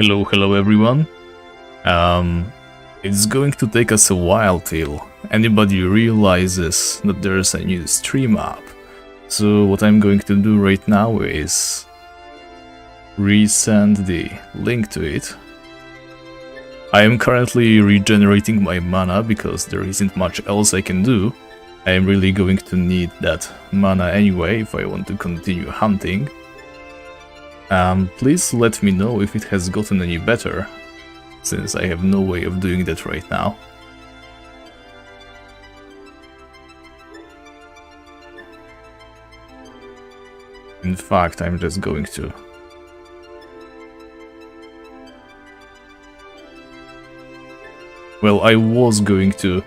Hello everyone. It's going to take us a while till anybody realizes that there's a new stream up. So what I'm going to do right now is resend the link to it. I am currently regenerating my mana because there isn't much else I can do. I am really going to need that mana anyway if I want to continue hunting. Please let me know if it has gotten any better, since I have no way of doing that right now. In fact, I'm just going to... Well, I was going to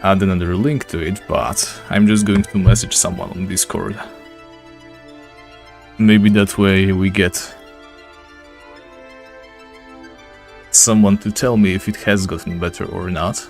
add another link to it, but I'm just going to message someone on Discord. Maybe that way we get someone to tell me if it has gotten better or not.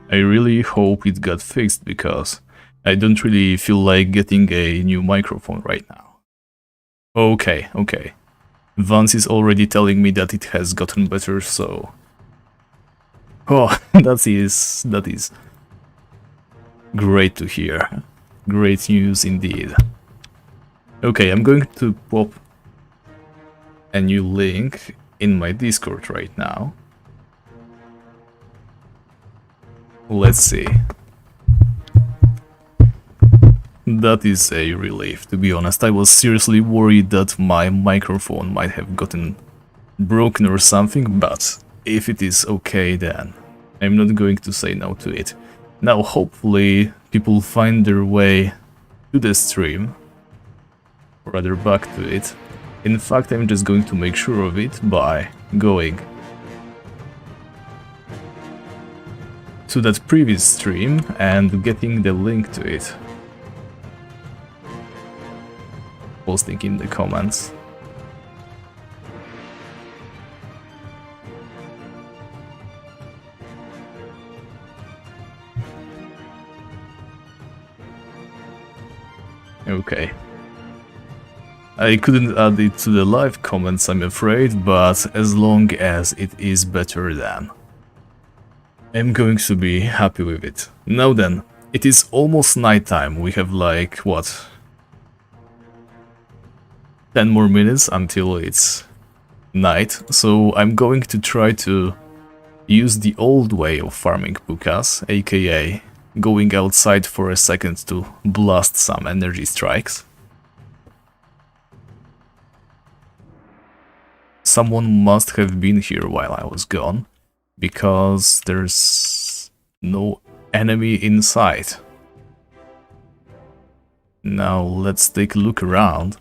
I really hope it got fixed because I don't really feel like getting a new microphone right now. Okay. Vance is already telling me that it has gotten better, so... Oh, that is great to hear. Great news indeed. Okay, I'm going to pop a new link in my Discord right now. Let's see. That is a relief, to be honest. I was seriously worried that my microphone might have gotten broken or something, but if it is okay, then I'm not going to say no to it. Now, hopefully, people find their way to the stream, or rather back to it. In fact, I'm just going to make sure of it by going to that previous stream and getting the link to it. Posting in the comments. Okay. I couldn't add it to the live comments, I'm afraid, but as long as it is better than, I'm going to be happy with it. Now then, it is almost nighttime. We have like, what? 10 more minutes until it's night, so I'm going to try to use the old way of farming pukas, aka going outside for a second to blast some energy strikes. Someone must have been here while I was gone, because there's no enemy in sight. Now let's take a look around.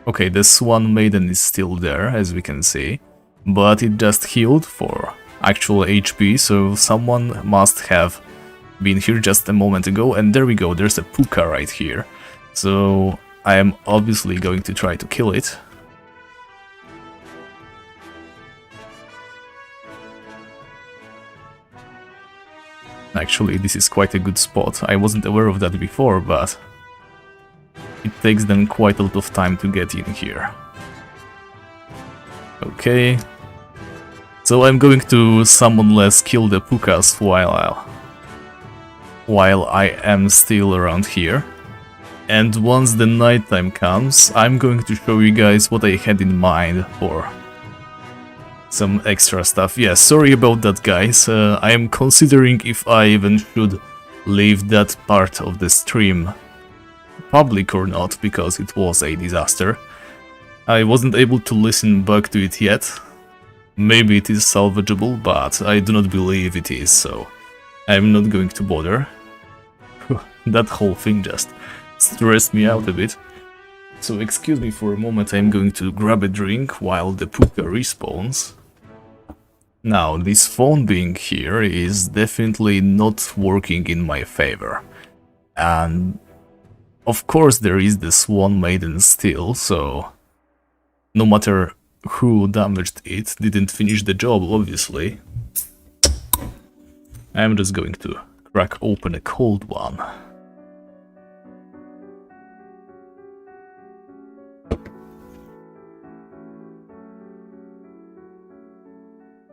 Okay, the Swan Maiden is still there, as we can see, but it just healed for actual HP, so someone must have been here just a moment ago, and there we go, there's a puka right here. So I am obviously going to try to kill it. Actually, this is quite a good spot. I wasn't aware of that before, but it takes them quite a lot of time to get in here. Okay. So I'm going to summon less kill the pukas while I am still around here. And once the nighttime comes, I'm going to show you guys what I had in mind for some extra stuff. Yeah, sorry about that, guys. I am considering if I even should leave that part of the stream public or not, because it was a disaster. I wasn't able to listen back to it yet. Maybe it is salvageable, but I do not believe it is, so I'm not going to bother. That whole thing just stressed me out a bit. So excuse me for a moment, I'm going to grab a drink while the puka respawns. Now, this phone being here is definitely not working in my favor. And of course there is the Swan Maiden still, so no matter who damaged it didn't finish the job, obviously. I'm just going to crack open a cold one.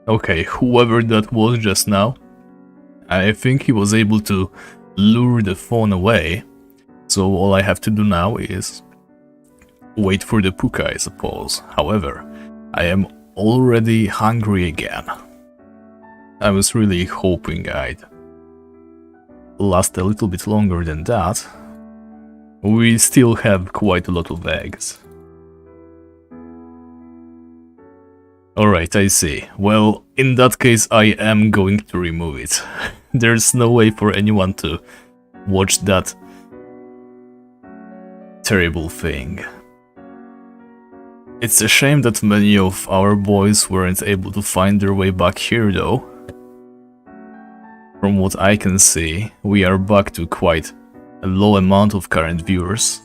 Okay, whoever that was just now, I think he was able to lure the phone away, so all I have to do now is wait for the puka, I suppose. However, I am already hungry again. I was really hoping I'd last a little bit longer than that. We still have quite a lot of eggs. Alright, I see. Well, in that case I am going to remove it. There's no way for anyone to watch that terrible thing. It's a shame that many of our boys weren't able to find their way back here though. From what I can see, we are back to quite a low amount of current viewers.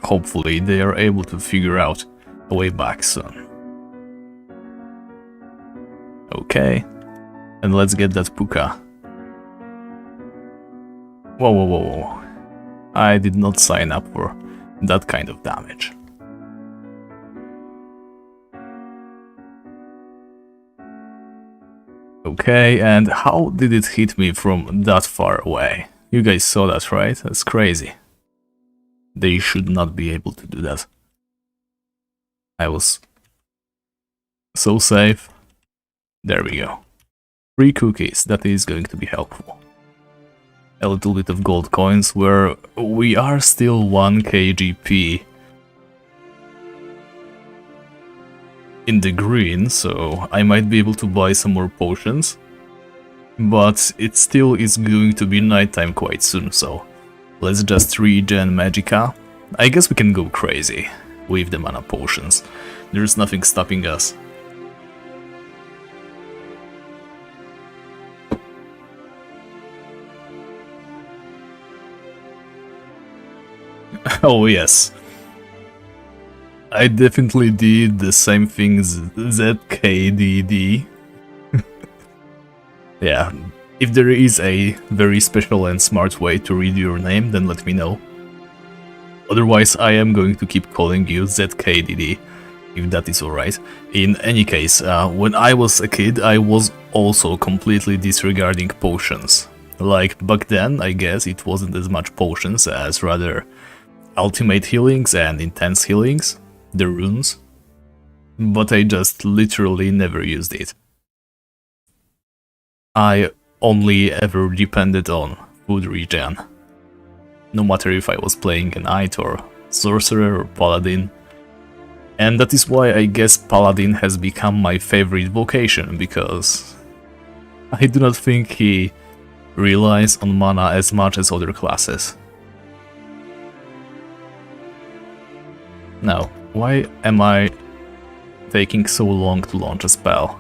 Hopefully they are able to figure out a way back soon. Okay, and let's get that puka. Whoa, whoa, whoa, whoa. I did not sign up for that kind of damage. Okay, and how did it hit me from that far away? You guys saw that, right? That's crazy. They should not be able to do that. I was so safe. There we go. 3 cookies, that is going to be helpful. A little bit of gold coins, where we are still 1k GP in the green, so I might be able to buy some more potions. But it still is going to be nighttime quite soon, so let's just regen Magica. I guess we can go crazy with the mana potions. There's nothing stopping us. Oh yes, I definitely did the same things ZKDD. Yeah, if there is a very special and smart way to read your name, then let me know. Otherwise I am going to keep calling you ZKDD, if that is alright. In any case, when I was a kid I was also completely disregarding potions. Like back then I guess it wasn't as much potions as rather ultimate healings and intense healings, the runes, but I just literally never used it. I only ever depended on food regen, no matter if I was playing a knight or sorcerer or paladin, and that is why I guess paladin has become my favorite vocation, because I do not think he relies on mana as much as other classes. Now, why am I taking so long to launch a spell?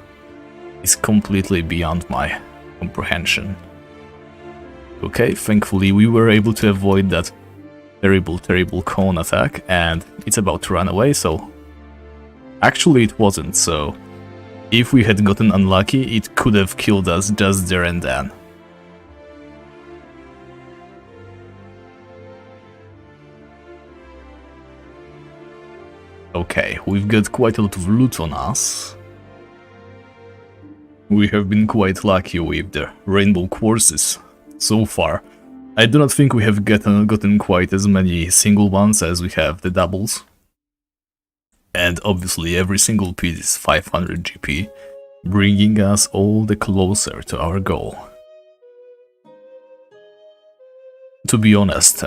It's completely beyond my comprehension. Okay, thankfully we were able to avoid that terrible cone attack, and it's about to run away, so... Actually it wasn't, so... If we had gotten unlucky, it could have killed us just there and then. Okay, we've got quite a lot of loot on us. We have been quite lucky with the rainbow quartzes so far. I do not think we have gotten quite as many single ones as we have the doubles. And obviously every single piece is 500 GP, bringing us all the closer to our goal. To be honest,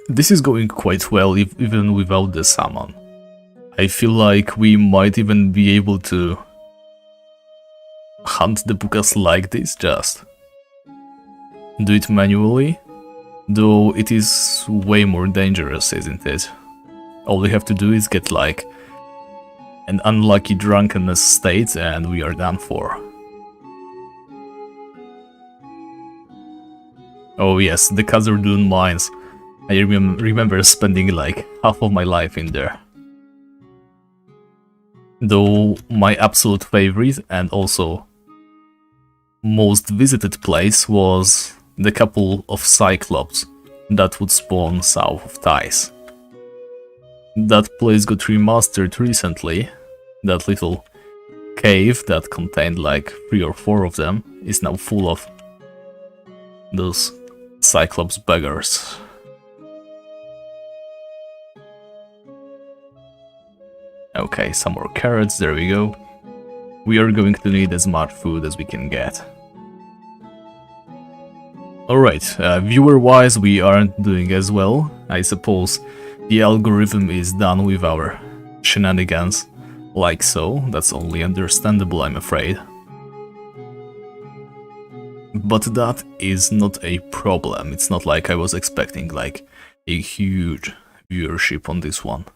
this is going quite well even without the summon. I feel like we might even be able to hunt the pukas like this, just do it manually, though it is way more dangerous, isn't it? All we have to do is get like an unlucky drunkenness state and we are done for. Oh yes, the Khazar Dûn mines. I remember spending like half of my life in there. Though my absolute favorite and also most visited place was the couple of Cyclops that would spawn south of Thais. That place got remastered recently. That little cave that contained like 3 or 4 of them is now full of those Cyclops beggars. Okay, some more carrots, there we go. We are going to need as much food as we can get. Alright, viewer-wise we aren't doing as well. I suppose the algorithm is done with our shenanigans. Like so, that's only understandable, I'm afraid. But that is not a problem. It's not like I was expecting like a huge viewership on this one.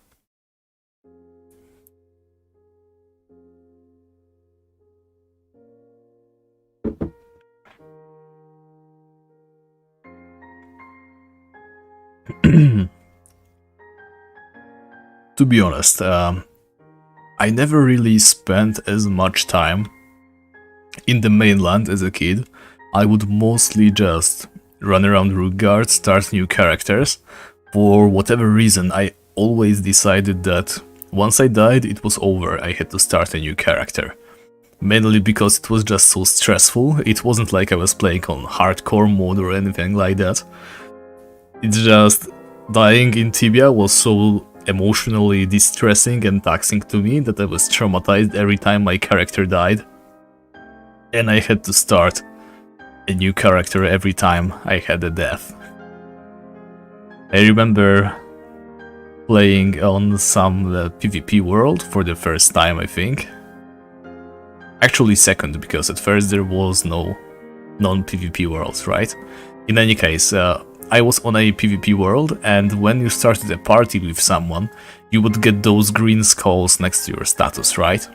To be honest, I never really spent as much time in the mainland as a kid. I would mostly just run around Rookgard, start new characters. For whatever reason, I always decided that once I died, it was over, I had to start a new character. Mainly because it was just so stressful. It wasn't like I was playing on hardcore mode or anything like that. It's just dying in Tibia was so emotionally distressing and taxing to me that I was traumatized every time my character died. And I had to start a new character every time I had a death. I remember playing on some PvP world for the first time, I think. Actually second, because at first there was no non-PvP worlds, right? In any case, I was on a PvP world, and when you started a party with someone, you would get those green skulls next to your status, right?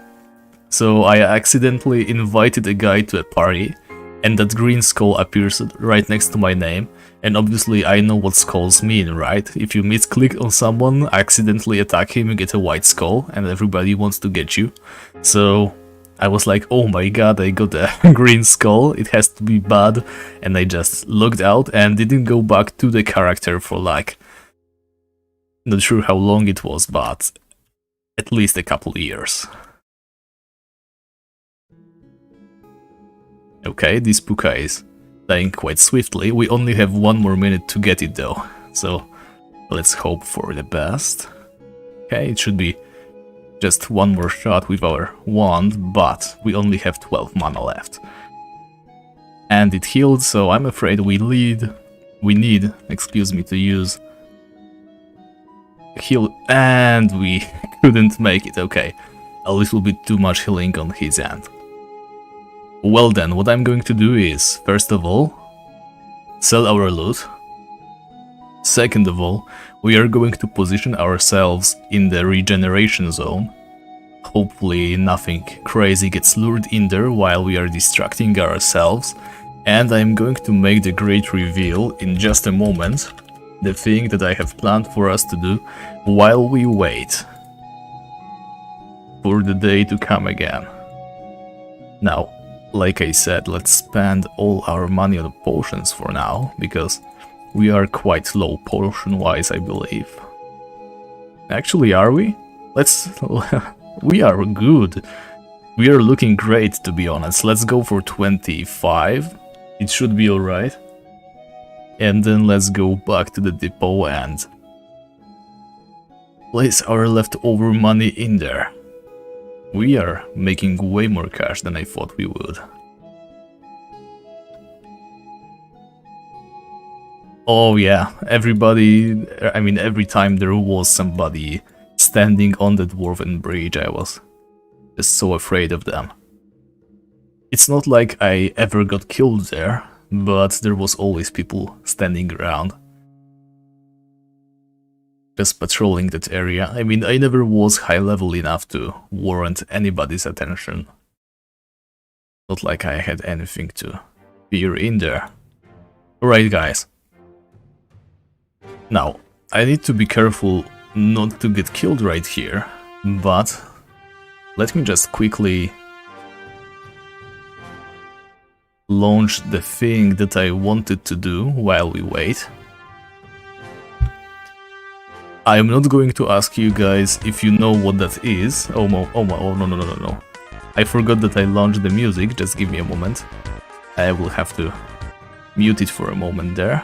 So I accidentally invited a guy to a party, and that green skull appears right next to my name, and obviously I know what skulls mean, right? If you misclick on someone, accidentally attack him, you get a white skull, and everybody wants to get you. So I was like, oh my god, I got a green skull, it has to be bad, and I just logged out and didn't go back to the character for like, not sure how long it was, but at least a couple years. Okay, this Puka is dying quite swiftly. We only have 1 more minute to get it though, so let's hope for the best. Okay, it should be just 1 more shot with our wand, but we only have 12 mana left. And it healed, so I'm afraid we need, excuse me, to use heal, and we couldn't make it. Okay, a little bit too much healing on his end. Well then, what I'm going to do is, first of all, sell our loot. Second of all, we are going to position ourselves in the regeneration zone. Hopefully nothing crazy gets lured in there while we are distracting ourselves. And I'm going to make the great reveal in just a moment, the thing that I have planned for us to do while we wait for the day to come again. Now, like I said, let's spend all our money on potions for now, because we are quite low potion-wise, I believe. Actually, are we? We are good. We are looking great, to be honest. Let's go for 25. It should be alright. And then let's go back to the depot and place our leftover money in there. We are making way more cash than I thought we would. Oh yeah, everybody, I mean every time there was somebody standing on the dwarven bridge, I was just so afraid of them. It's not like I ever got killed there, but there was always people standing around, just patrolling that area. I mean, I never was high level enough to warrant anybody's attention. Not like I had anything to fear in there. Alright guys. Now, I need to be careful not to get killed right here, but let me just quickly launch the thing that I wanted to do while we wait. I'm not going to ask you guys if you know what that is. Oh no. I forgot that I launched the music, just give me a moment. I will have to mute it for a moment there.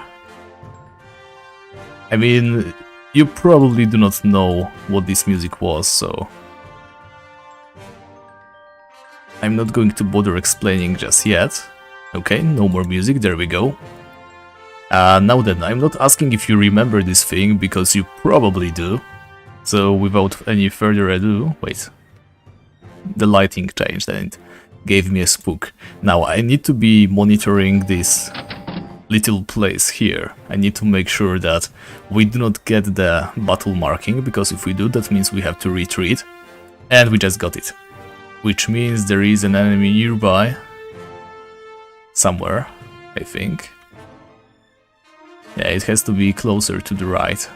I mean, you probably do not know what this music was, so I'm not going to bother explaining just yet. Okay, no more music, there we go. Now then, I'm not asking if you remember this thing, because you probably do. So without any further ado, wait. The lighting changed and it gave me a spook. Now I need to be monitoring this little place here. I need to make sure that we do not get the battle marking, because if we do, that means we have to retreat. And we just got it. Which means there is an enemy nearby. Somewhere, I think. Yeah, it has to be closer to the right.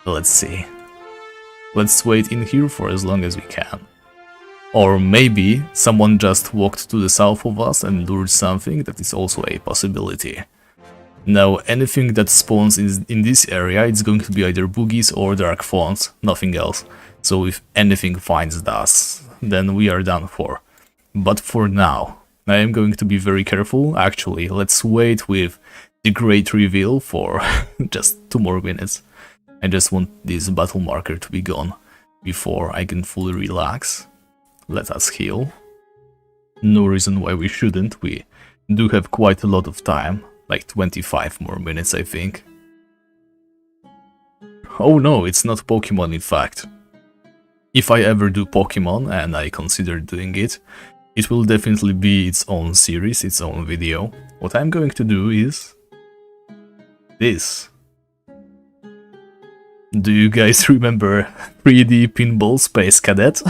Let's see. Let's wait in here for as long as we can. Or maybe someone just walked to the south of us and lured something. That is also a possibility. Now, anything that spawns in this area, it's going to be either boogies or dark fawns, nothing else. So if anything finds us, then we are done for. But for now, I am going to be very careful. Actually, let's wait with the great reveal for just 2 more minutes. I just want this battle marker to be gone before I can fully relax. Let us heal. No reason why we shouldn't. We do have quite a lot of time, like 25 more minutes, I think. Oh no, it's not Pokemon, in fact. If I ever do Pokemon, and I consider doing it, it will definitely be its own series, its own video. What I'm going to do is this. Do you guys remember 3D Pinball Space Cadet?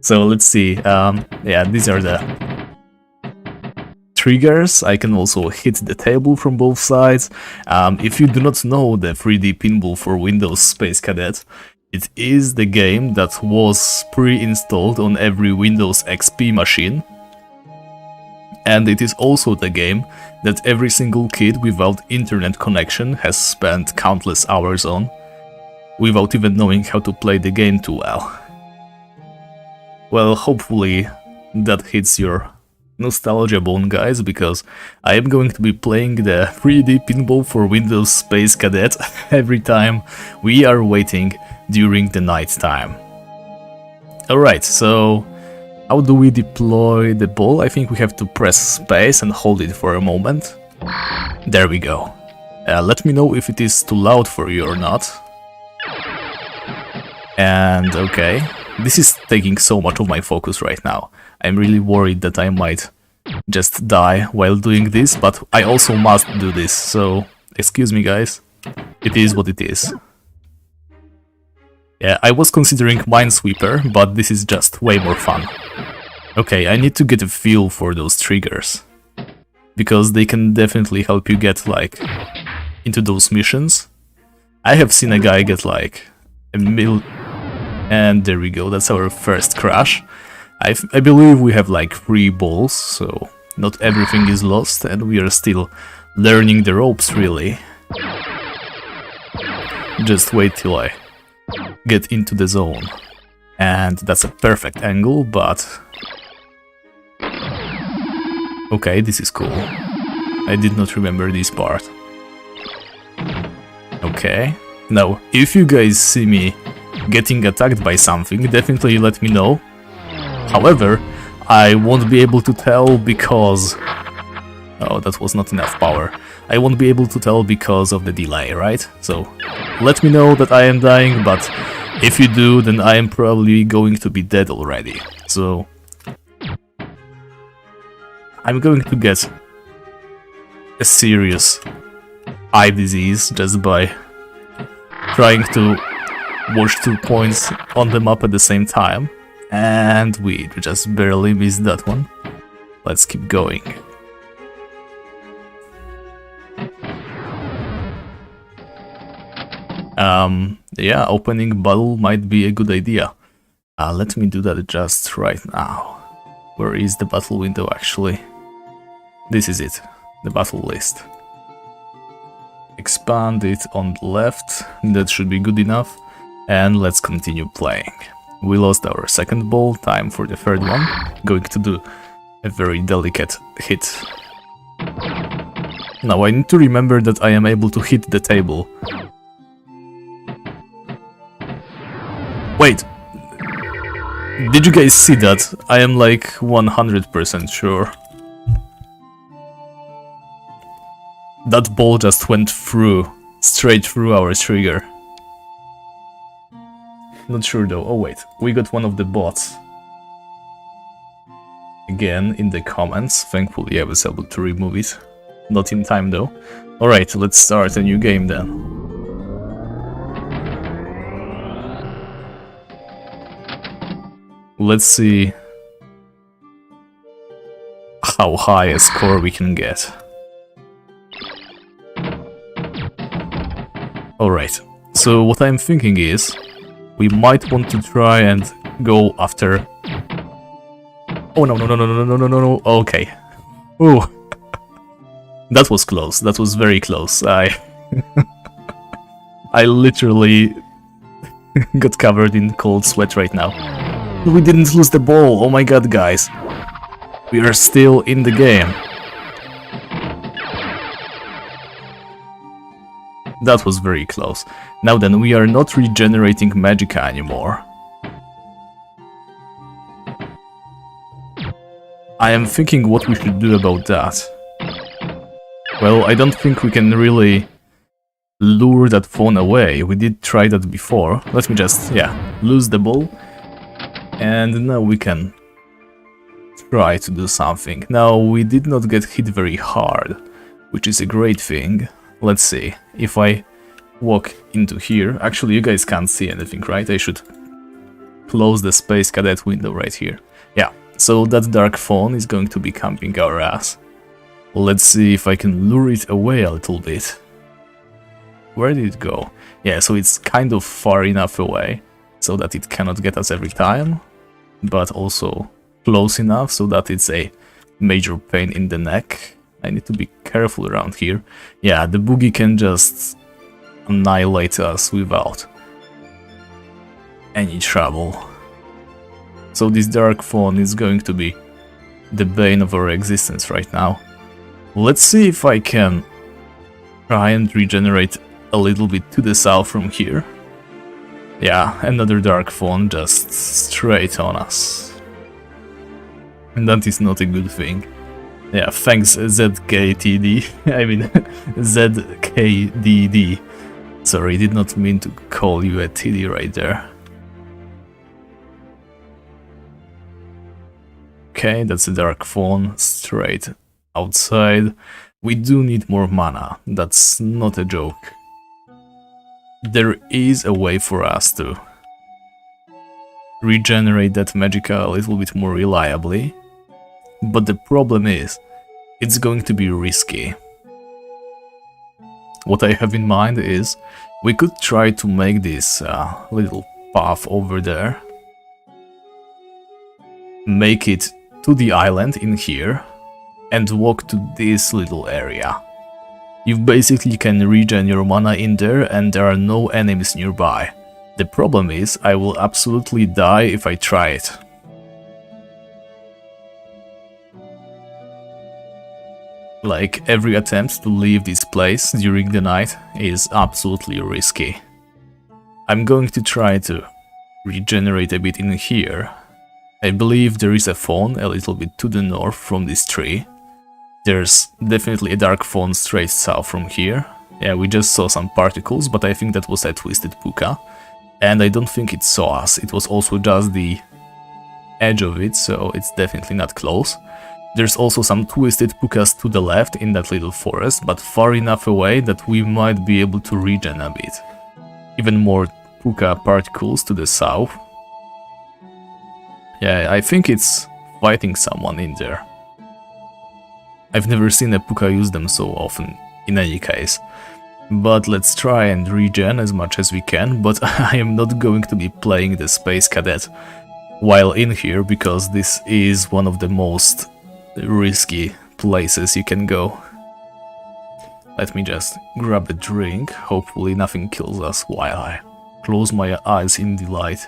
So let's see. Yeah, these are the triggers. I can also hit the table from both sides. If you do not know the 3D Pinball for Windows Space Cadet, it is the game that was pre-installed on every Windows XP machine. And it is also the game that every single kid without internet connection has spent countless hours on, without even knowing how to play the game too well. Well, hopefully that hits your nostalgia bone, guys, because I am going to be playing the 3D Pinball for Windows Space Cadet every time we are waiting during the night time. Alright, so how do we deploy the ball? I think we have to press space and hold it for a moment. There we go. Let me know if it is too loud for you or not. And okay, this is taking so much of my focus right now. I'm really worried that I might just die while doing this, but I also must do this, so excuse me guys. It is what it is. Yeah, I was considering Minesweeper, but this is just way more fun. Okay, I need to get a feel for those triggers, because they can definitely help you get, like, into those missions. I have seen a guy get, like, a mil... And there we go, that's our first crash. I believe we have, like, 3 balls, so not everything is lost, and we are still learning the ropes, really. Just wait till I get into the zone. And that's a perfect angle, but... Okay, this is cool. I did not remember this part. Okay. Now, if you guys see me getting attacked by something, definitely let me know. However, I won't be able to tell because... Oh, that was not enough power. I won't be able to tell because of the delay, right? So, let me know that I am dying, but if you do, then I am probably going to be dead already. So, I'm going to get a serious eye disease just by trying to watch 2 points on the map at the same time. And we just barely missed that one. Let's keep going. Yeah, opening battle might be a good idea. Let me do that just right now. Where is the battle window actually? This is it, the battle list. Expand it on the left, that should be good enough. And let's continue playing. We lost our second ball, time for the third one. Going to do a very delicate hit. Now I need to remember that I am able to hit the table. Wait! Did you guys see that? I am like 100% sure. That ball just went through, straight through our trigger. Not sure though. Oh wait, we got one of the bots. Again, in the comments. Thankfully I was able to remove it. Not in time though. Alright, let's start a new game then. Let's see how high a score we can get. Alright, so what I'm thinking is we might want to try and go after... Oh no, no, no, no, no, no, no, no, no, okay. Ooh. That was close, that was very close. I literally got covered in cold sweat right now. We didn't lose the ball, oh my god guys. We are still in the game. That was very close. Now then, we are not regenerating magicka anymore. I am thinking what we should do about that. Well, I don't think we can really lure that phone away. We did try that before. Let me just, yeah, lose the ball. And now we can try to do something. Now, we did not get hit very hard, which is a great thing. Let's see, if I walk into here... Actually, you guys can't see anything, right? I should close the Space Cadet window right here. Yeah, so that dark phone is going to be camping our ass. Let's see if I can lure it away a little bit. Where did it go? Yeah, so it's kind of far enough away so that it cannot get us every time, but also close enough so that it's a major pain in the neck. I need to be careful around here. Yeah, the boogie can just annihilate us without any trouble. So this dark phone is going to be the bane of our existence right now. Let's see if I can try and regenerate a little bit to the south from here. Yeah, another dark phone just straight on us. And that is not a good thing. Yeah, thanks ZKTD. I mean, ZKDD. Sorry, did not mean to call you a TD right there. Okay, that's a dark phone, straight outside. We do need more mana, that's not a joke. There is a way for us to regenerate that magicka a little bit more reliably, but the problem is, it's going to be risky. What I have in mind is, we could try to make this little path over there, make it to the island in here, and walk to this little area. You basically can regen your mana in there and there are no enemies nearby. The problem is, I will absolutely die if I try it. Like, every attempt to leave this place during the night is absolutely risky. I'm going to try to regenerate a bit in here. I believe there is a phone a little bit to the north from this tree. There's definitely a dark phone straight south from here. Yeah, we just saw some particles, but I think that was a twisted puka. And I don't think it saw us, it was also just the edge of it, so it's definitely not close. There's also some twisted pukas to the left in that little forest, but far enough away that we might be able to regen a bit. Even more puka particles to the south. Yeah, I think it's fighting someone in there. I've never seen a puka use them so often, in any case. But let's try and regen as much as we can, but I am not going to be playing the Space Cadet while in here, because this is one of the most risky places you can go. Let me just grab a drink, hopefully nothing kills us while I close my eyes in delight.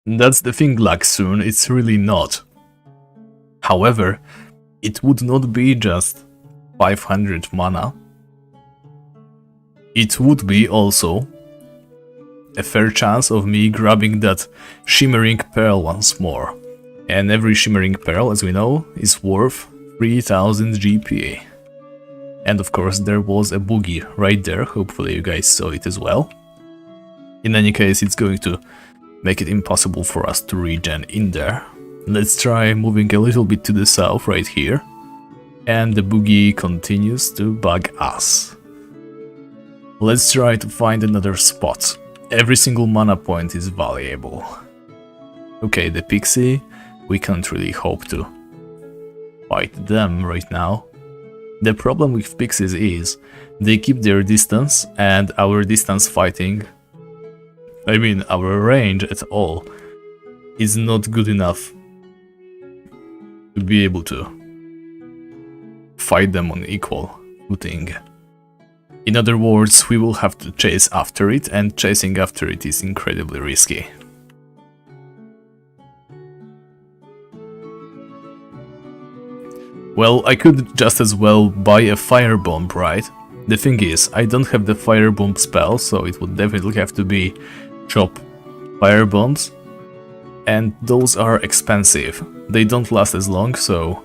That's the thing, Laxun, it's really not. However, it would not be just 500 mana. It would be also a fair chance of me grabbing that Shimmering Pearl once more. And every Shimmering Pearl, as we know, is worth 3000 GP. And of course there was a boogie right there, hopefully you guys saw it as well. In any case, it's going to make it impossible for us to regen in there. Let's try moving a little bit to the south right here. And the boogie continues to bug us. Let's try to find another spot. Every single mana point is valuable. Okay, the pixie, we can't really hope to fight them right now. The problem with pixies is they keep their distance, and our distance fighting, I mean our range at all, is not good enough to be able to fight them on equal footing. In other words, we will have to chase after it, and chasing after it is incredibly risky. Well, I could just as well buy a firebomb, right? The thing is, I don't have the firebomb spell, so it would definitely have to be chop firebombs, and those are expensive. They don't last as long, so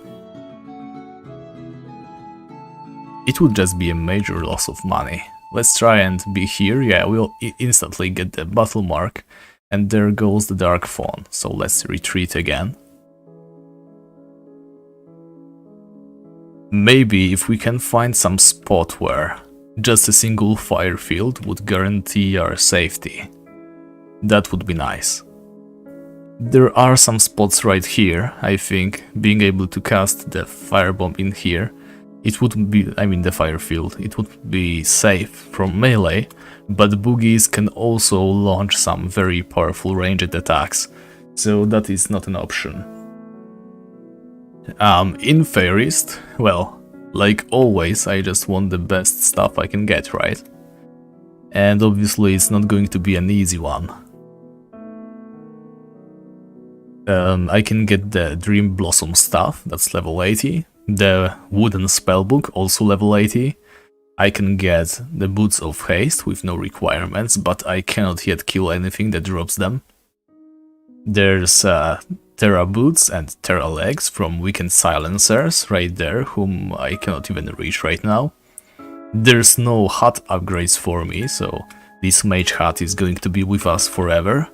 it would just be a major loss of money. Let's try and be here. Yeah, we'll instantly get the battle mark, and there goes the Dark Fawn, so let's retreat again. Maybe if we can find some spot where just a single fire field would guarantee our safety, that would be nice. There are some spots right here. I think being able to cast the firebomb in here, it would be, I mean the fire field, it would be safe from melee, but boogies can also launch some very powerful ranged attacks, so that is not an option. In Feyrist, well, like always, I just want the best stuff I can get, right? And obviously it's not going to be an easy one. I can get the Dream Blossom stuff, that's level 80. The Wooden Spellbook, also level 80. I can get the Boots of Haste with no requirements, but I cannot yet kill anything that drops them. There's Terra Boots and Terra Legs from Weakened Silencers right there, whom I cannot even reach right now. There's no hut upgrades for me, so this Mage Hut is going to be with us forever.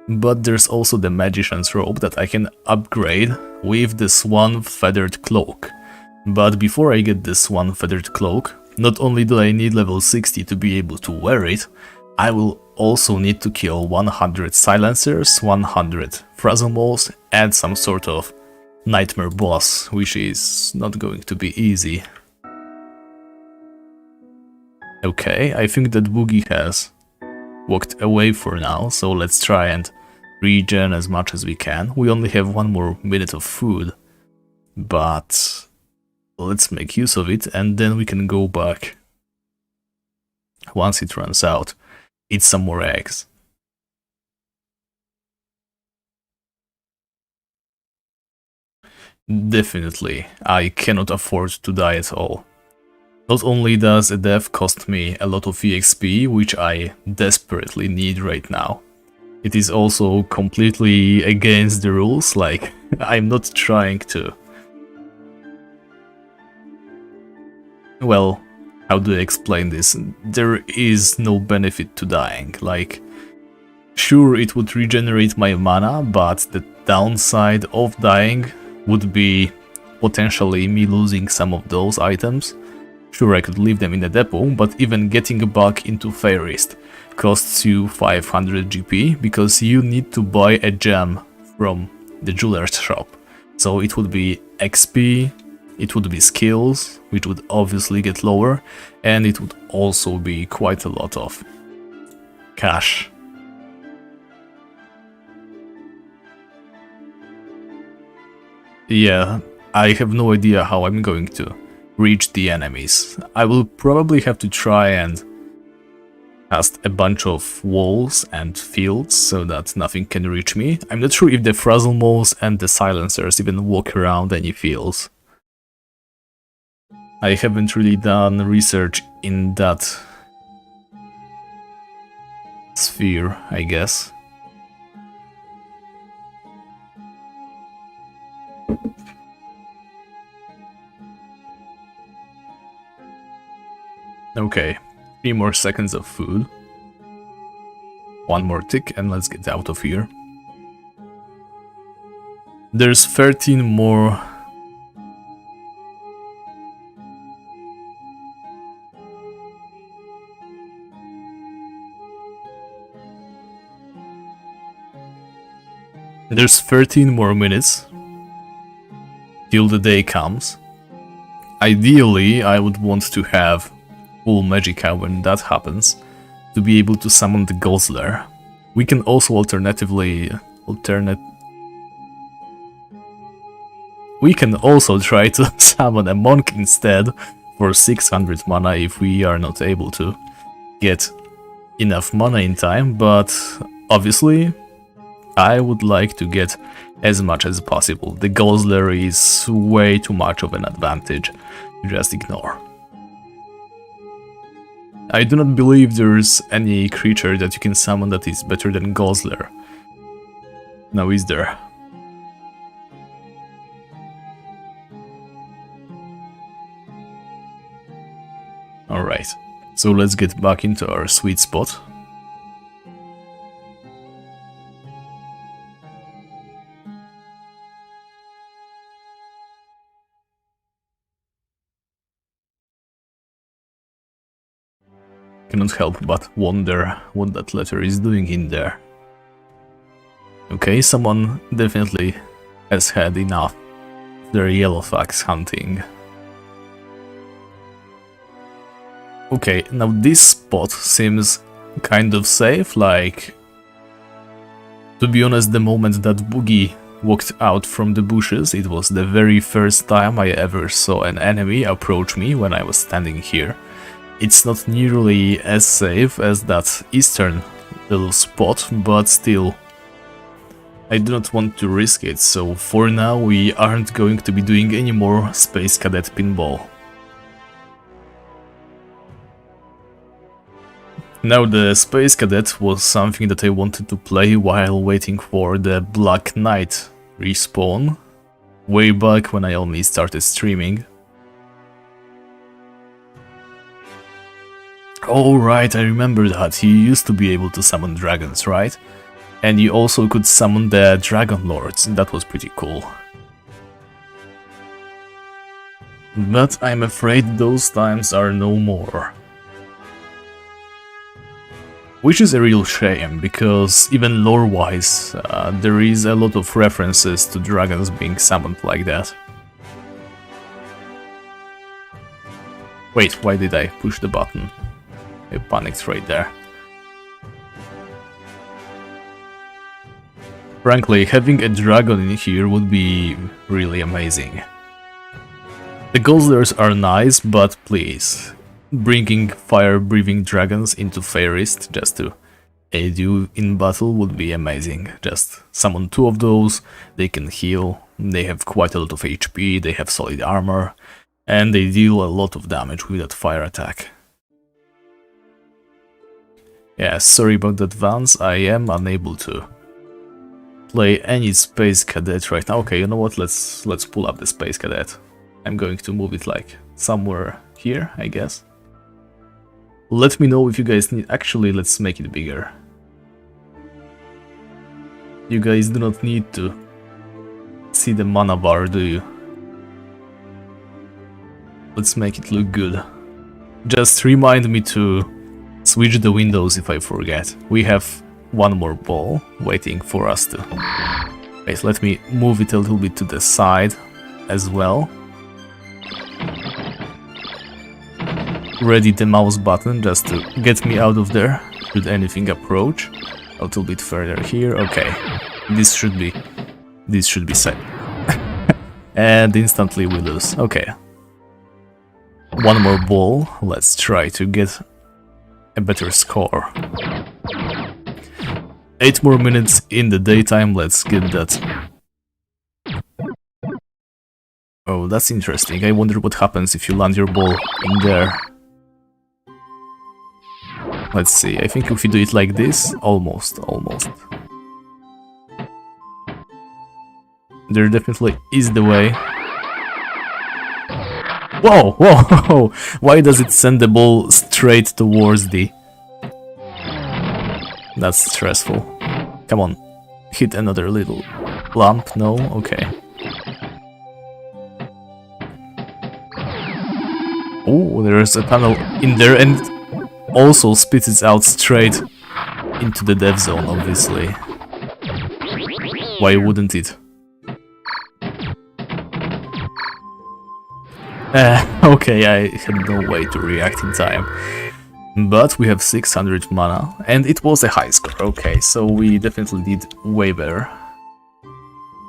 But there's also the Magician's Robe that I can upgrade with the Swan Feathered Cloak. But before I get the Swan Feathered Cloak, not only do I need level 60 to be able to wear it, I will also need to kill 100 Silencers, 100 Frazzlemoles, and some sort of Nightmare boss, which is not going to be easy. Okay, I think that Boogie has walked away for now, so let's try and regen as much as we can. We only have 1 more minute of food, but let's make use of it, and then we can go back once it runs out. Eat some more eggs. Definitely, I cannot afford to die at all. Not only does a death cost me a lot of EXP, which I desperately need right now, it is also completely against the rules, like, I'm not trying to... Well, how do I explain this? There is no benefit to dying, like, sure it would regenerate my mana, but the downside of dying would be potentially me losing some of those items. Sure, I could leave them in the depot, but even getting back into Feyrist costs you 500 GP, because you need to buy a gem from the jeweler's shop. So it would be XP, it would be skills, which would obviously get lower, and it would also be quite a lot of cash. Yeah, I have no idea how I'm going to reach the enemies. I will probably have to try and cast a bunch of walls and fields so that nothing can reach me. I'm not sure if the Frazzle Moles and the Silencers even walk around any fields. I haven't really done research in that sphere, I guess. Okay, 3 more seconds of food. 1 more tick and let's get out of here. There's 13 more. There's 13 more minutes till the day comes. Ideally, I would want to have full magicka when that happens, to be able to summon the Guzzler. We can also we can also try to summon a monk instead for 600 mana if we are not able to get enough mana in time, but obviously I would like to get as much as possible. The Guzzler is way too much of an advantage to just ignore. I do not believe there's any creature that you can summon that is better than Guzzler. Now is there? Alright, so let's get back into our sweet spot. Cannot help but wonder what that letter is doing in there. Okay, someone definitely has had enough of their yellow fox hunting. Okay, now this spot seems kind of safe, like... To be honest, the moment that Boogie walked out from the bushes, it was the very first time I ever saw an enemy approach me when I was standing here. It's not nearly as safe as that eastern little spot, but still, I do not want to risk it, so for now we aren't going to be doing any more Space Cadet pinball. Now, the Space Cadet was something that I wanted to play while waiting for the Black Knight respawn, way back when I only started streaming. Oh right, I remember that. You used to be able to summon dragons, right? And you also could summon the Dragon Lords, that was pretty cool. But I'm afraid those times are no more. Which is a real shame, because even lore-wise, there is a lot of references to dragons being summoned like that. Wait, why did I push the button? I panicked right there. Frankly, having a dragon in here would be really amazing. The Guzzlers are nice, but please, bringing fire-breathing dragons into Feyrist just to aid you in battle would be amazing. Just summon 2 of those, they can heal, they have quite a lot of HP, they have solid armor, and they deal a lot of damage with that fire attack. Yeah, sorry about that, Vance, I am unable to play any Space Cadet right now. Okay, you know what, let's pull up the Space Cadet. I'm going to move it like somewhere here, I guess. Let me know if you guys need... Actually, let's make it bigger. You guys do not need to see the mana bar, do you? Let's make it look good. Just remind me to switch the windows if I forget. We have one more ball waiting for us to Wait, let me move it a little bit to the side as well. Ready the mouse button just to get me out of there should anything approach. A little bit further here. Okay, this should be set. And instantly we lose. Okay. One more ball. Let's try to get a better score. 8 more minutes in the daytime. Let's get that. Oh, that's interesting. I wonder what happens if you land your ball in there. Let's see. I think if you do it like this, almost. There definitely is the way. Whoa, whoa! Why does it send the ball straight towards the... That's stressful. Come on. Hit another little lump. No? Okay. Oh, there's a tunnel in there and also spits it out straight into the dev zone, obviously. Why wouldn't it? Okay, I had no way to react in time. But we have 600 mana, and it was a high score. Okay, so we definitely did way better.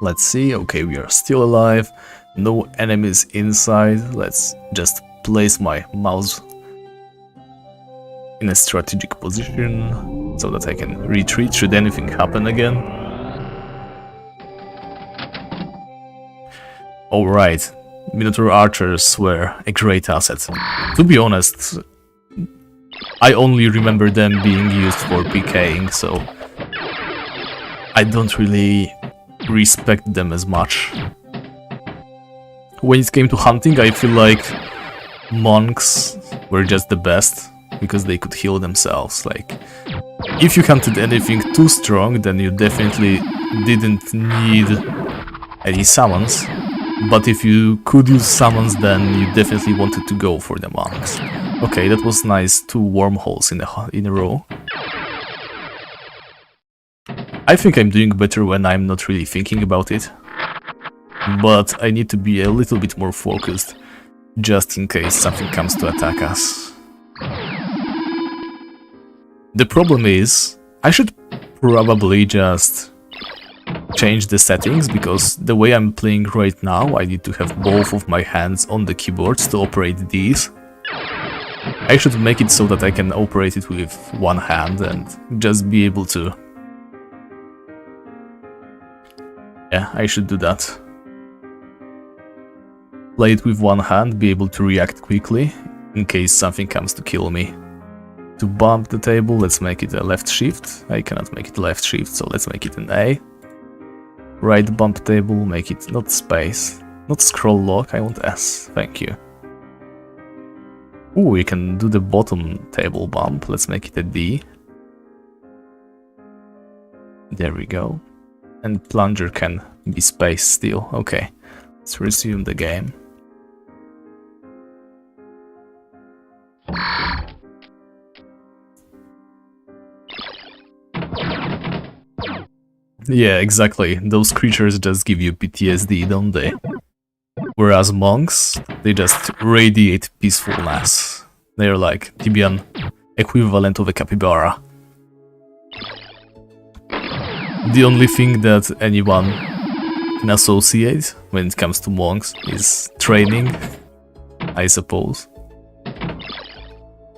Let's see. Okay, we are still alive. No enemies inside. Let's just place my mouse in a strategic position so that I can retreat should anything happen again. Alright, Minotaur archers were a great asset. To be honest, I only remember them being used for PKing, so I don't really respect them as much. When it came to hunting, I feel like monks were just the best, because they could heal themselves. Like, if you hunted anything too strong, then you definitely didn't need any summons. But if you could use summons, then you definitely wanted to go for the monks. Okay, that was nice. 2 wormholes in a row. I think I'm doing better when I'm not really thinking about it. But I need to be a little bit more focused, just in case something comes to attack us. The problem is, I should probably just change the settings, because the way I'm playing right now, I need to have both of my hands on the keyboards to operate these. I should make it so that I can operate it with one hand and just be able to... Yeah, I should do that. Play it with one hand, be able to react quickly, in case something comes to kill me. To bump the table, let's make it a left shift. I cannot make it left shift, so let's make it an A. Right bump table, make it not space. Not scroll lock, I want S, thank you. Ooh, we can do the bottom table bump, let's make it a D. There we go. And plunger can be space still, okay. Let's resume the game. Yeah, exactly. Those creatures just give you PTSD, don't they? Whereas monks, they just radiate peacefulness. They're like Tibian equivalent of a capybara. The only thing that anyone can associate when it comes to monks is training, I suppose.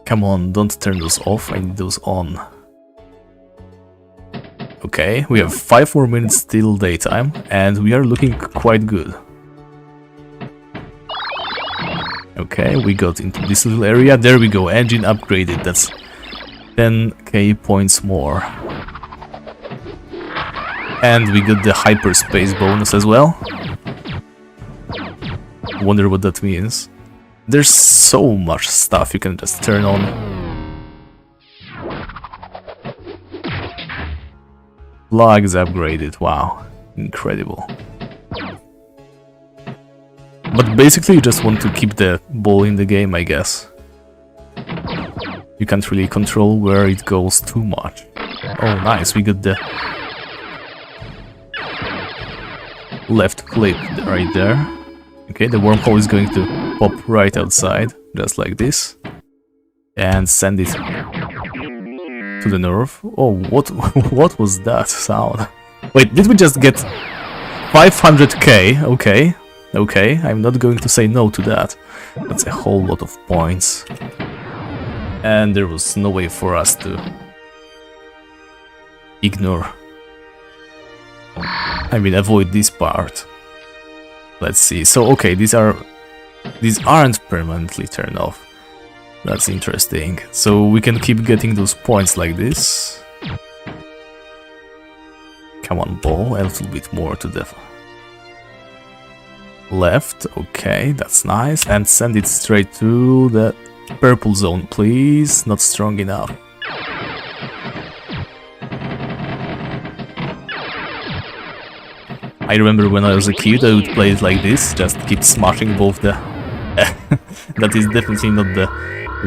Come on, don't turn those off, I need those on. Okay, we have 5 more minutes till daytime, and we are looking quite good. Okay, we got into this little area. There we go, engine upgraded. That's 10k points more. And we got the hyperspace bonus as well. Wonder what that means. There's so much stuff you can just turn on. Flags upgraded, wow, incredible. But basically you just want to keep the ball in the game, I guess. You can't really control where it goes too much. Oh nice, we got the left click right there. Okay, the wormhole is going to pop right outside, just like this. And send it to the north. Oh, what was that sound? Wait, did we just get 500k? Okay, okay, I'm not going to say no to that. That's a whole lot of points. And there was no way for us to ignore. I mean, avoid this part. Let's see. So, okay, these aren't permanently turned off. That's interesting. So we can keep getting those points like this. Come on, ball, a little bit more to the left. Okay, that's nice. And send it straight to the purple zone, please. Not strong enough. I remember when I was a kid, I would play it like this, just keep smashing both the... That is definitely not the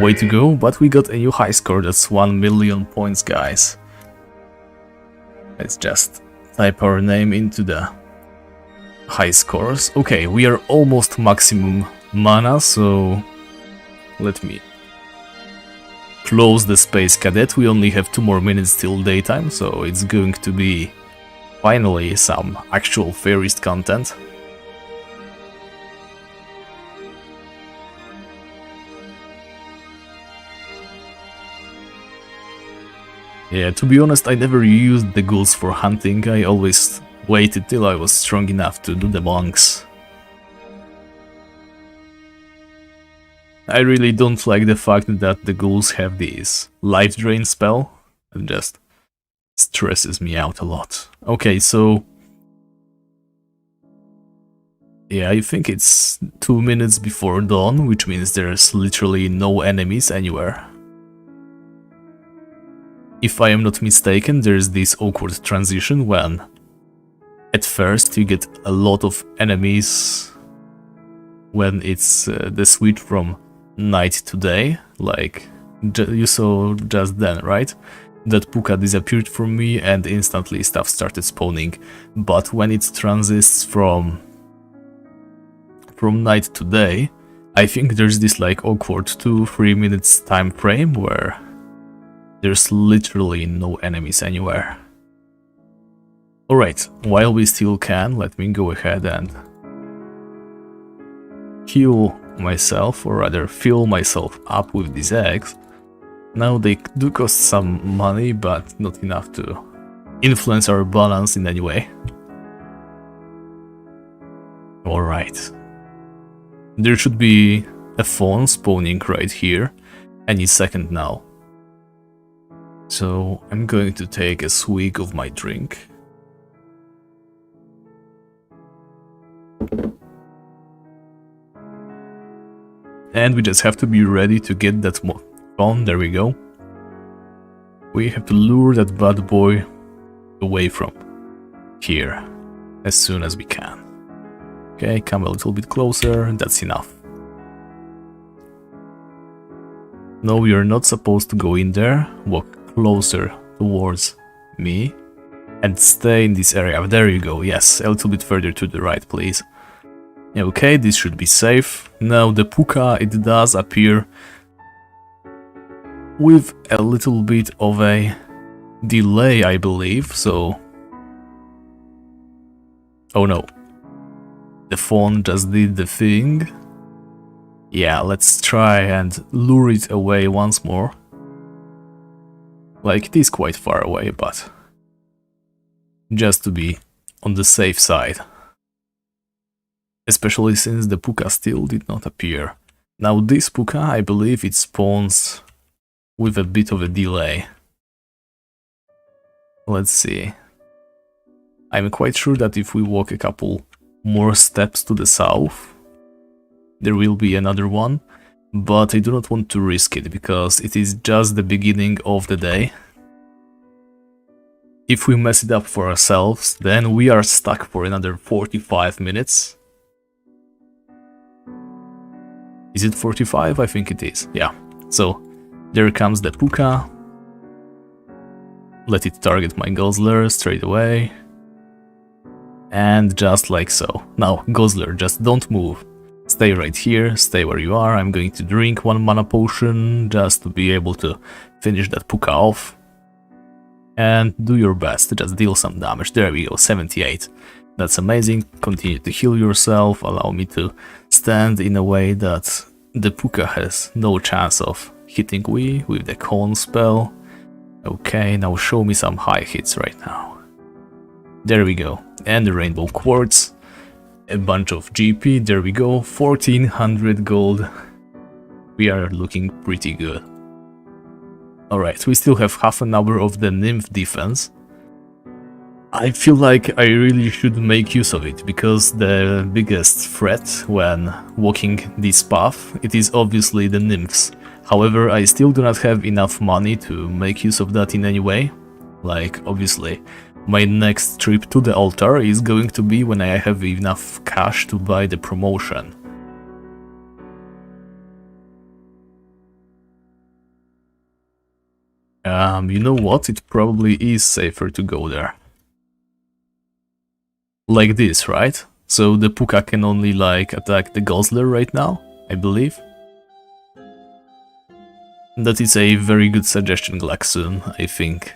way to go, but we got a new high score. That's 1 million points, guys. Let's just type our name into the high scores. Okay, we are almost maximum mana, so let me close the Space Cadet. We only have 2 more minutes till daytime, so it's going to be finally some actual Feyrist content. Yeah, to be honest, I never used the ghouls for hunting. I always waited till I was strong enough to do the monks. I really don't like the fact that the ghouls have this life drain spell. It just stresses me out a lot. Okay, so... yeah, I think it's 2 minutes before dawn, which means there's literally no enemies anywhere. If I am not mistaken, there's this awkward transition when at first you get a lot of enemies when it's the switch from night to day, like you saw just then, right? That puka disappeared from me and instantly stuff started spawning. But when it transits from night to day, I think there's this like awkward 2-3 minutes time frame where there's literally no enemies anywhere. Alright, while we still can, let me go ahead and heal myself, or rather fill myself up with these eggs. Now they do cost some money, but not enough to influence our balance in any way. Alright. There should be a fawn spawning right here any second now. So I'm going to take a swig of my drink. And we just have to be ready to get that fawn. There we go. We have to lure that bad boy away from here as soon as we can. Okay, come a little bit closer, and that's enough. No, you're not supposed to go in there. Walk closer towards me and stay in this area. There you go. Yes, a little bit further to the right, please. Okay, this should be safe. Now the puka, it does appear with a little bit of a delay, I believe, so... oh no. The fawn just did the thing. Yeah, let's try and lure it away once more. Like, it is quite far away, but just to be on the safe side. Especially since the puka still did not appear. Now this puka, I believe it spawns with a bit of a delay. Let's see. I'm quite sure that if we walk a couple more steps to the south, there will be another one. But I do not want to risk it, because it is just the beginning of the day. If we mess it up for ourselves, then we are stuck for another 45 minutes. Is it 45? I think it is, yeah. So, there comes the puka. Let it target my guzzler straight away. And just like so. Now, Guzzler, just don't move. Stay right here, stay where you are. I'm going to drink 1 mana potion just to be able to finish that Puka off. And do your best to just deal some damage. There we go, 78. That's amazing. Continue to heal yourself. Allow me to stand in a way that the Puka has no chance of hitting me with the cone spell. Okay, now show me some high hits right now. There we go. And the rainbow quartz. A bunch of GP. There we go. 1400 gold. We are looking pretty good. Alright, we still have half an hour of the nymph defense. I feel like I really should make use of it, because the biggest threat when walking this path, it is obviously the nymphs. However, I still do not have enough money to make use of that in any way. Like, obviously, my next trip to the altar is going to be when I have enough cash to buy the promotion. You know what? It probably is safer to go there. Like this, right? So the Puka can only, like, attack the Guzzler right now, I believe. That is a very good suggestion, Glaxun, I think.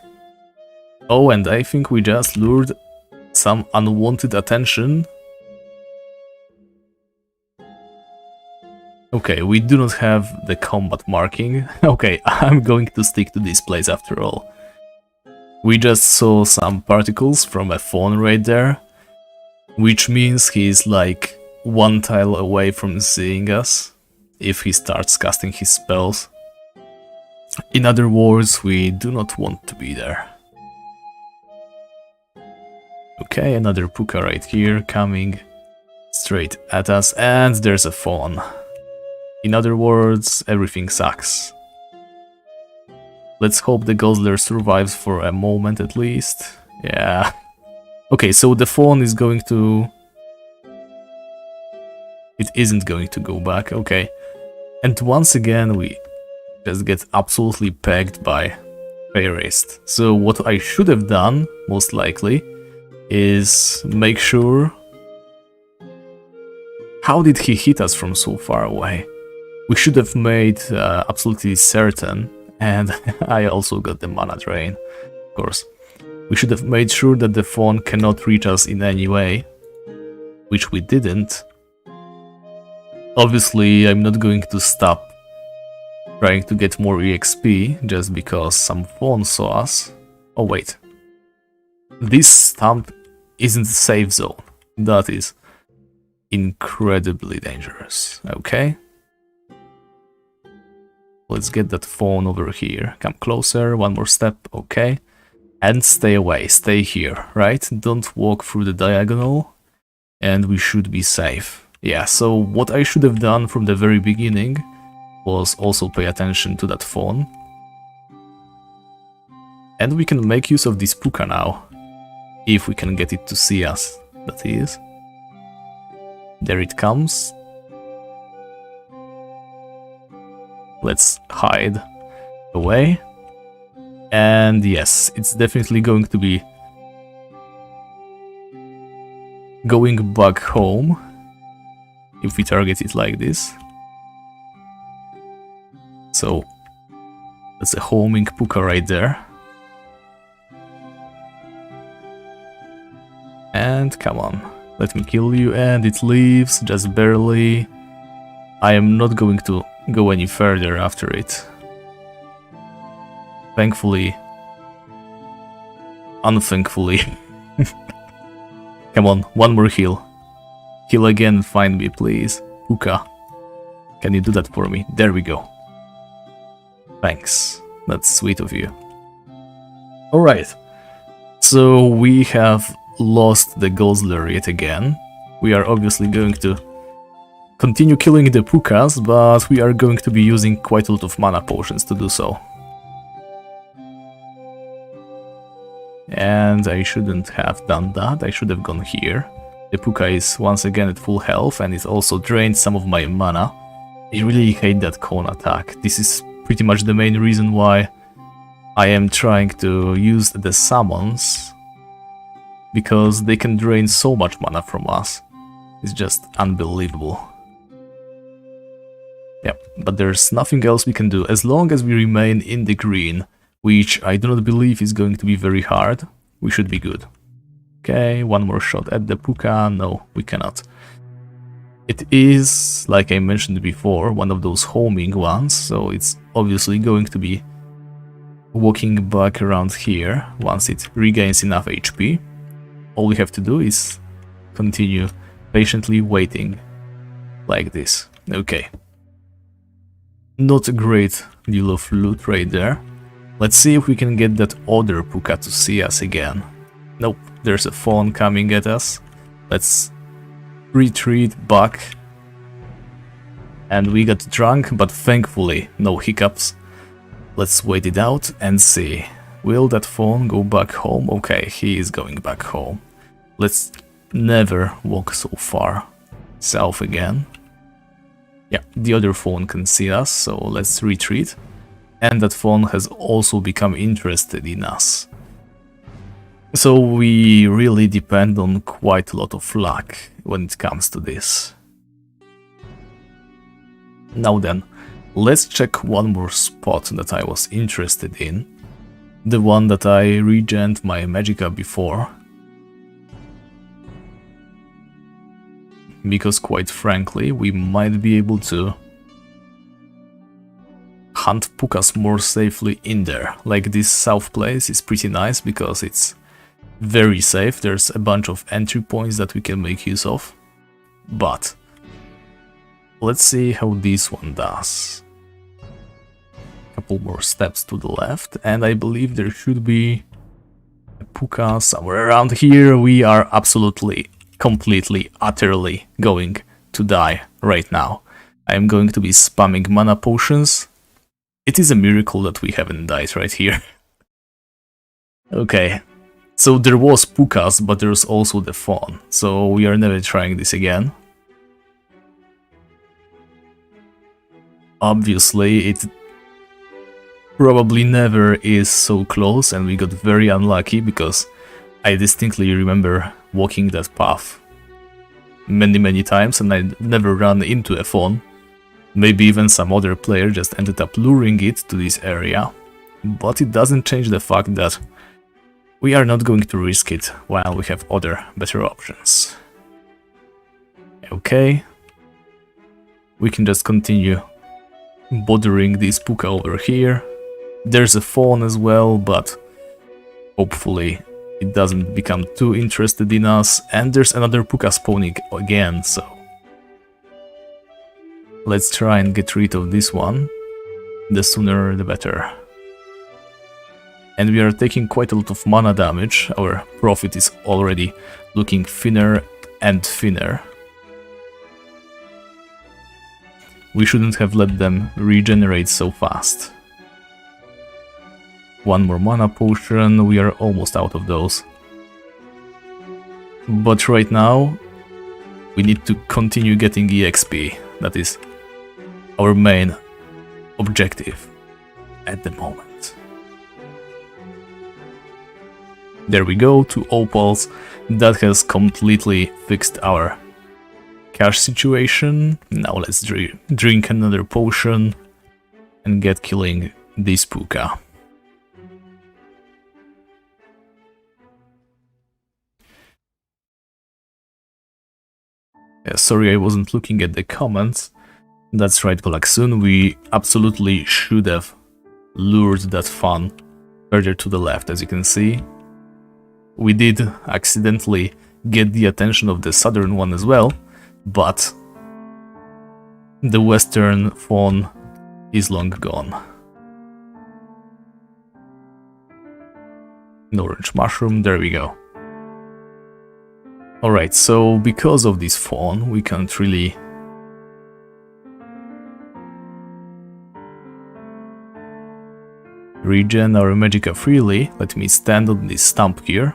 Oh, and I think we just lured some unwanted attention. Okay, we do not have the combat marking. Okay, I'm going to stick to this place after all. We just saw some particles from a fawn right there, which means he's like 1 tile away from seeing us if he starts casting his spells. In other words, we do not want to be there. Okay, another Puka right here coming straight at us, and there's a fawn. In other words, everything sucks. Let's hope the Guzzler survives for a moment at least. Yeah. Okay, so the fawn is going to... It isn't going to go back, okay. And once again we just get absolutely pegged by Feyrist. So what I should have done, most likely, is make sure... How did he hit us from so far away? We should have made absolutely certain, and I also got the mana drain, of course. We should have made sure that the fawn cannot reach us in any way, which we didn't. Obviously, I'm not going to stop trying to get more EXP just because some fawn saw us. Oh wait. This stump isn't a safe zone. That is incredibly dangerous. Okay. Let's get that fawn over here. Come closer, 1 more step, okay. And stay away, stay here, right? Don't walk through the diagonal, and we should be safe. Yeah, so what I should have done from the very beginning was also pay attention to that fawn. And we can make use of this Puka now, if we can get it to see us, that is. There it comes. Let's hide away. And yes, it's definitely going to be going back home if we target it like this. So that's a homing Puka right there. And come on, let me kill you, and it leaves just barely. I am not going to go any further after it. Thankfully. Unthankfully. Come on, 1 more heal. Heal again, find me, please. Puka. Can you do that for me? There we go. Thanks. That's sweet of you. Alright. So we have lost the Guzzler yet again. We are obviously going to continue killing the Pukas, but we are going to be using quite a lot of mana potions to do so. And I shouldn't have done that, I should have gone here. The Puka is once again at full health, and it also drained some of my mana. I really hate that cone attack. This is pretty much the main reason why I am trying to use the summons because they can drain so much mana from us. It's just unbelievable. Yeah, but there's nothing else we can do. As long as we remain in the green, which I do not believe is going to be very hard, we should be good. Okay, one more shot at the Puka. No, we cannot. It is, like I mentioned before, one of those homing ones, so it's obviously going to be walking back around here once it regains enough HP. All we have to do is continue patiently waiting like this. Okay. Not a great deal of loot right there. Let's see if we can get that other Puka to see us again. Nope, there's a fawn coming at us. Let's retreat back. And we got drunk, but thankfully no hiccups. Let's wait it out and see. Will that fawn go back home? Okay, he is going back home. Let's never walk so far south again. Yeah, the other fawn can see us, so let's retreat. And that fawn has also become interested in us. So we really depend on quite a lot of luck when it comes to this. Now then, let's check one more spot that I was interested in. The one that I regened my Magicka before. Because quite frankly, we might be able to hunt Pukas more safely in there. Like this south place is pretty nice because it's very safe. There's a bunch of entry points that we can make use of. But let's see how this one does. Couple more steps to the left, and I believe there should be a Puka somewhere around here. We are absolutely, completely, utterly going to die right now. I am going to be spamming mana potions. It is a miracle that we haven't died right here. Okay, so there was Pukas, but there's also the fawn, so we are never trying this again. Obviously, it probably never is so close, and we got very unlucky because I distinctly remember walking that path many times and I never ran into a fawn. Maybe even some other player just ended up luring it to this area, but it doesn't change the fact that we are not going to risk it while we have other better options. Okay, we can just continue bothering this Puka over here. There's a fawn as well, but hopefully it doesn't become too interested in us. And there's another Puka spawning again, so let's try and get rid of this one. The sooner the better. And we are taking quite a lot of mana damage. Our profit is already looking thinner and thinner. We shouldn't have let them regenerate so fast. One more mana potion, we are almost out of those. But right now, we need to continue getting EXP. That is our main objective at the moment. There we go, 2 opals. That has completely fixed our cash situation. Now let's drink another potion and get killing this Puka. Yeah, sorry, I wasn't looking at the comments. That's right, Galaxun, we absolutely should have lured that fawn further to the left, as you can see. We did accidentally get the attention of the southern one as well, but the western fawn is long gone. An orange mushroom, there we go. Alright, so because of this fawn, we can't really regen our Magicka freely. Let me stand on this stump here,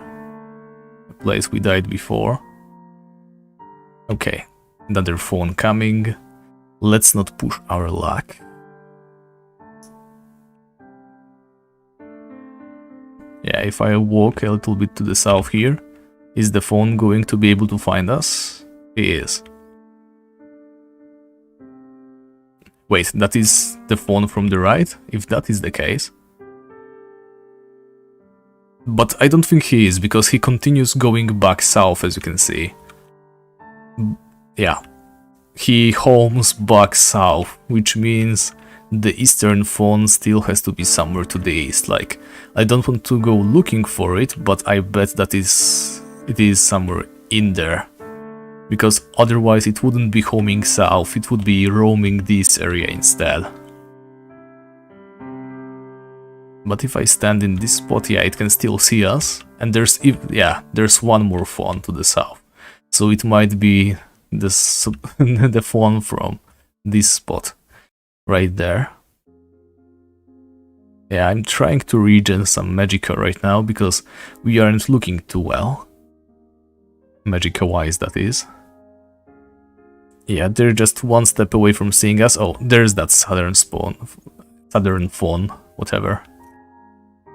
a place we died before. Okay, another fawn coming. Let's not push our luck. Yeah, if I walk a little bit to the south here, Is the phone going to be able to find us? He is. Wait, that is the phone from the right? If that is the case. But I don't think he is, because he continues going back south, as you can see. Yeah. He homes back south, which means the eastern phone still has to be somewhere to the east. Like, I don't want to go looking for it, but I bet that it is somewhere in there. Because otherwise it wouldn't be homing south, it would be roaming this area instead. But if I stand in this spot, yeah, it can still see us. And there's one more phone to the south. So it might be the phone from this spot right there. Yeah, I'm trying to regen some Magicka right now because we aren't looking too well. Magicka wise, that is. Yeah, they're just one step away from seeing us. Oh, there's that southern phone, whatever.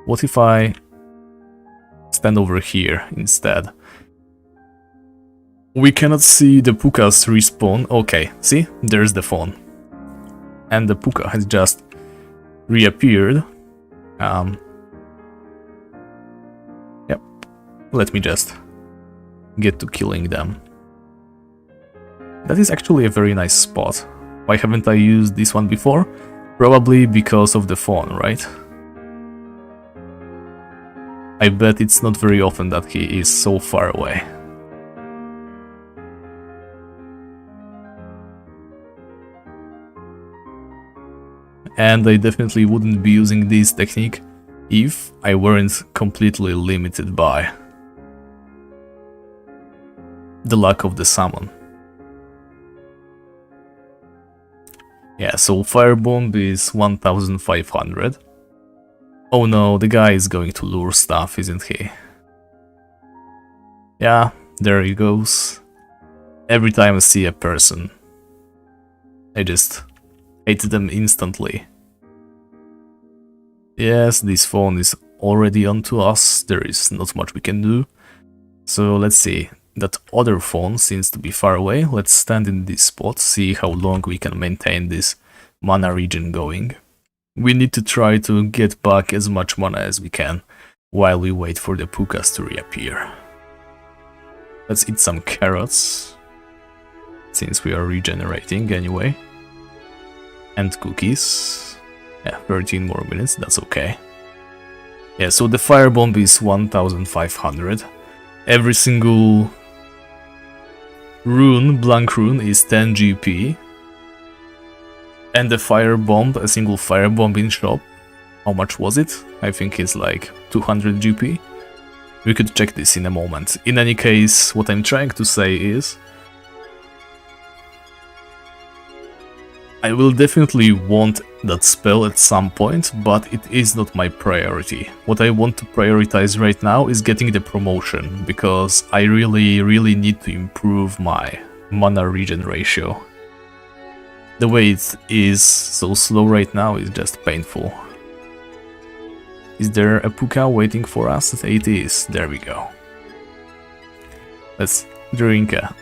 What if I stand over here instead? We cannot see the pukas respawn. Okay, see? There's the phone. And the puka has just reappeared. Yep. Let me just get to killing them. That is actually a very nice spot. Why haven't I used this one before? Probably because of the phone, right? I bet it's not very often that he is so far away. And I definitely wouldn't be using this technique if I weren't completely limited by the lack of the summon. Yeah, so Firebomb is 1500. Oh no, the guy is going to lure stuff, isn't he? Yeah, there he goes. Every time I see a person, I just hate them instantly. Yes, this phone is already onto us, there is not much we can do. So let's see, that other phone seems to be far away. Let's stand in this spot, see how long we can maintain this mana regen going. We need to try to get back as much mana as we can while we wait for the pukas to reappear. Let's eat some carrots, since we are regenerating anyway. And cookies. Yeah, 13 more minutes, that's okay. Yeah, so the Firebomb is 1500. Every single rune, blank rune, is 10 GP. And the Firebomb, a single Firebomb in shop, how much was it? I think it's like 200 GP. We could check this in a moment. In any case, what I'm trying to say is I will definitely want that spell at some point, but it is not my priority. What I want to prioritize right now is getting the promotion, because I really need to improve my mana regen ratio. The way it is so slow right now is just painful. Is there a puka waiting for us? It is. There we go. Let's drink a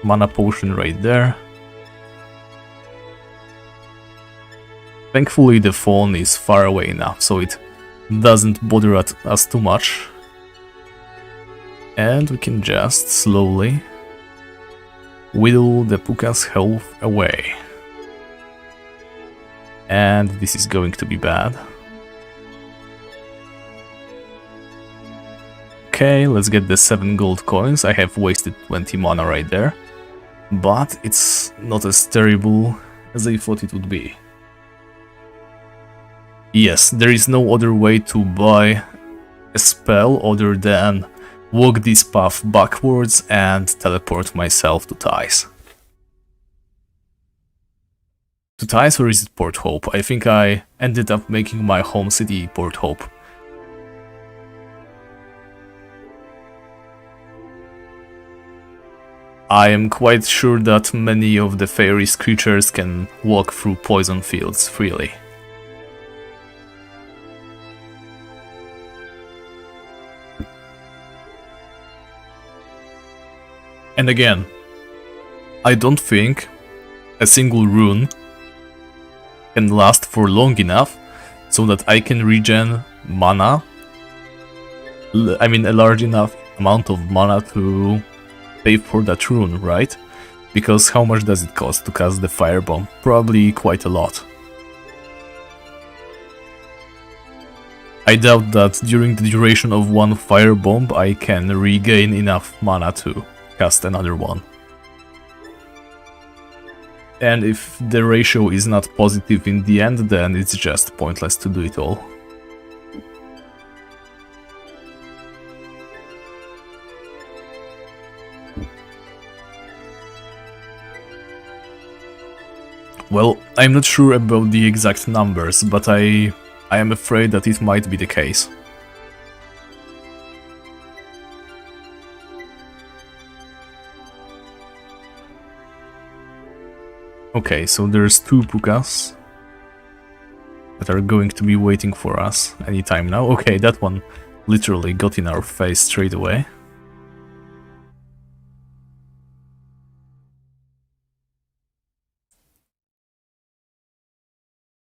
mana potion right there. Thankfully the phone is far away enough, so it doesn't bother us too much. And we can just slowly whittle the puka's health away. And this is going to be bad. Okay, let's get the 7 gold coins. I have wasted 20 mana right there. But it's not as terrible as I thought it would be. Yes, there is no other way to buy a spell other than walk this path backwards and teleport myself to Thais. To Thais, or is it Port Hope? I think I ended up making my home city Port Hope. I am quite sure that many of the Feyrist creatures can walk through poison fields freely. And again, I don't think a single rune can last for long enough so that I can regen mana. I mean, a large enough amount of mana to pay for that rune, right? Because how much does it cost to cast the firebomb? Probably quite a lot. I doubt that during the duration of one firebomb I can regain enough mana to cast another one. And if the ratio is not positive in the end, then it's just pointless to do it all. Well, I'm not sure about the exact numbers, but I am afraid that it might be the case. Okay, so there's 2 pukas that are going to be waiting for us anytime now. Okay, that one literally got in our face straight away.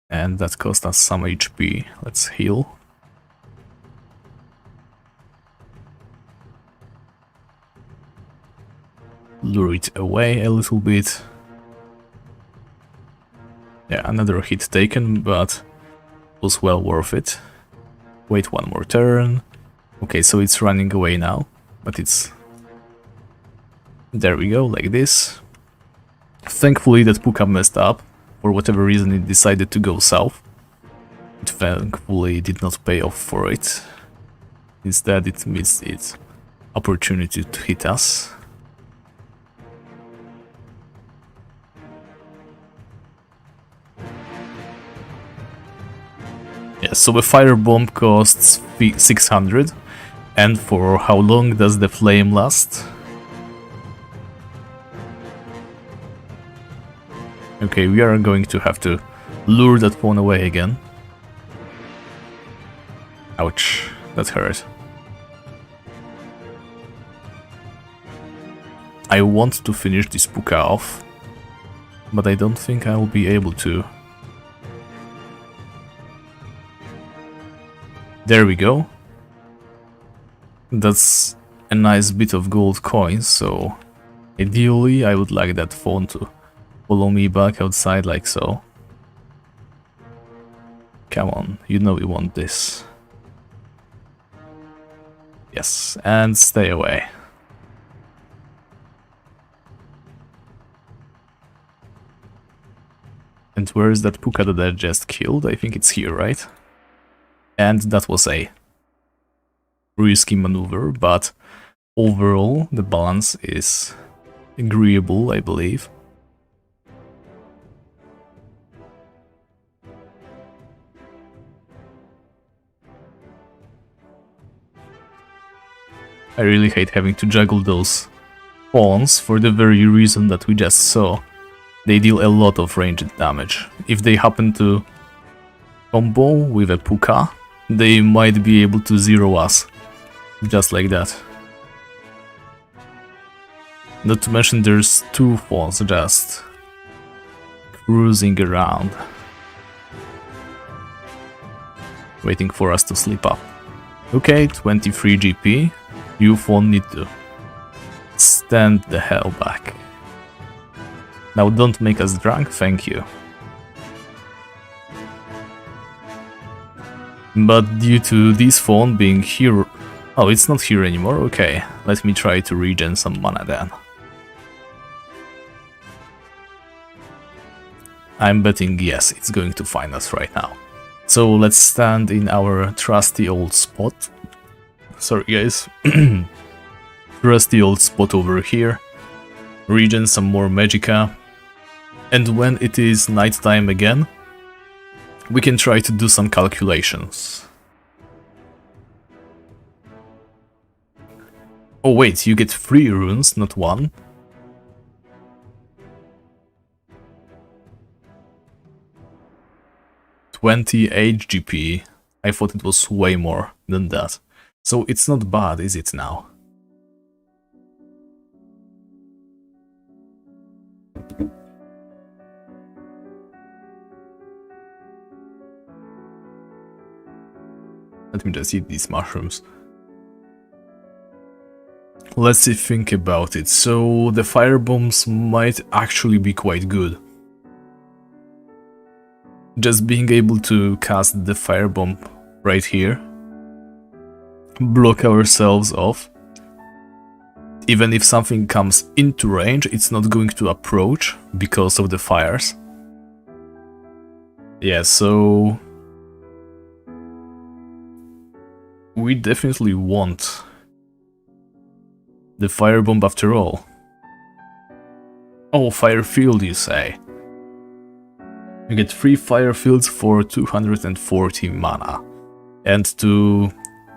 And that cost us some HP. Let's heal. Lure it away a little bit. Yeah, another hit taken, but was well worth it. Wait one more turn. Okay, so it's running away now, but it's... There we go, like this. Thankfully that puka messed up. For whatever reason it decided to go south. It thankfully did not pay off for it. Instead it missed its opportunity to hit us. Yeah, so a firebomb costs 600. And for how long does the flame last? Okay, we are going to have to lure that phone away again. Ouch, that hurt. I want to finish this puka off, but I don't think I will be able to. There we go. That's a nice bit of gold coins, so ideally I would like that phone to follow me back outside like so. Come on, you know we want this. Yes, and stay away. And where is that puka that I just killed? I think it's here, right? And that was a risky maneuver, but overall the balance is agreeable, I believe. I really hate having to juggle those pawns for the very reason that we just saw. They deal a lot of ranged damage. If they happen to combo with a puka, they might be able to zero us. Just like that. Not to mention there's 2 pawns just cruising around, waiting for us to slip up. Okay, 23 GP. You phone need to stand the hell back. Now don't make us drunk, thank you. But due to this phone being here... Oh, it's not here anymore, okay. Let me try to regen some mana then. I'm betting yes, it's going to find us right now. So let's stand in our trusty old spot. Sorry guys. Trusty old spot over here. Regen some more magicka. And when it is nighttime again, we can try to do some calculations. Oh wait, you get 3 runes, not 1. $28 GP. I thought it was way more than that. So it's not bad, is it now? Let me just eat these mushrooms. Let's think about it. So the fire bombs might actually be quite good. Just being able to cast the firebomb right here, block ourselves off. Even if something comes into range, it's not going to approach because of the fires. Yeah, so we definitely want the firebomb after all. Oh, fire field, you say? You get 3 fire fields for 240 mana. And to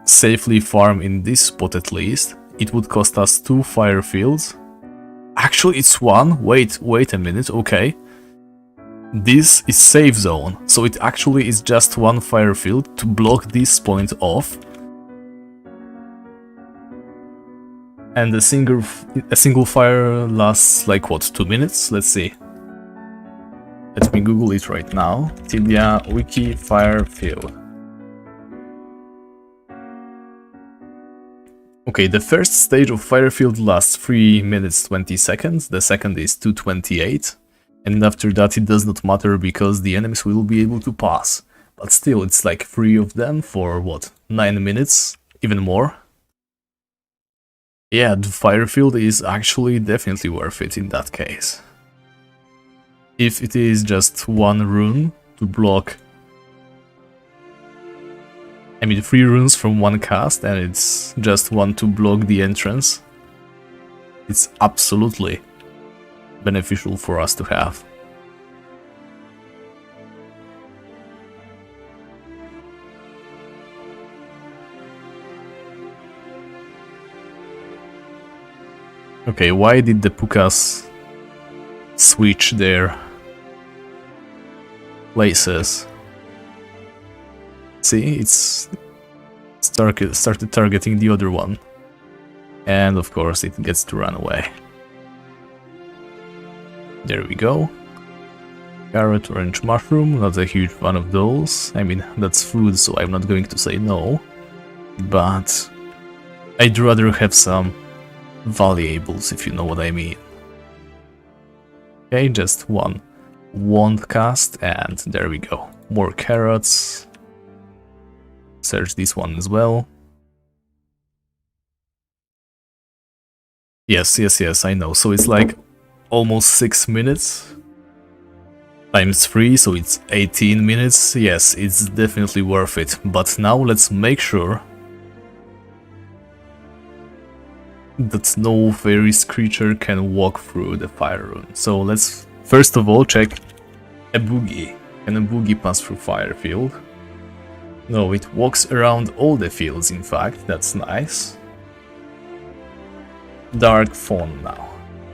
safely farm in this spot at least, it would cost us 2 fire fields. Actually, it's 1. Wait a minute, okay. This is safe zone, so it actually is just 1 fire field to block this point off. And a single fire lasts like what, 2 minutes? Let's see. Let me Google it right now. Tibia wiki fire field. Okay, the first stage of fire field lasts 3 minutes 20 seconds, the second is 2:28, and after that it does not matter because the enemies will be able to pass. But still, it's like 3 of them for what, 9 minutes, even more? Yeah, the fire field is actually definitely worth it in that case. If it is just 1 rune to block, I mean 3 runes from 1 cast, and it's just 1 to block the entrance, it's absolutely beneficial for us to have. Okay, why did the Pukas switch their places? See, it's started targeting the other one. And of course it gets to run away. There we go. Carrot, orange mushroom, not a huge fan of those. I mean, that's food, so I'm not going to say no. But I'd rather have some valuables, if you know what I mean. Okay, just 1 wand cast, and there we go. More carrots. Search this one as well. Yes, I know. So it's like almost 6 minutes times 3, so it's 18 minutes. Yes, it's definitely worth it. But now let's make sure that no Feyrist creature can walk through the fire rune. So let's first of all check a boogie. Can a boogie pass through fire field? No, it walks around all the fields, in fact. That's nice. Dark Fawn now.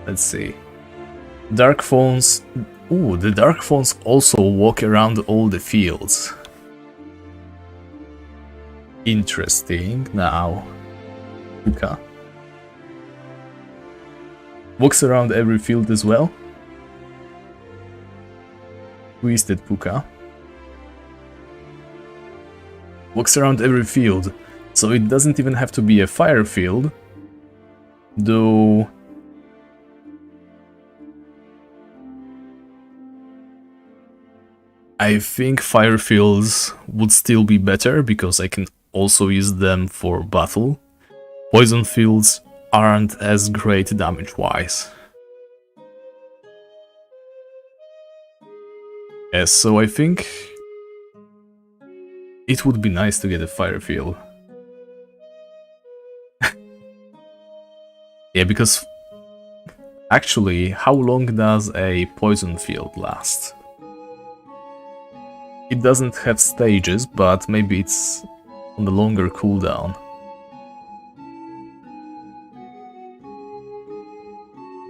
Let's see. Dark Fawns... Ooh, the Dark Fawns also walk around all the fields. Interesting. Now... Puka. Walks around every field as well. Twisted Puka. Walks around every field, so it doesn't even have to be a fire field, though I think fire fields would still be better because I can also use them for battle. Poison fields aren't as great damage-wise. Yes, so I think it would be nice to get a fire field. Yeah, because actually, how long does a poison field last? It doesn't have stages, but maybe it's on the longer cooldown.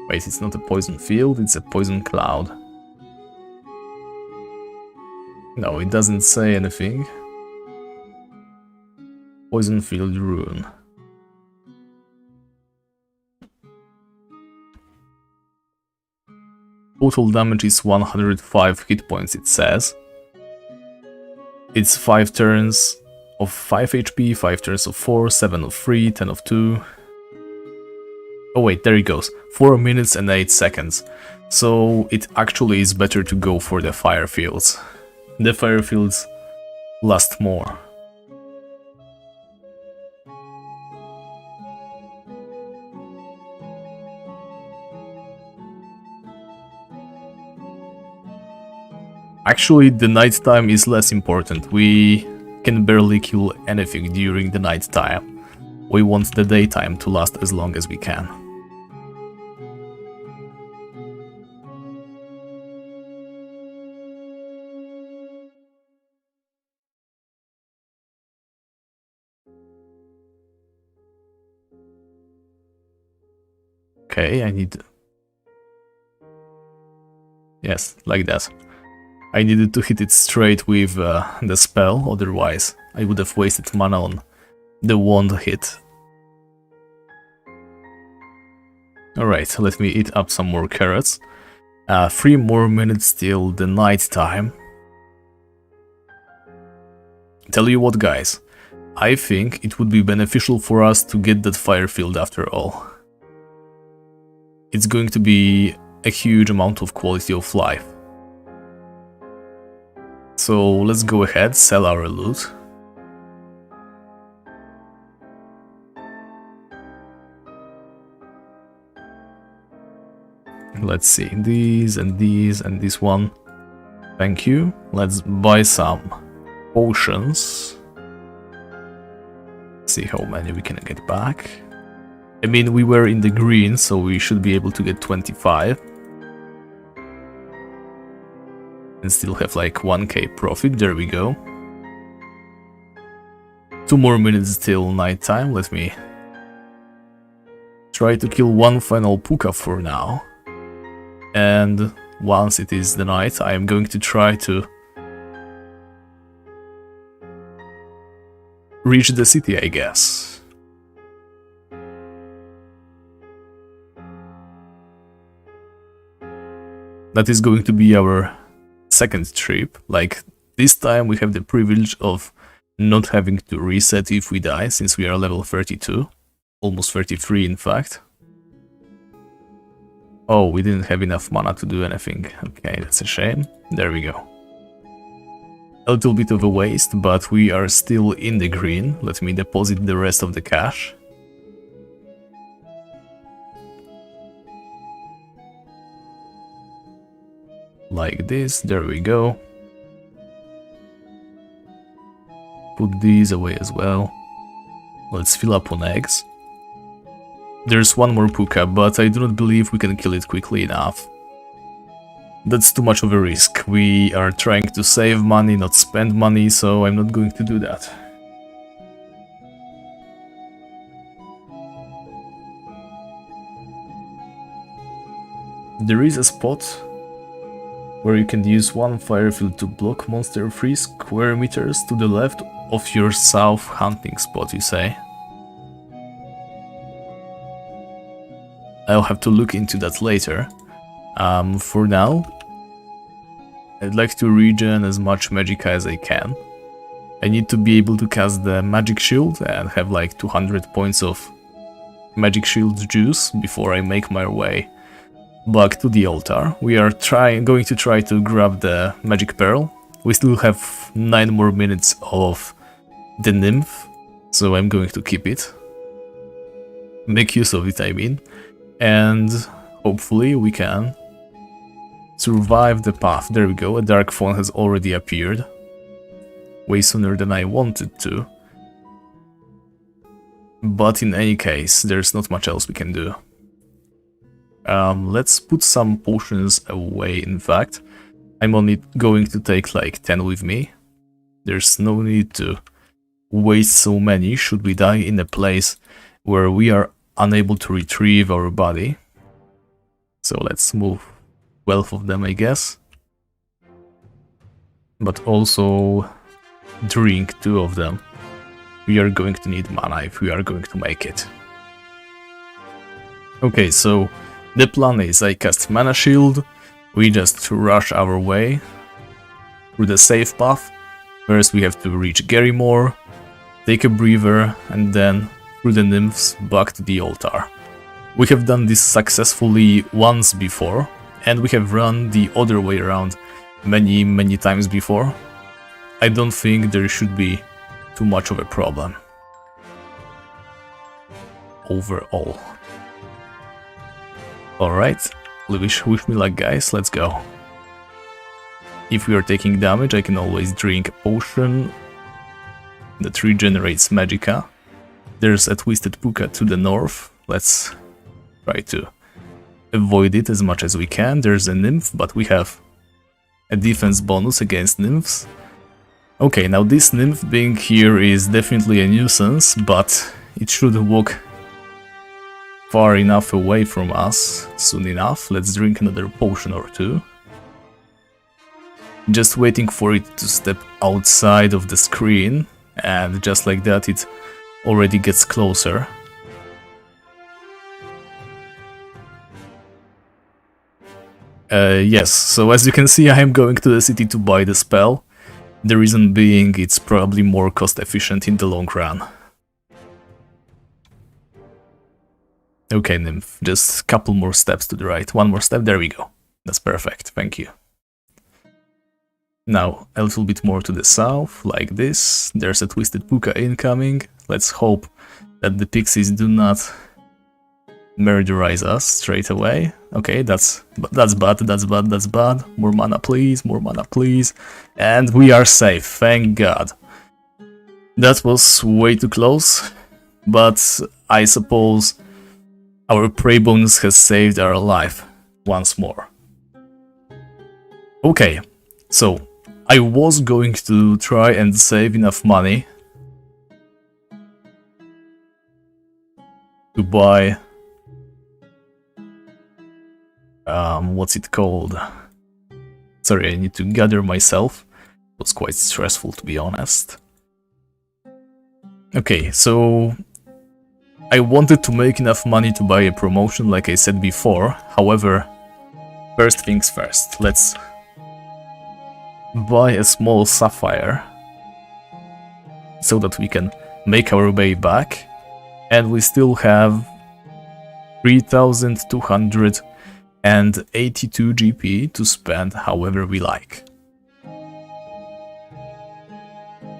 Wait, it's not a poison field, it's a poison cloud. No, it doesn't say anything. Poison field rune. Total damage is 105 hit points, it says. It's 5 turns of 5 HP, 5 turns of 4, 7 of 3, 10 of 2. Oh wait, there it goes. 4 minutes and 8 seconds. So it actually is better to go for the fire fields. The fire fields last more. Actually, the nighttime is less important. We can barely kill anything during the nighttime. We want the daytime to last as long as we can. Okay, I need... Yes, like that. I needed to hit it straight with the spell, otherwise I would have wasted mana on the wand hit. Alright, let me eat up some more carrots. 3 more minutes till the night time. Tell you what, guys, I think it would be beneficial for us to get that fire field after all. It's going to be a huge amount of quality of life. So let's go ahead, sell our loot. Let's see, these and this one. Thank you. Let's buy some potions. See how many we can get back. I mean, we were in the green, so we should be able to get 25. And still have like 1k profit, there we go. 2 more minutes till nighttime, let me try to kill one final puka for now. And once it is the night, I am going to try to reach the city, I guess. That is going to be our second trip. Like, this time we have the privilege of not having to reset if we die, since we are level 32. Almost 33 in fact. Oh, we didn't have enough mana to do anything. Okay, that's a shame. There we go. A little bit of a waste, but we are still in the green. Let me deposit the rest of the cash. Like this, there we go. Put these away as well. Let's fill up on eggs. There's one more puka, but I do not believe we can kill it quickly enough. That's too much of a risk. We are trying to save money, not spend money, so I'm not going to do that. There is a spot where you can use one fire field to block monster 3 square meters to the left of your south hunting spot, you say? I'll have to look into that later. For now, I'd like to regen as much magicka as I can. I need to be able to cast the magic shield and have like 200 points of magic shield juice before I make my way back to the altar. We are going to try to grab the magic pearl. We still have 9 more minutes of the nymph, so I'm going to keep it. Make use of it, I mean. And hopefully we can survive the path. There we go, a dark fawn has already appeared. Way sooner than I wanted to. But in any case, there's not much else we can do. Let's put some potions away, in fact. I'm only going to take like 10 with me. There's no need to waste so many should we die in a place where we are unable to retrieve our body. So let's move 12 of them, I guess. But also drink 2 of them. We are going to need mana if we are going to make it. Okay, so the plan is I cast mana shield, we just rush our way through the safe path. First we have to reach Garrymore, take a breather, and then through the nymphs back to the altar. We have done this successfully once before, and we have run the other way around many times before. I don't think there should be too much of a problem overall. Alright, wish me luck, guys, let's go. If we are taking damage, I can always drink a potion that regenerates magicka. There's a twisted puka to the north. Let's try to avoid it as much as we can. There's a nymph, but we have a defense bonus against nymphs. Okay, now this nymph being here is definitely a nuisance, but it should walk far enough away from us soon enough. Let's drink another potion or two. Just waiting for it to step outside of the screen, and just like that it already gets closer. Yes, so as you can see, I am going to the city to buy the spell. The reason being, it's probably more cost efficient in the long run. Okay, nymph, just a couple more steps to the right. One more step, there we go. That's perfect, thank you. Now, a little bit more to the south, like this. There's a twisted puka incoming. Let's hope that the pixies do not murderize us straight away. Okay, that's bad. More mana, please, more mana, please. And we are safe, thank God. That was way too close, but I suppose our prey bonus has saved our life once more. Okay, so I was going to try and save enough money to buy what's it called? Sorry, I need to gather myself. It was quite stressful, to be honest. Okay, so I wanted to make enough money to buy a promotion, like I said before. However, first things first, let's buy a small sapphire so that we can make our way back, and we still have 3,282 GP to spend however we like.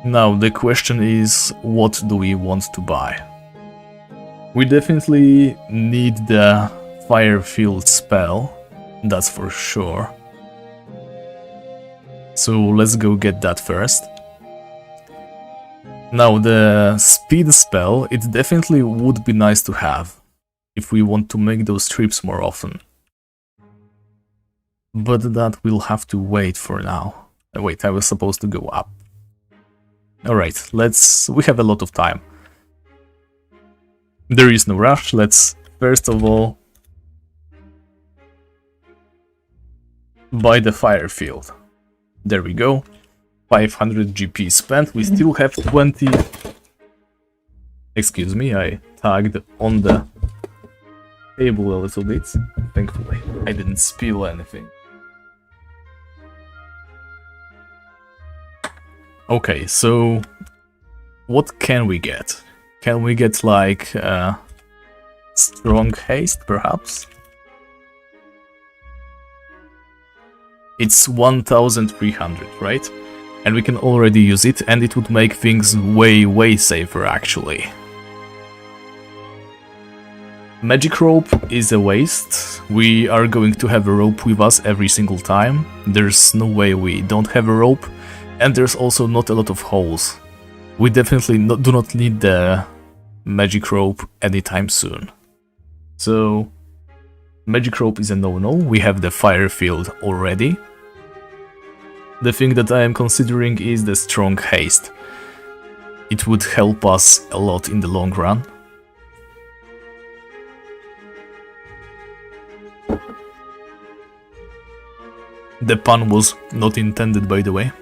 Now the question is, what do we want to buy? We definitely need the Firefield spell, that's for sure. So let's go get that first. Now the speed spell, it definitely would be nice to have if we want to make those trips more often. But that will have to wait for now. Wait, I was supposed to go up. Alright, we have a lot of time. There is no rush, let's first of all buy the Firefield. There we go. 500 GP spent. We still have 20... Excuse me, I tagged on the table a little bit. Thankfully, I didn't spill anything. Okay, so what can we get? Can we get like strong haste, perhaps? It's 1300, right? And we can already use it, and it would make things way safer, actually. Magic rope is a waste. We are going to have a rope with us every single time. There's no way we don't have a rope, and there's also not a lot of holes. We definitely do not need the magic rope anytime soon. So, magic rope is a no-no. We have the Firefield already. The thing that I am considering is the strong haste. It would help us a lot in the long run. The pun was not intended, by the way.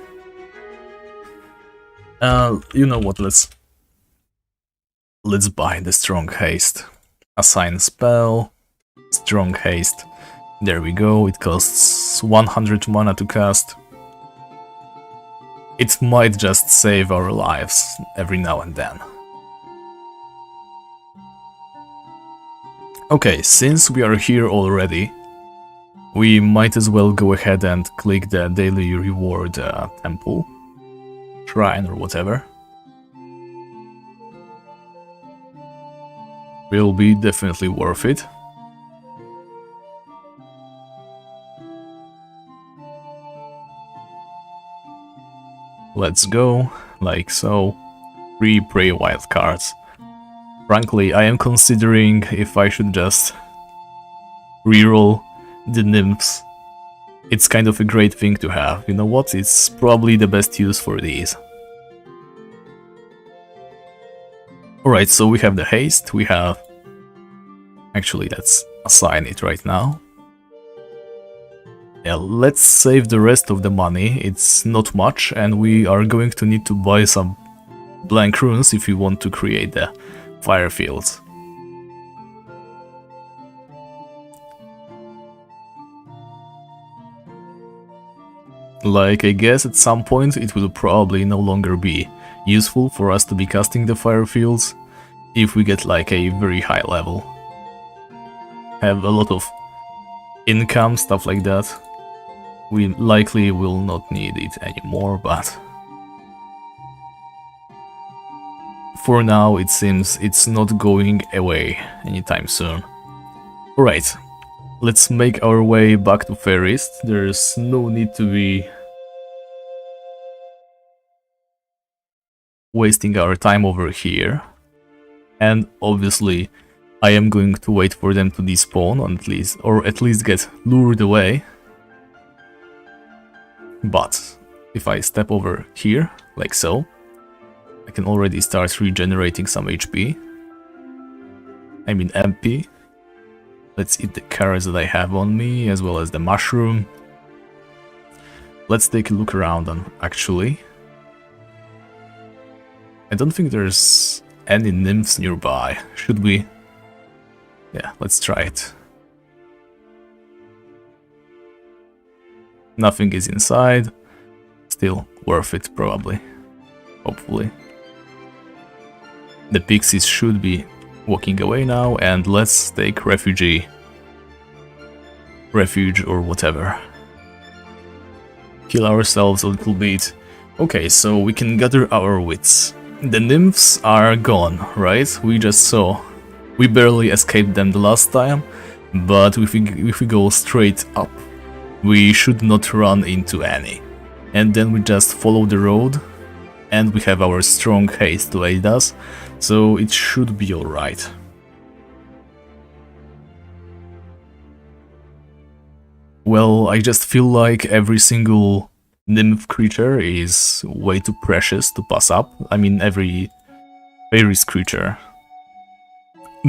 You know what, let's buy the strong haste. Assign spell, strong haste. There we go, it costs 100 mana to cast. it might just save our lives every now and then. Okay, since we are here already, we might as well go ahead and click the daily reward temple, shrine or whatever. Will be definitely worth it. Let's go, like so. 3 prey wildcards. Frankly, I am considering if I should just reroll the nymphs. It's kind of a great thing to have. You know what? It's probably the best use for these. Alright, so we have the haste, we have... Actually, let's assign it right now. Yeah, let's save the rest of the money, it's not much, and we are going to need to buy some blank runes if we want to create the fire fields. Like, I guess at some point it will probably no longer be useful for us to be casting the fire fields if we get like a very high level. Have a lot of income, stuff like that. We likely will not need it anymore, but for now it seems it's not going away anytime soon. Alright, let's make our way back to Feyrist. There's no need to be wasting our time over here. And obviously I am going to wait for them to despawn or at least get lured away. But if I step over here, like so, I can already start regenerating some HP. I mean MP. Let's eat the carrots that I have on me, as well as the mushroom. Let's take a look around actually. I don't think there's any nymphs nearby. Should we? Yeah, let's try it. Nothing is inside. Still worth it, probably. Hopefully. The pixies should be walking away now, and let's take refuge or whatever. Kill ourselves a little bit. Okay, so we can gather our wits. The nymphs are gone, right? We just saw. We barely escaped them the last time, but if we go straight up, we should not run into any. And then we just follow the road, and we have our strong haste to aid us, so it should be alright. Well, I just feel like every single nymph creature is way too precious to pass up. I mean, every Feyrist creature.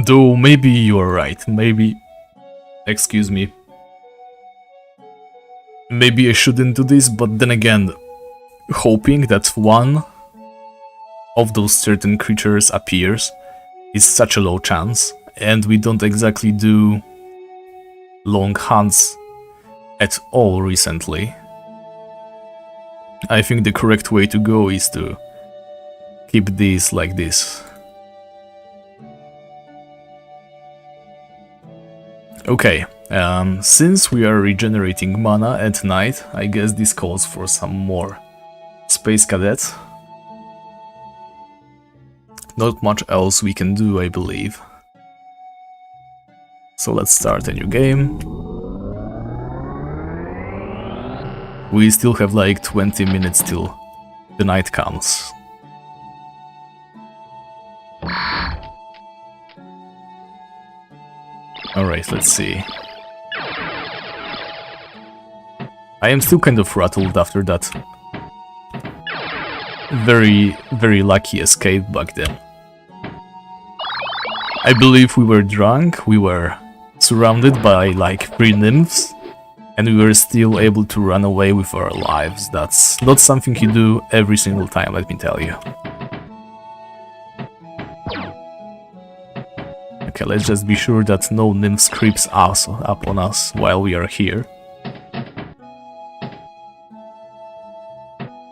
Though maybe you are right, maybe... Excuse me. Maybe I shouldn't do this, but then again, hoping that one of those certain creatures appears is such a low chance, and we don't exactly do long hunts at all recently. I think the correct way to go is to keep these like this. Okay, since we are regenerating mana at night, I guess this calls for some more space cadets. Not much else we can do, I believe. So let's start a new game. We still have like 20 minutes till the night comes. Alright, let's see. I am still kind of rattled after that very lucky escape back then. I believe we were drunk, we were surrounded by like 3 nymphs, and we were still able to run away with our lives. That's not something you do every single time, let me tell you. Okay, let's just be sure that no nymphs creeps us up on us while we are here.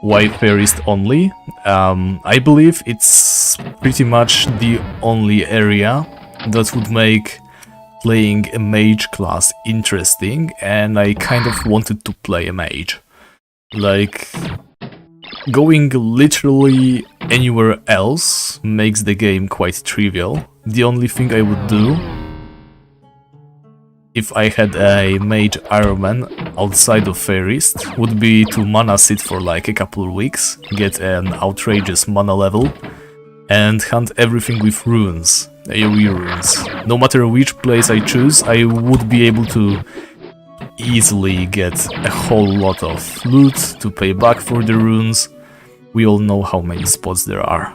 Why Feyrist only? I believe it's pretty much the only area that would make playing a mage class interesting, and I kind of wanted to play a mage. Like, going literally anywhere else makes the game quite trivial. The only thing I would do if I had a mage Ironman outside of Feyrist would be to mana sit for like a couple of weeks, get an outrageous mana level, and hunt everything with runes, AoE runes. No matter which place I choose, I would be able to easily get a whole lot of loot to pay back for the runes. We all know how many spots there are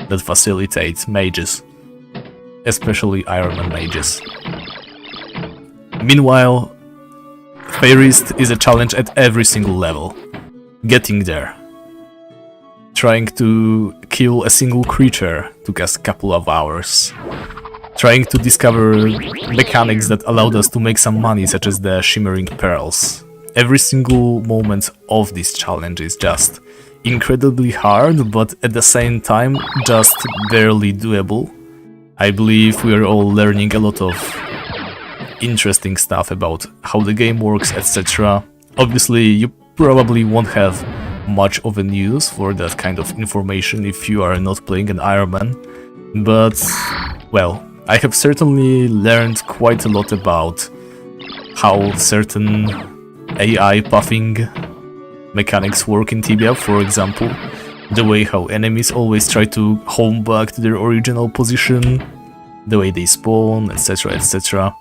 that facilitate mages, especially Ironman mages. Meanwhile, Feyrist is a challenge at every single level. Getting there. Trying to kill a single creature took us a couple of hours. Trying to discover mechanics that allowed us to make some money, such as the Shimmering Pearls. Every single moment of this challenge is just incredibly hard, but at the same time just barely doable. I believe we are all learning a lot of interesting stuff about how the game works, etc. Obviously, you probably won't have much of a use for that kind of information if you are not playing an Ironman, but, well, I have certainly learned quite a lot about how certain AI buffing mechanics work in Tibia, for example, the way how enemies always try to home back to their original position, the way they spawn, etc, etc.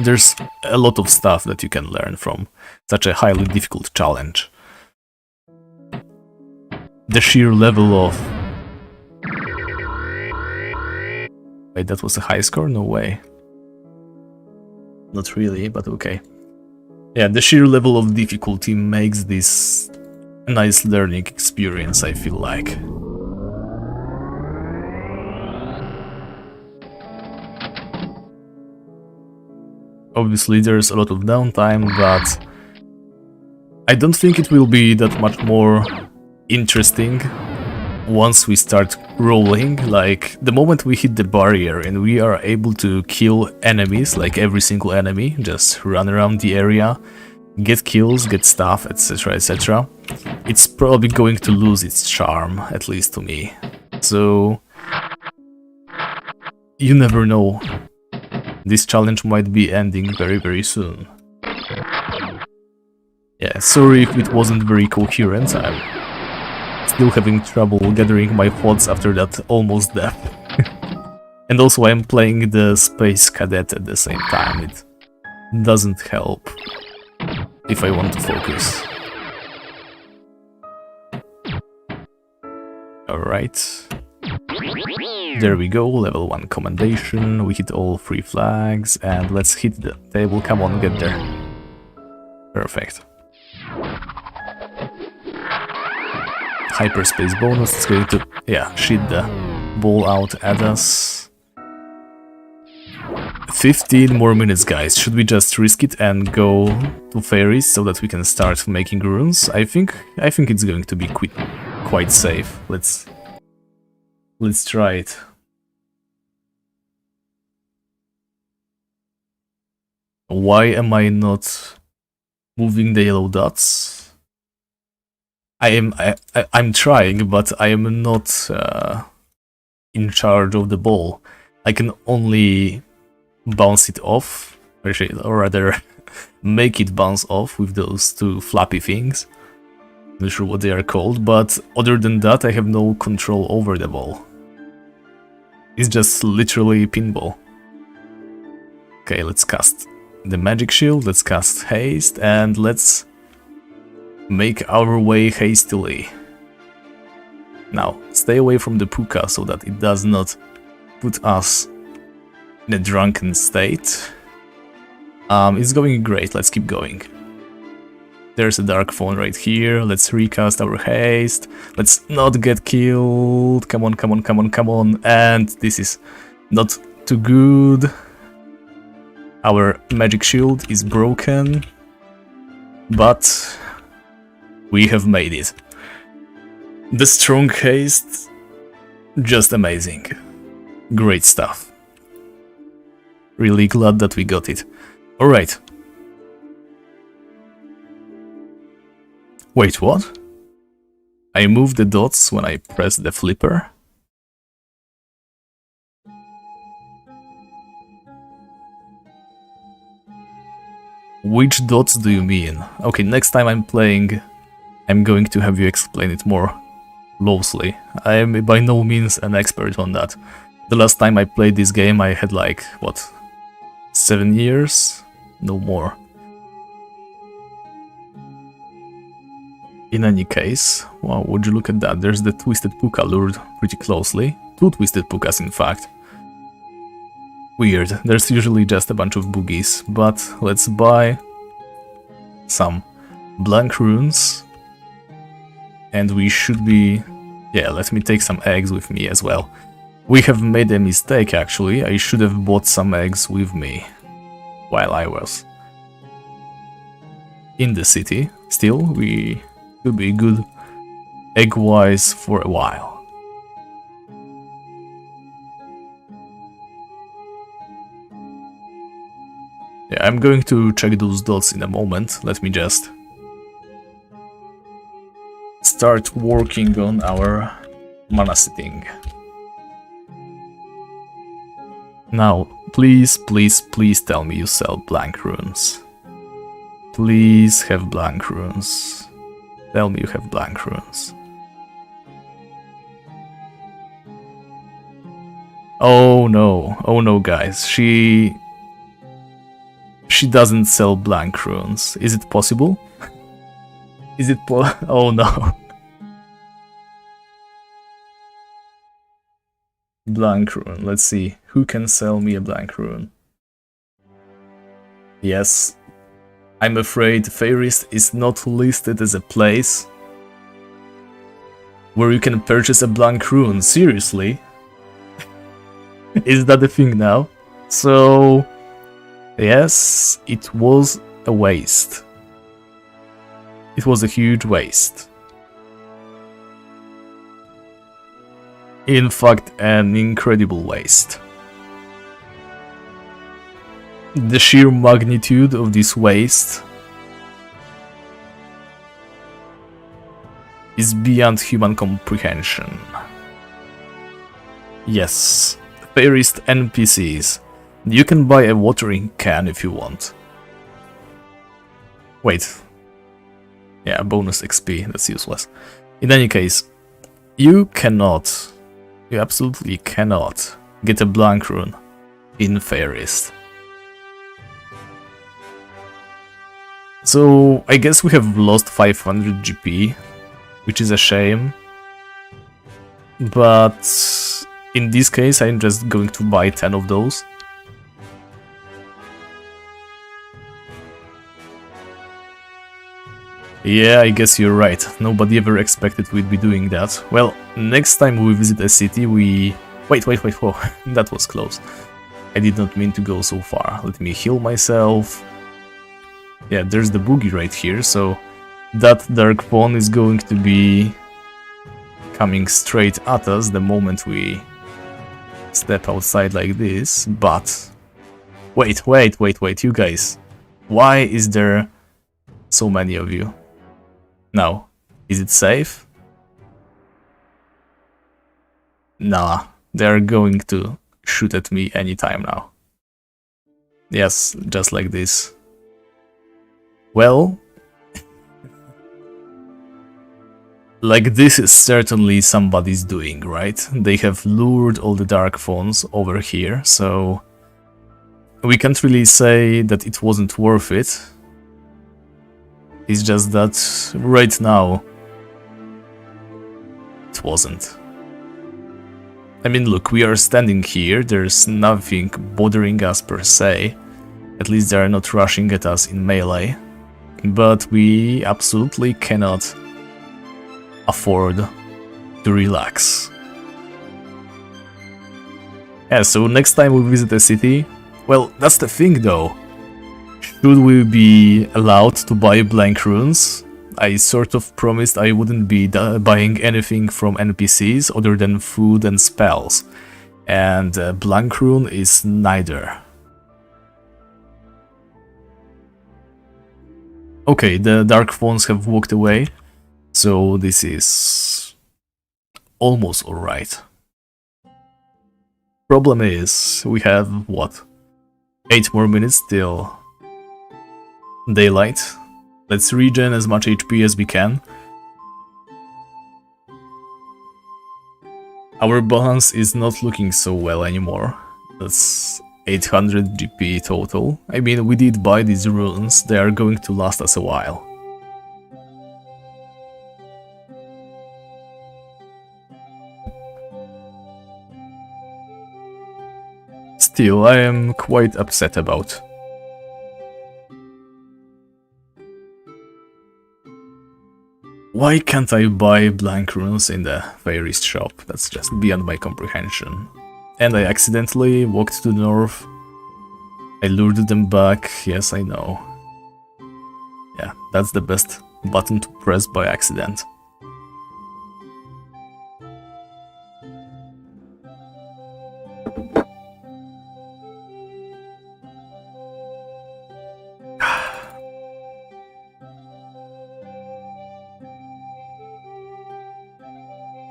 There's a lot of stuff that you can learn from such a highly difficult challenge. The sheer level of... Wait, that was a high score? No way. Not really, but okay. Yeah, the sheer level of difficulty makes this a nice learning experience, I feel like. Obviously there's a lot of downtime, but I don't think it will be that much more interesting once we start rolling. Like, the moment we hit the barrier and we are able to kill enemies, like every single enemy, just run around the area, get kills, get stuff, etc, etc, it's probably going to lose its charm, at least to me. So, you never know. This challenge might be ending very, very soon. Yeah, sorry if it wasn't very coherent, I'm still having trouble gathering my thoughts after that almost death. And also I'm playing the Space Cadet at the same time, it doesn't help if I want to focus. Alright. There we go, level 1 commendation, we hit all 3 flags, and let's hit the table, come on, get there. Perfect. Hyperspace bonus, it's going to, yeah, shoot the ball out at us. 15 more minutes, guys, should we just risk it and go to Feyrist so that we can start making runes? I think it's going to be quite safe, let's try it. Why am I not moving the yellow dots? I'm trying, but I am not in charge of the ball. I can only bounce it off, or rather make it bounce off with those 2 flappy things. Not sure what they are called, but other than that I have no control over the ball. It's just literally pinball. Okay, let's cast the magic shield, let's cast haste, and let's make our way hastily. Now, stay away from the puka so that it does not put us in a drunken state. It's going great, let's keep going. There's a dark phone right here, let's recast our haste, let's not get killed, come on, come on, come on, come on, and this is not too good. Our magic shield is broken, but We have made it. The strong haste, just amazing. Great stuff. Really glad that we got it. Alright. Wait, what? I move the dots when I press the flipper? Which dots do you mean? Okay, next time I'm playing, I'm going to have you explain it more closely. I am by no means an expert on that. The last time I played this game I had like, what, 7 years? No more. In any case, wow, would you look at that, there's the Twisted Puka lured pretty closely. 2 Twisted Pukas in fact. Weird, there's usually just a bunch of boogies, but let's buy some blank runes. And we should be... yeah, let me take some eggs with me as well. We have made a mistake actually, I should have bought some eggs with me while I was in the city. Still, we could be good egg-wise for a while. Yeah, I'm going to check those dots in a moment. Let me just start working on our mana sitting. Now, please, please, please tell me you sell blank runes. Please have blank runes. Tell me you have blank runes. Oh no guys, she doesn't sell blank runes. Is it possible? Is it oh no. Blank rune, let's see. Who can sell me a blank rune? Yes. I'm afraid Feyrist is not listed as a place where you can purchase a blank rune. Seriously? Is that the thing now? So... yes, it was a waste. It was a huge waste. In fact, an incredible waste. The sheer magnitude of this waste is beyond human comprehension. Yes, Feyrist NPCs. You can buy a watering can if you want. Wait. Yeah, bonus XP, that's useless. In any case, you absolutely cannot get a blank rune in Feyrist. So, I guess we have lost 500 GP, which is a shame. But in this case, I'm just going to buy 10 of those. Yeah, I guess you're right. Nobody ever expected we'd be doing that. Well, next time we visit a city, we... Wait, oh, that was close. I did not mean to go so far. Let me heal myself. Yeah, there's the boogie right here, so that dark pawn is going to be coming straight at us the moment we step outside like this, but... Wait, you guys. Why is there so many of you? Now, is it safe? Nah, they're going to shoot at me anytime now. Yes, just like this. Well, like this is certainly somebody's doing, right? They have lured all the dark phones over here, so we can't really say that it wasn't worth it. It's just that right now it wasn't. I mean, look, we are standing here, there's nothing bothering us per se. At least they are not rushing at us in melee. But we absolutely cannot afford to relax. Yeah, so next time we visit a city, well, that's the thing though. Should we be allowed to buy blank runes? I sort of promised I wouldn't be buying anything from NPCs other than food and spells. And Blank Rune is neither. Okay, the Dark Fawns have walked away, so this is almost alright. Problem is, we have, what, 8 more minutes till daylight. Let's regen as much HP as we can. Our balance is not looking so well anymore. That's 800 GP total. I mean, we did buy these runes, they are going to last us a while. Still, I am quite upset about. Why can't I buy blank runes in the Feyrist shop? That's just beyond my comprehension. And I accidentally walked to the north. I lured them back, yes I know. Yeah, that's the best button to press by accident.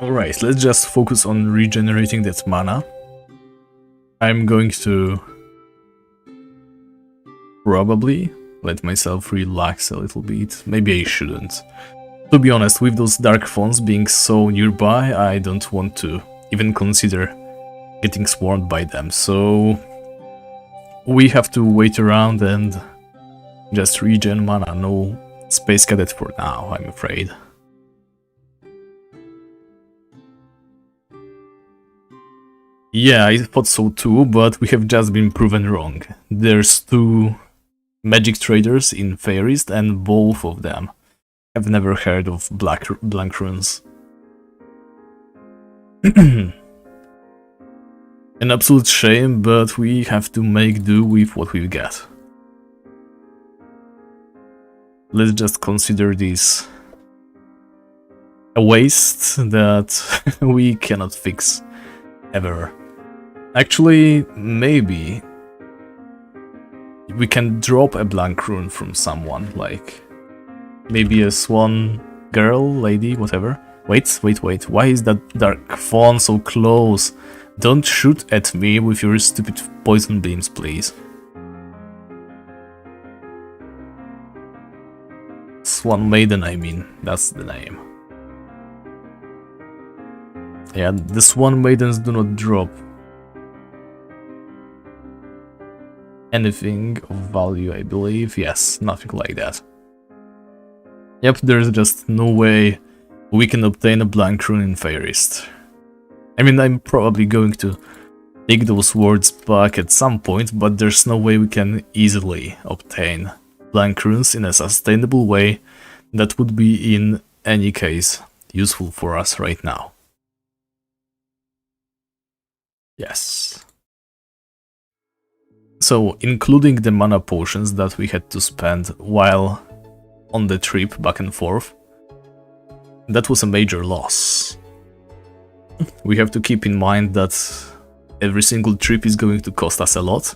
Alright, let's just focus on regenerating that mana. I'm going to probably let myself relax a little bit. Maybe I shouldn't. To be honest, with those Dark Fawns being so nearby, I don't want to even consider getting swarmed by them. So we have to wait around and just regen mana. No Space Cadet for now, I'm afraid. Yeah, I thought so too, but we have just been proven wrong. There's 2 magic traders in Feyrist, and both of them have never heard of blank runes. An absolute shame, but we have to make do with what we get. Let's just consider this a waste that we cannot fix ever. Actually, maybe we can drop a blank rune from someone, like maybe a swan girl, lady, whatever. Wait, why is that Dark Fawn so close? Don't shoot at me with your stupid poison beams, please. Swan Maiden, I mean, that's the name. Yeah, the Swan Maidens do not drop anything of value, I believe. Yes, nothing like that. Yep, there's just no way we can obtain a blank rune in Feyrist. I mean, I'm probably going to take those words back at some point, but there's no way we can easily obtain blank runes in a sustainable way that would be in any case useful for us right now. Yes. So, including the mana potions that we had to spend while on the trip back and forth, that was a major loss. We have to keep in mind that every single trip is going to cost us a lot.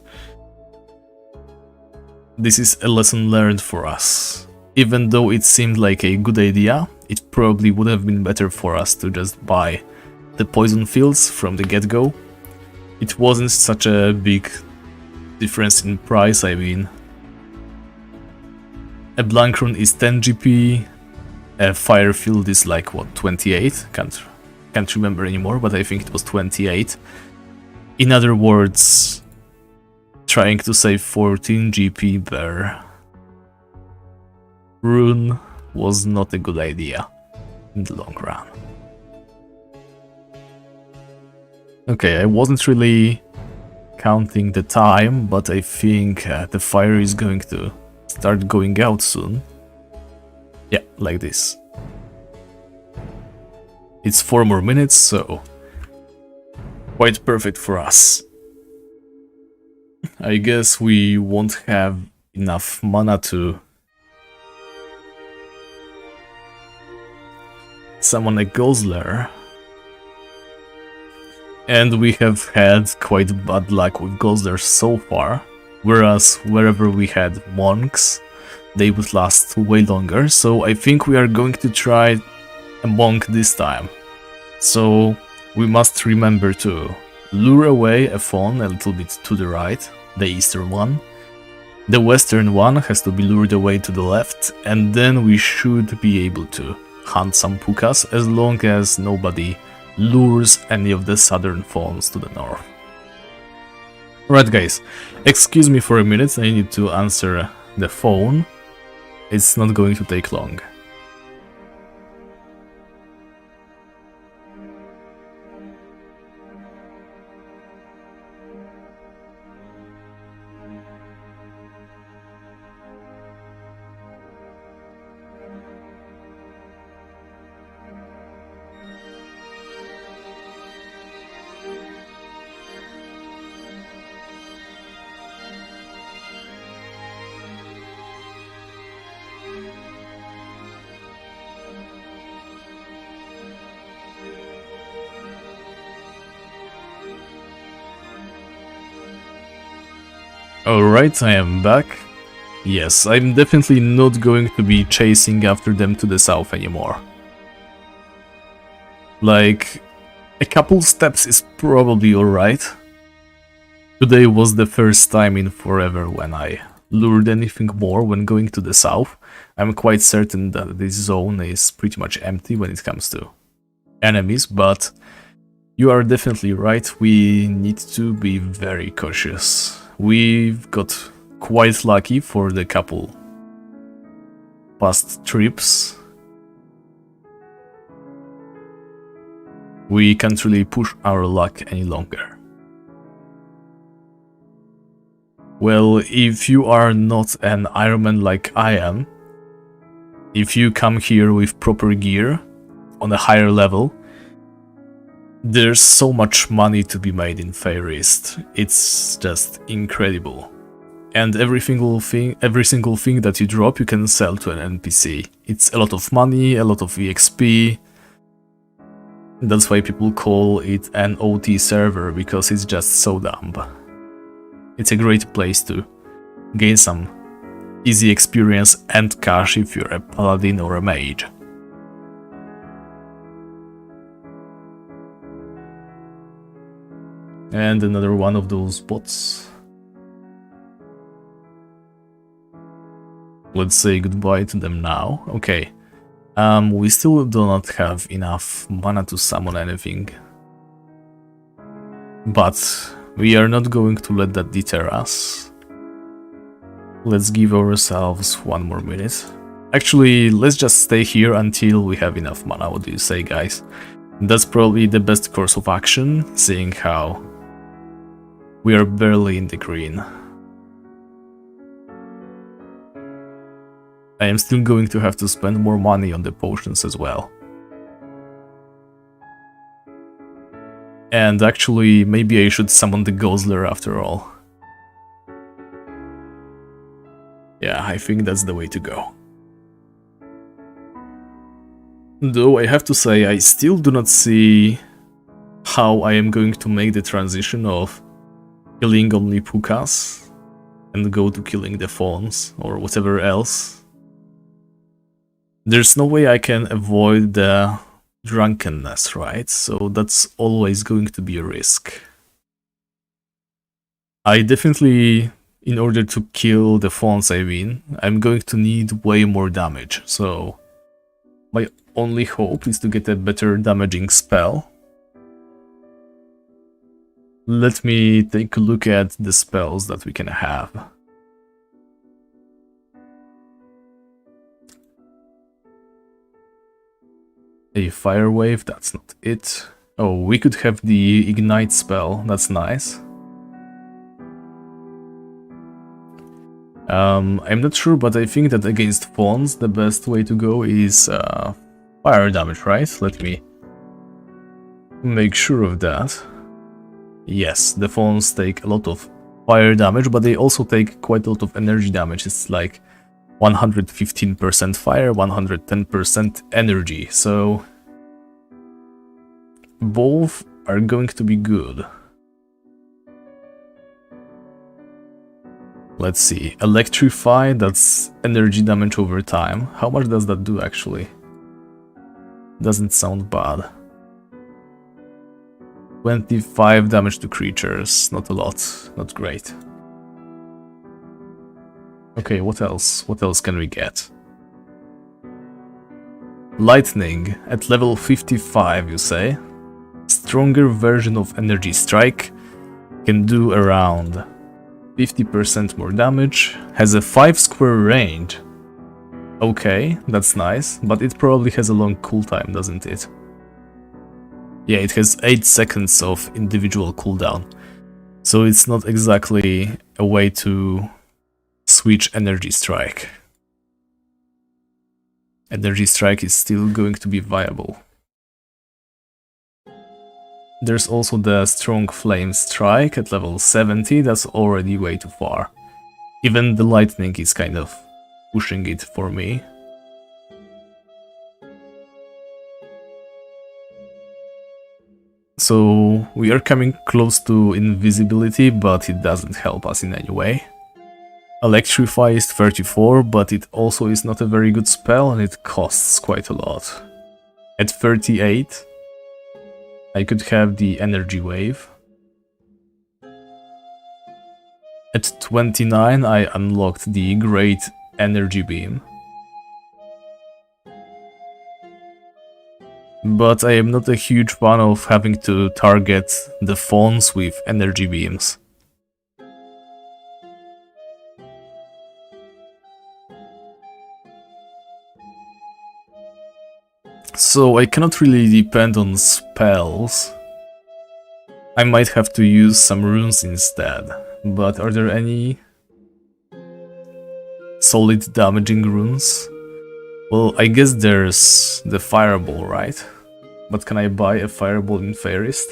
This is a lesson learned for us. Even though it seemed like a good idea, it probably would have been better for us to just buy the poison fields from the get-go. It wasn't such a big difference in price, I mean. A blank rune is 10 GP, a fire field is like, what, 28? Can't remember anymore, but I think it was 28. In other words, trying to save 14 GP per rune was not a good idea in the long run. Okay, I wasn't really counting the time, but I think the fire is going to start going out soon. Yeah, like this. It's 4 more minutes, so quite perfect for us. I guess we won't have enough mana to summon a Guzzler. And we have had quite bad luck with Guzzlers so far, whereas wherever we had monks, they would last way longer, so I think we are going to try a monk this time. So we must remember to lure away a fawn a little bit to the right, the eastern one. The western one has to be lured away to the left, and then we should be able to hunt some pukas as long as nobody lures any of the southern fawns to the north. Right guys, excuse me for a minute, I need to answer the phone. It's not going to take long. Alright, I am back. Yes, I'm definitely not going to be chasing after them to the south anymore. Like, a couple steps is probably alright. Today was the first time in forever when I lured anything more when going to the south. I'm quite certain that this zone is pretty much empty when it comes to enemies, but you are definitely right, we need to be very cautious. We've got quite lucky for the couple past trips. We can't really push our luck any longer. Well, if you are not an Ironman like I am, if you come here with proper gear on a higher level, there's so much money to be made in Feyrist. It's just incredible. And every single thing that you drop you can sell to an NPC. It's a lot of money, a lot of EXP. That's why people call it an OT server, because it's just so dumb. It's a great place to gain some easy experience and cash if you're a paladin or a mage. And another one of those bots. Let's say goodbye to them now. Okay. We still do not have enough mana to summon anything. But we are not going to let that deter us. Let's give ourselves one more minute. Actually, let's just stay here until we have enough mana. What do you say, guys? That's probably the best course of action, seeing how we are barely in the green. I am still going to have to spend more money on the potions as well. And actually, maybe I should summon the Guzzler after all. Yeah, I think that's the way to go. Though I have to say, I still do not see how I am going to make the transition of killing only pukas and go to killing the fawns or whatever else. There's no way I can avoid the drunkenness, right? So that's always going to be a risk. I definitely, in order to kill the fawns, I'm going to need way more damage, so my only hope is to get a better damaging spell. Let me take a look at the spells that we can have. A fire wave, that's not it. Oh, we could have the ignite spell, that's nice. I'm not sure, but I think that against fawns the best way to go is fire damage, right? Let me make sure of that. Yes, the fawns take a lot of fire damage, but they also take quite a lot of energy damage. It's like 115% fire, 110% energy, so both are going to be good. Let's see, Electrify, that's energy damage over time. How much does that do actually? Doesn't sound bad. 25 damage to creatures, not a lot, not great. Okay, what else? What else can we get? Lightning, at level 55 you say? Stronger version of Energy Strike, can do around 50% more damage, has a 5 square range. Okay, that's nice, but it probably has a long cooltime, doesn't it? Yeah, it has 8 seconds of individual cooldown, so it's not exactly a way to switch Energy Strike. Energy Strike is still going to be viable. There's also the Strong Flame Strike at level 70, that's already way too far. Even the Lightning is kind of pushing it for me. So we are coming close to invisibility, but it doesn't help us in any way. Electrify is 34, but it also is not a very good spell and it costs quite a lot. At 38, I could have the Energy Wave. At 29, I unlocked the Great Energy Beam. But I am not a huge fan of having to target the phones with energy beams. So I cannot really depend on spells. I might have to use some runes instead, but are there any solid damaging runes? Well, I guess there's the Fireball, right? But can I buy a Fireball in Feyrist?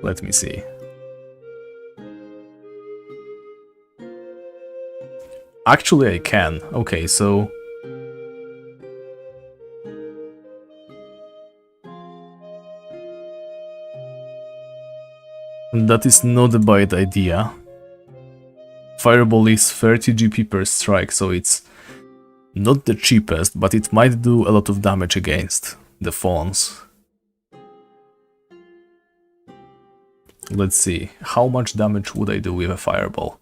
Let me see. Actually, I can. Okay, so... that is not a bad idea. Fireball is 30 GP per strike, so it's not the cheapest, but it might do a lot of damage against the fawns. Let's see, how much damage would I do with a Fireball?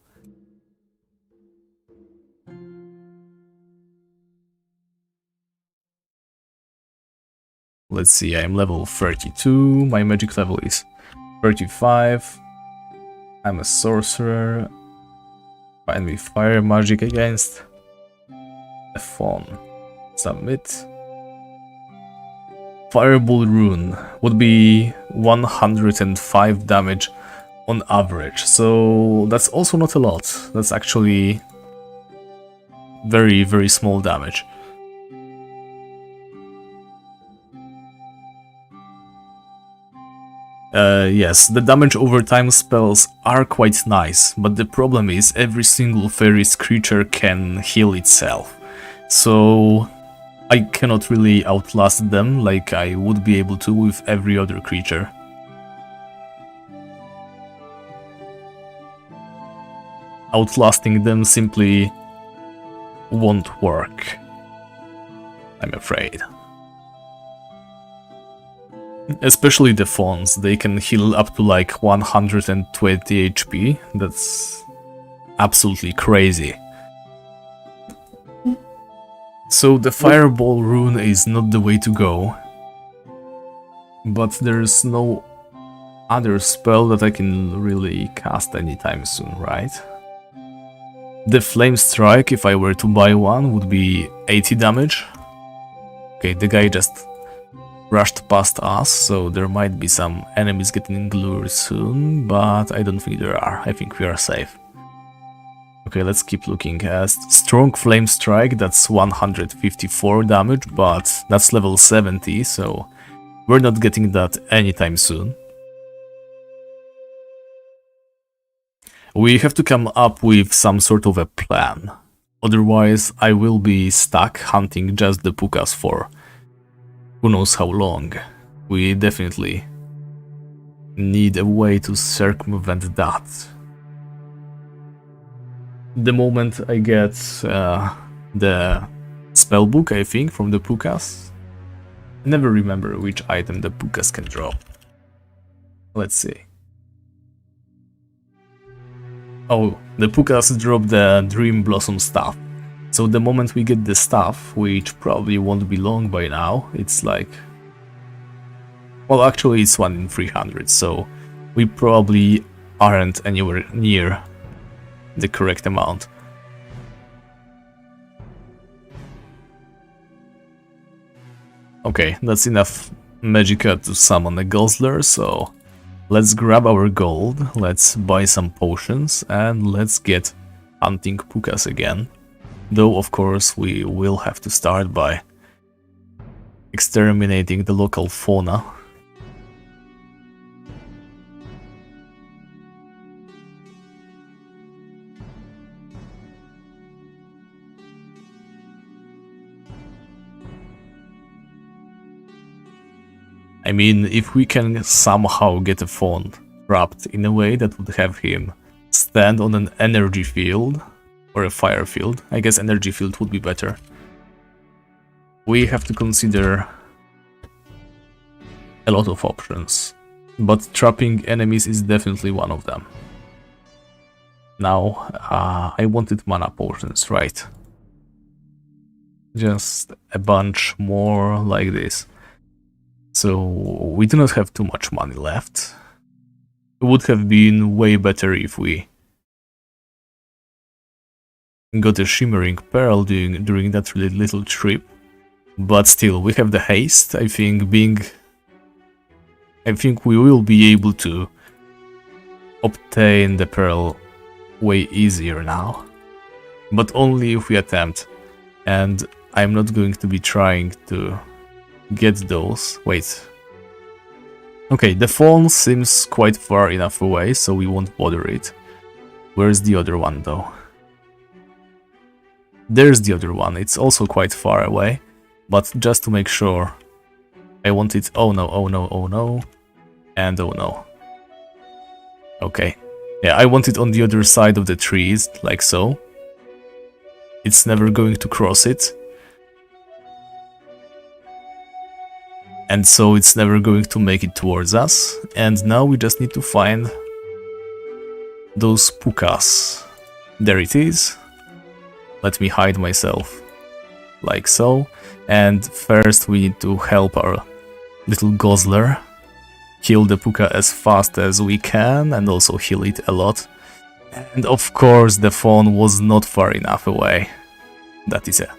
Let's see, I'm level 32, my magic level is 35, I'm a sorcerer, find me fire magic against a fawn. Submit. Fireball rune would be 105 damage on average, so that's also not a lot. That's actually very, very small damage. Yes, the damage over time spells are quite nice, but the problem is every single Feyrist creature can heal itself. So I cannot really outlast them like I would be able to with every other creature. Outlasting them simply won't work, I'm afraid. Especially the fawns, they can heal up to like 120 HP, that's absolutely crazy. So the Fireball rune is not the way to go, but there's no other spell that I can really cast anytime soon, right? The Flame Strike, if I were to buy one, would be 80 damage. Okay, the guy just rushed past us, so there might be some enemies getting lured soon, but I don't think there are. I think we are safe. Okay, let's keep looking. Strong Flame Strike, that's 154 damage, but that's level 70, so we're not getting that anytime soon. We have to come up with some sort of a plan. Otherwise, I will be stuck hunting just the Pukas for who knows how long. We definitely need a way to circumvent that. The moment I get the spellbook, I think, from the Pukas, I never remember which item the Pukas can drop. Let's see. Oh, the Pukas drop the Dream Blossom staff. So the moment we get the staff, which probably won't be long by now, it's like... Well, actually it's 1 in 300, so we probably aren't anywhere near the correct amount. Okay, that's enough magicka to summon a Guzzler, so let's grab our gold, let's buy some potions, and let's get hunting Pukas again. Though, of course, we will have to start by exterminating the local fauna. I mean, if we can somehow get a fawn trapped in a way that would have him stand on an energy field or a fire field, I guess energy field would be better. We have to consider a lot of options, but trapping enemies is definitely one of them. Now, I wanted mana potions, right? Just a bunch more like this. So we do not have too much money left. It would have been way better if we got a Shimmering Pearl during that really little trip. But still, we have the Haste. I think we will be able to obtain the Pearl way easier now. But only if we attempt. And I'm not going to be trying to get those. Wait. Okay, the phone seems quite far enough away, so we won't bother it. Where's the other one, though? There's the other one. It's also quite far away, but just to make sure, I want it. Oh no, oh no, oh no, and oh no. Okay. Yeah, I want it on the other side of the trees, like so. It's never going to cross it. And so it's never going to make it towards us. And now we just need to find those Pukas. There it is. Let me hide myself. Like so. And first we need to help our little Guzzler kill the Puka as fast as we can and also heal it a lot. And of course the phone was not far enough away. That is a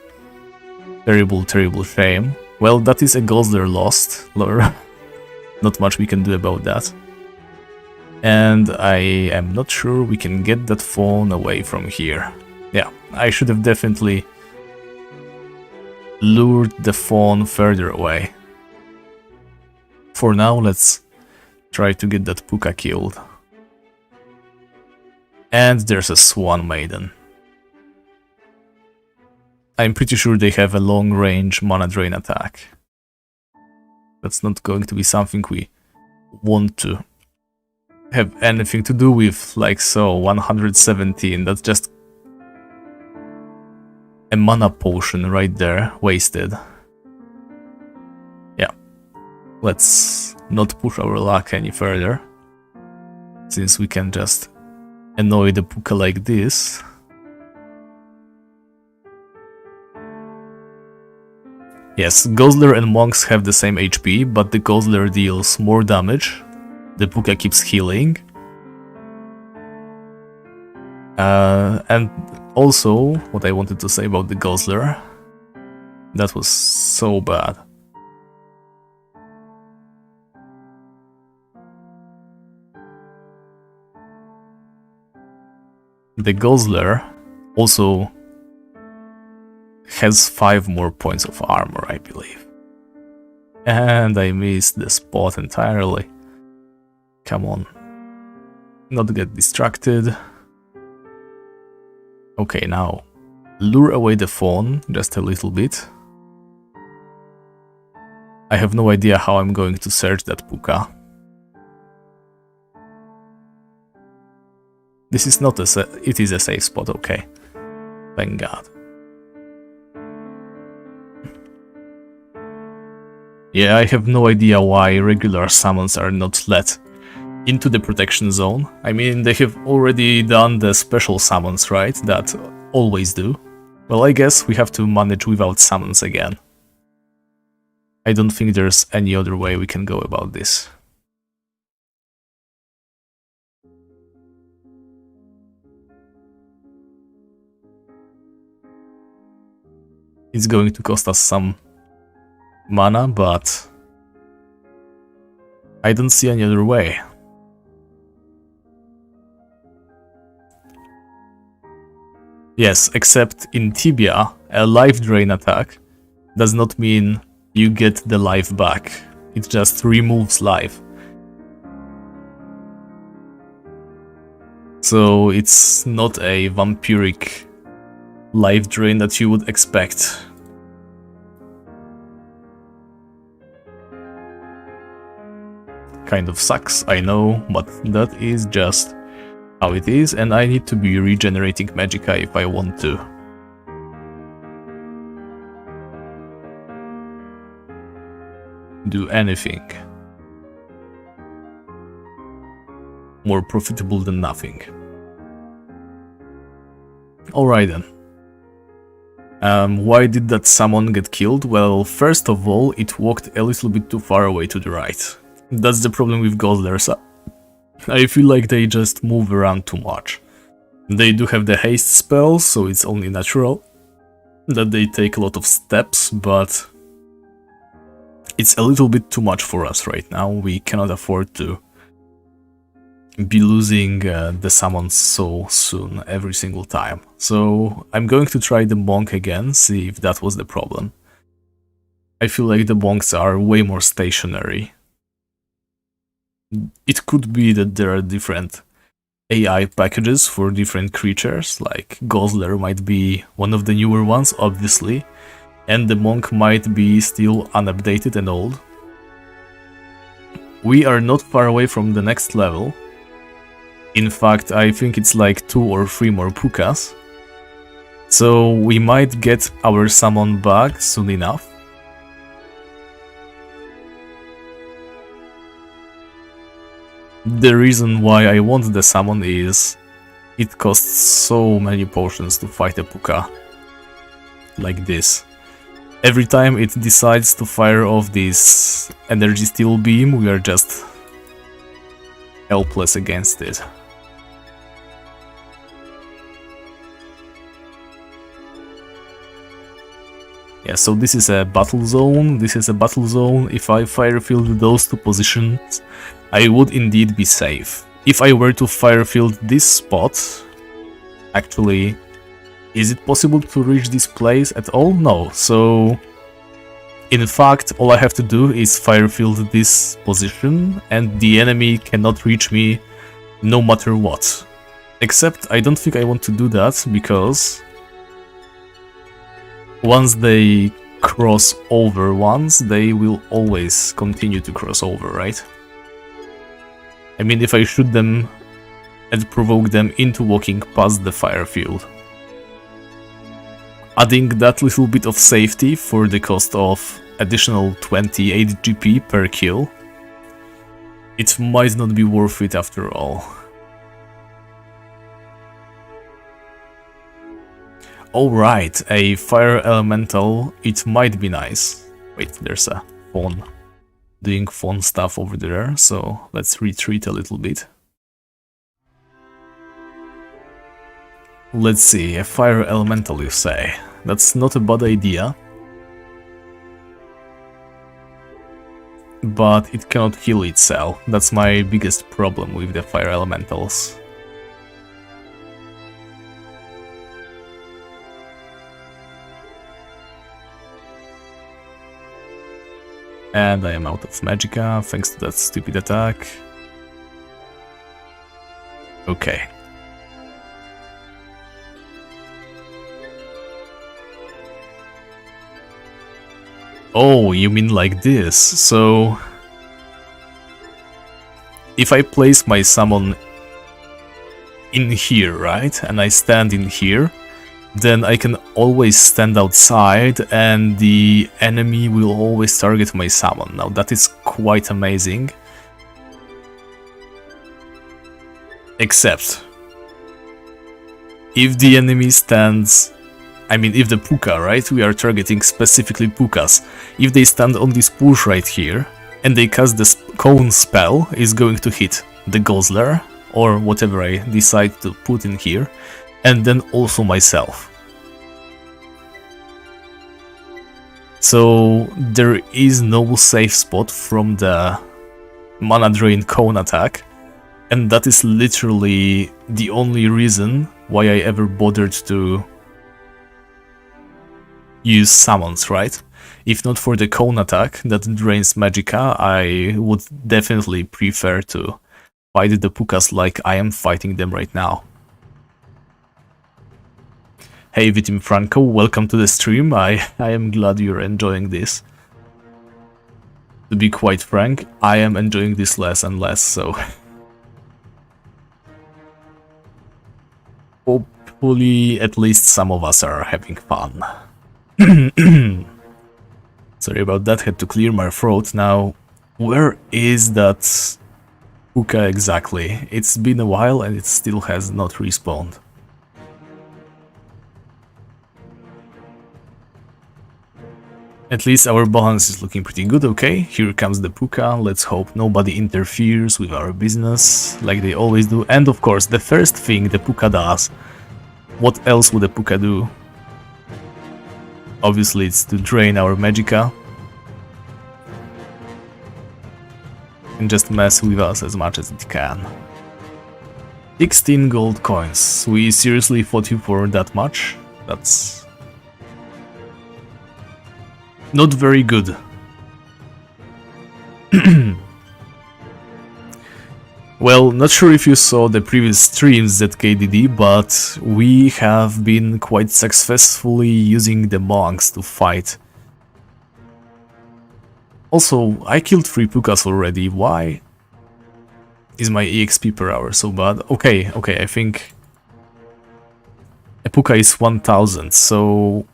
terrible, terrible shame. Well, that is a Guzzler lost. Not much we can do about that. And I am not sure we can get that phone away from here. Yeah, I should have definitely lured the phone further away. For now, let's try to get that Puka killed. And there's a Swan Maiden. I'm pretty sure they have a long-range mana drain attack. That's not going to be something we want to have anything to do with, like so. 117, that's just a mana potion right there, wasted. Yeah, let's not push our luck any further, since we can just annoy the Puka like this. Yes, Guzzler and Monks have the same HP, but the Guzzler deals more damage. The Puka keeps healing. And also, what I wanted to say about the Guzzler, that was so bad. The Guzzler also has 5 more points of armor, I believe. And I missed the spot entirely. Come on. Not get distracted. Okay, now lure away the phone just a little bit. I have no idea how I'm going to search that puka. This is not it is a safe spot, okay. Thank God. Yeah, I have no idea why regular summons are not let into the protection zone. I mean, they have already done the special summons, right? That always do. Well, I guess we have to manage without summons again. I don't think there's any other way we can go about this. It's going to cost us some mana, but I don't see any other way. Yes, except in Tibia, a life drain attack does not mean you get the life back. It just removes life. So it's not a vampiric life drain that you would expect. Kind of sucks, I know, but that is just how it is, and I need to be regenerating magicka if I want to. Do anything. More profitable than nothing. Alright then. Why did that summon get killed? Well, first of all, it walked a little bit too far away to the right. That's the problem with Gosslers. I feel like they just move around too much. They do have the Haste spell, so it's only natural that they take a lot of steps, but it's a little bit too much for us right now. We cannot afford to be losing the summons so soon every single time. So I'm going to try the monk again, see if that was the problem. I feel like the monks are way more stationary. It could be that there are different AI packages for different creatures, like Gozzler might be one of the newer ones, obviously, and the monk might be still unupdated and old. We are not far away from the next level. In fact, I think it's like 2 or 3 more pukas. So we might get our summon back soon enough. The reason why I want the summon is it costs so many potions to fight a puka like this. Every time it decides to fire off this energy steel beam, we are just helpless against it. Yeah, so this is a battle zone, this is a battle zone. If I fire field those two positions, I would indeed be safe. If I were to fire field this spot, actually, is it possible to reach this place at all? No, so in fact, all I have to do is fire field this position and the enemy cannot reach me no matter what. Except I don't think I want to do that, because once they cross over once, they will always continue to cross over, right? I mean, if I shoot them and provoke them into walking past the fire field. Adding that little bit of safety for the cost of additional 28 GP per kill, it might not be worth it after all. Alright, a fire elemental, it might be nice. Wait, there's a fawn doing fawn stuff over there, so let's retreat a little bit. Let's see, a fire elemental, you say? That's not a bad idea. But it cannot heal itself. That's my biggest problem with the fire elementals. And I am out of magicka, thanks to that stupid attack. Okay. Oh, you mean like this? So if I place my summon in here, right? And I stand in here, then I can always stand outside and the enemy will always target my summon. Now that is quite amazing. Except if the enemy stands, I mean if the Puka, right? We are targeting specifically Pukas. If they stand on this push right here and they cast this cone spell, is going to hit the Guzzler or whatever I decide to put in here, and then also myself. So there is no safe spot from the mana drain cone attack, and that is literally the only reason why I ever bothered to use summons, right? If not for the cone attack that drains Magicka, I would definitely prefer to fight the Pukas like I am fighting them right now. Hey Vitim Franco, welcome to the stream. I am glad you're enjoying this. To be quite frank, I am enjoying this less and less, so... hopefully at least some of us are having fun. Sorry about that, had to clear my throat. Now, where is that Puka exactly? It's been a while and it still has not respawned. At least our balance is looking pretty good. Okay, here comes the Puka. Let's hope nobody interferes with our business like they always do. And of course, the first thing the Puka does, what else would a Puka do? Obviously it's to drain our Magicka and just mess with us as much as it can. 16 gold coins. We seriously fought you for that much? That's not very good. Well, not sure if you saw the previous streams at KDD, but we have been quite successfully using the monks to fight. Also, I killed 3 Pukas already. Why is my EXP per hour so bad? Okay, I think a Puka is 1000, so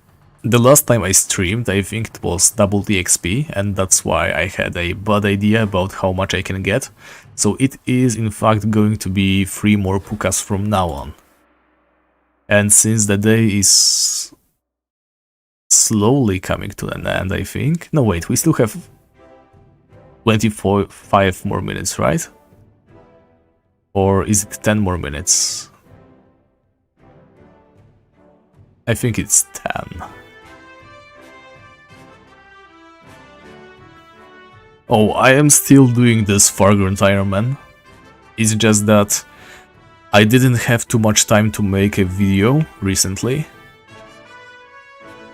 the last time I streamed, I think it was double the XP, and that's why I had a bad idea about how much I can get. So it is in fact going to be 3 more Pukas from now on. And since the day is slowly coming to an end, I think... No, wait, we still have 25 more minutes, right? Or is it 10 more minutes? I think it's 10. Oh, I am still doing this Farground Ironman. It's just that I didn't have too much time to make a video recently.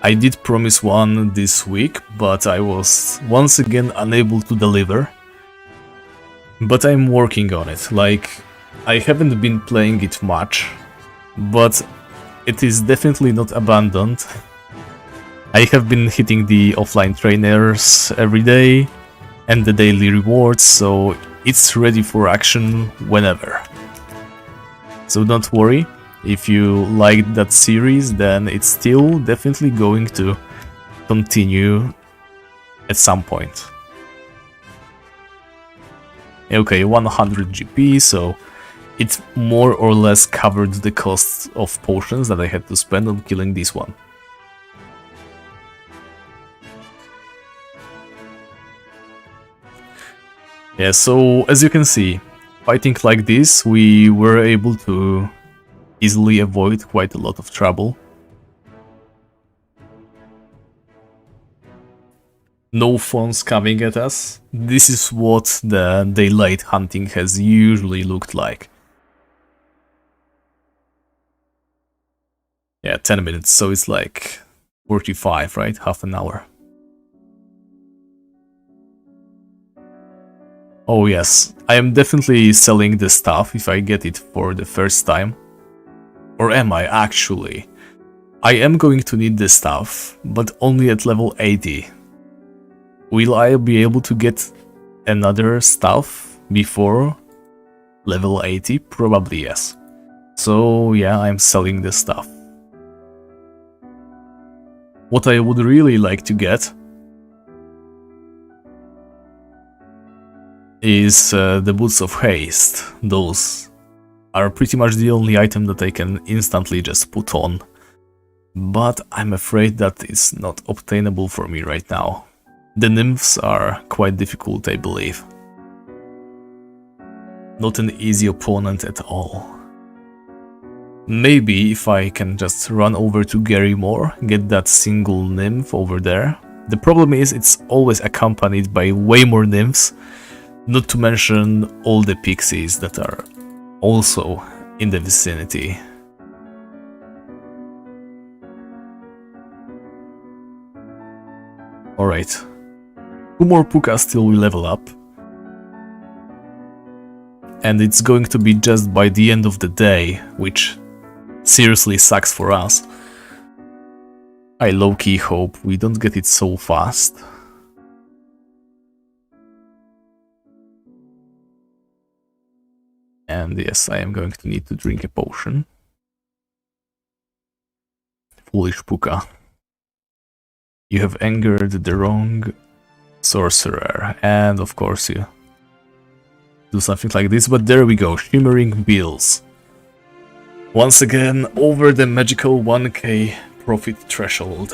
I did promise one this week, but I was once again unable to deliver. But I'm working on it. Like, I haven't been playing it much, but it is definitely not abandoned. I have been hitting the offline trainers every day and the daily rewards, so it's ready for action whenever. So don't worry, if you liked that series, then it's still definitely going to continue at some point. Okay, 100 GP, so it more or less covered the cost of potions that I had to spend on killing this one. Yeah, so as you can see, fighting like this, we were able to easily avoid quite a lot of trouble. No phones coming at us. This is what the daylight hunting has usually looked like. Yeah, 10 minutes, so it's like 45, right? Half an hour. Oh yes, I am definitely selling the stuff if I get it for the first time. Or am I actually? I am going to need the stuff, but only at level 80. Will I be able to get another stuff before level 80? Probably yes. So yeah, I'm selling this stuff. What I would really like to get is the Boots of Haste. Those are pretty much the only item that I can instantly just put on. But I'm afraid that it's not obtainable for me right now. The nymphs are quite difficult, I believe. Not an easy opponent at all. Maybe if I can just run over to Gary Moore, get that single nymph over there. The problem is it's always accompanied by way more nymphs, not to mention all the pixies that are also in the vicinity. Alright, 2 more pukas till we level up. And it's going to be just by the end of the day, which seriously sucks for us. I low-key hope we don't get it so fast. And yes, I am going to need to drink a potion. Foolish puka. You have angered the wrong sorcerer, and of course you do something like this, but there we go, shimmering bills. Once again, over the magical 1k profit threshold.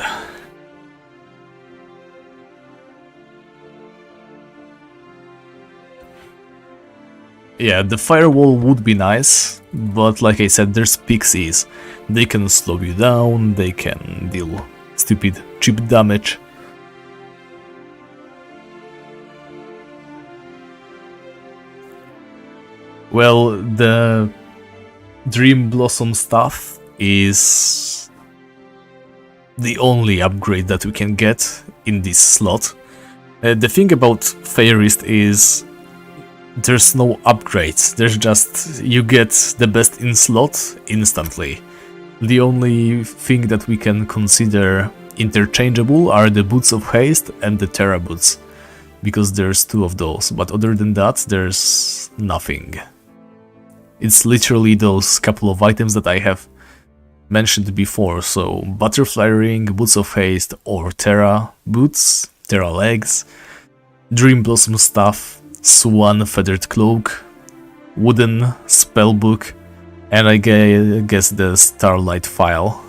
Yeah, the firewall would be nice, but like I said, there's pixies. They can slow you down, they can deal stupid chip damage. Well, the Dream Blossom stuff is the only upgrade that we can get in this slot. The thing about Feyrist is there's no upgrades, there's just you get the best in slot instantly. The only thing that we can consider interchangeable are the Boots of Haste and the Terra Boots, because there's 2 of those, but other than that there's nothing. It's literally those couple of items that I have mentioned before, so Butterfly Ring, Boots of Haste or Terra Boots, Terra Legs, Dream Blossom Stuff, Swan Feathered Cloak, Wooden Spellbook, and I guess the Starlight File.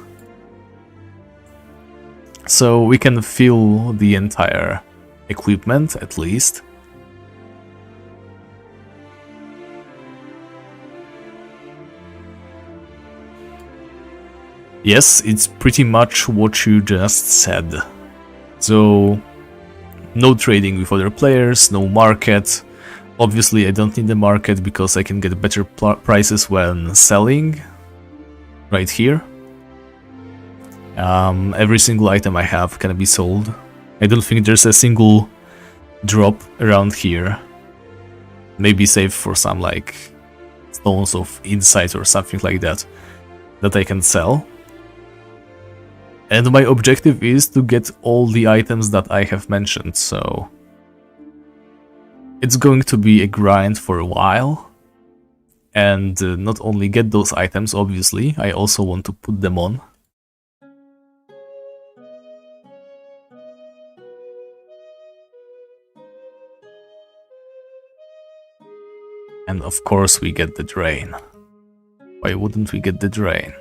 So we can fill the entire equipment at least. Yes, it's pretty much what you just said. So, no trading with other players, no market. Obviously I don't need the market because I can get better prices when selling. Right here. Every single item I have can be sold. I don't think there's a single drop around here. Maybe save for some like stones of insight or something like that I can sell. And my objective is to get all the items that I have mentioned, so it's going to be a grind for a while. And not only get those items, obviously, I also want to put them on. And of course we get the drain. Why wouldn't we get the drain?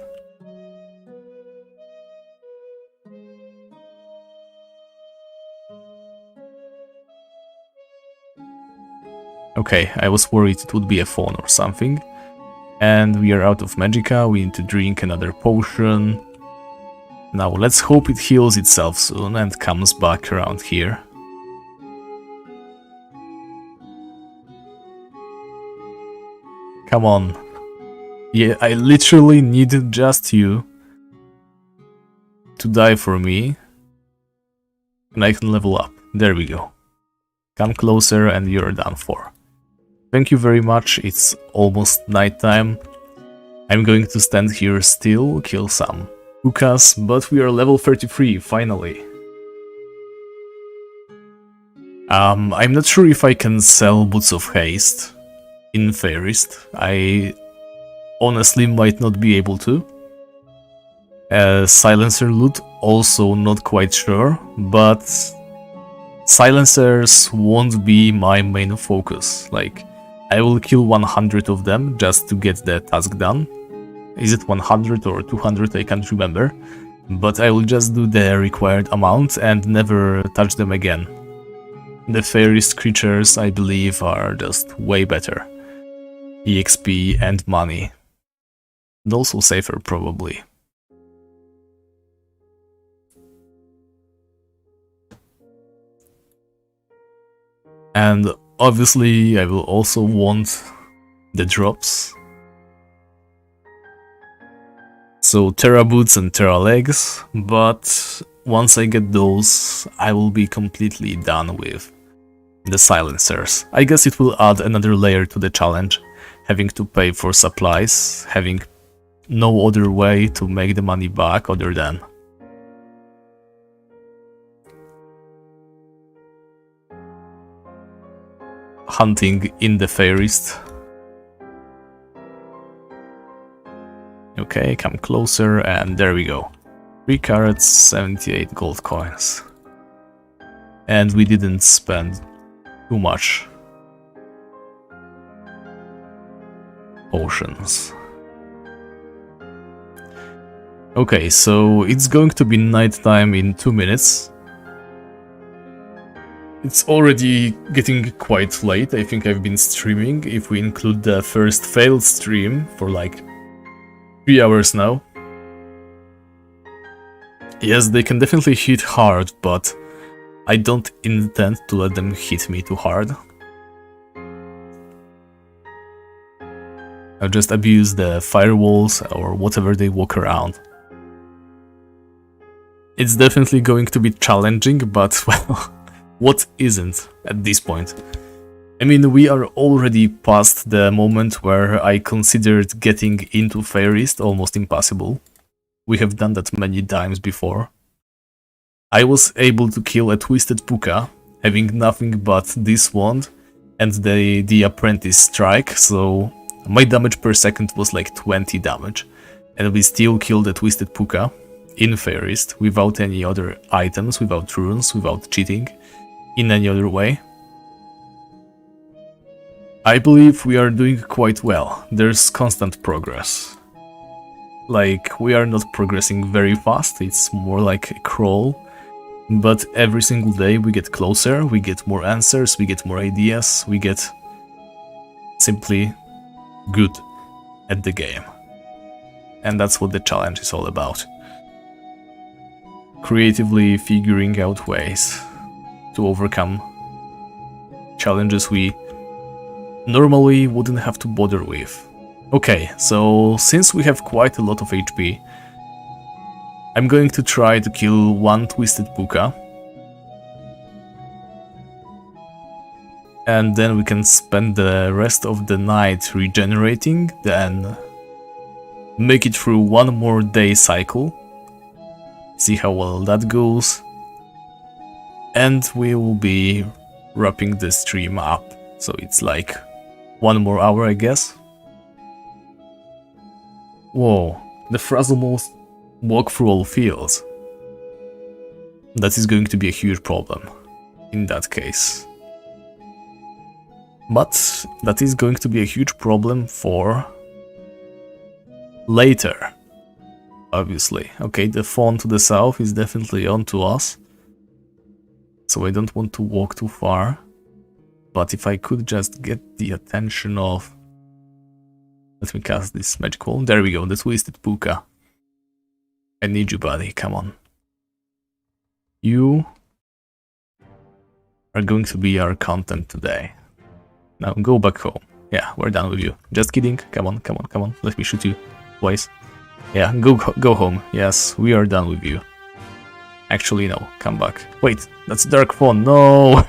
Okay, I was worried it would be a phone or something. And we are out of magicka, we need to drink another potion. Now let's hope it heals itself soon and comes back around here. Come on. Yeah, I literally need just you to die for me. And I can level up. There we go. Come closer and you're done for. Thank you very much, it's almost nighttime. I'm going to stand here still, kill some pukas, but we are level 33, finally. I'm not sure if I can sell Boots of Haste in Feyrist. I honestly might not be able to. Silencer loot, also not quite sure, but silencers won't be my main focus. Like, I will kill 100 of them just to get the task done. Is it 100 or 200? I can't remember. But I will just do the required amount and never touch them again. The Feyrist creatures, I believe, are just way better. EXP and money. And also safer, probably. And obviously I will also want the drops. So Terra Boots and Terra Legs, but once I get those, I will be completely done with the silencers. I guess it will add another layer to the challenge, having to pay for supplies, having no other way to make the money back other than hunting in the Feyrist. Okay, come closer, and there we go. 3 carrots, 78 gold coins. And we didn't spend too much potions. Okay, so it's going to be nighttime in 2 minutes. It's already getting quite late. I think I've been streaming, if we include the first failed stream, for like 3 hours now. Yes, they can definitely hit hard, but I don't intend to let them hit me too hard. I'll just abuse the firewalls or whatever they walk around. It's definitely going to be challenging, but well, what isn't at this point? I mean, we are already past the moment where I considered getting into Feyrist almost impossible. We have done that many times before. I was able to kill a Twisted Puka, having nothing but this wand and the Apprentice Strike, so my damage per second was like 20 damage. And we still killed a Twisted Puka in Feyrist without any other items, without runes, without cheating in any other way. I believe we are doing quite well. There's constant progress. Like, we are not progressing very fast, it's more like a crawl. But every single day we get closer, we get more answers, we get more ideas, we get simply good at the game. And that's what the challenge is all about. Creatively figuring out ways to overcome challenges we normally wouldn't have to bother with. Okay, so since we have quite a lot of HP, I'm going to try to kill one Twisted Puka. And then we can spend the rest of the night regenerating, then make it through one more day cycle. See how well that goes. And we will be wrapping the stream up. So it's like 1 more hour, I guess. Whoa, the Frazzlemost walk through all fields. That is going to be a huge problem in that case. But that is going to be a huge problem for later, obviously. Okay, the fawn to the south is definitely on to us, so I don't want to walk too far. But if I could just get the attention of... Let me cast this magical. There we go, the Twisted Puka. I need you, buddy, come on. You are going to be our content today. Now go back home. Yeah, we're done with you. Just kidding. Come on, come on, come on. Let me shoot you twice. Yeah, go home. Yes, we are done with you. Actually, no. Come back. Wait, that's Dark Fawn. No!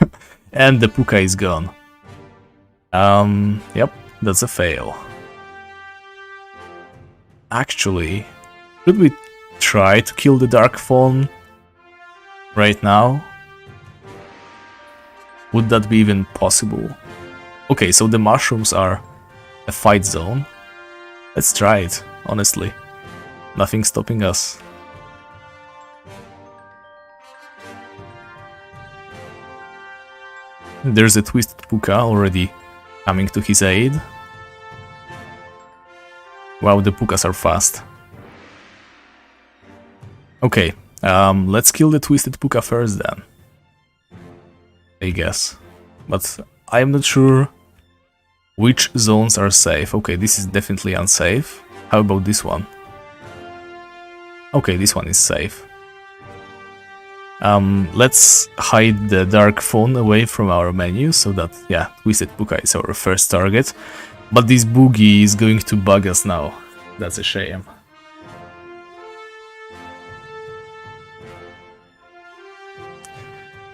And the Puka is gone. Yep, that's a fail. Actually, should we try to kill the Dark Fawn right now? Would that be even possible? Okay, so the mushrooms are a fight zone. Let's try it, honestly. Nothing stopping us. There's a Twisted Puka already coming to his aid. Wow, the Pukas are fast. Okay, let's kill the Twisted Puka first then. I guess. But I'm not sure which zones are safe. Okay, this is definitely unsafe. How about this one? Okay, this one is safe. Let's hide the Dark Phone away from our menu so that, yeah, Twisted Puka is our first target. But this Boogie is going to bug us now. That's a shame.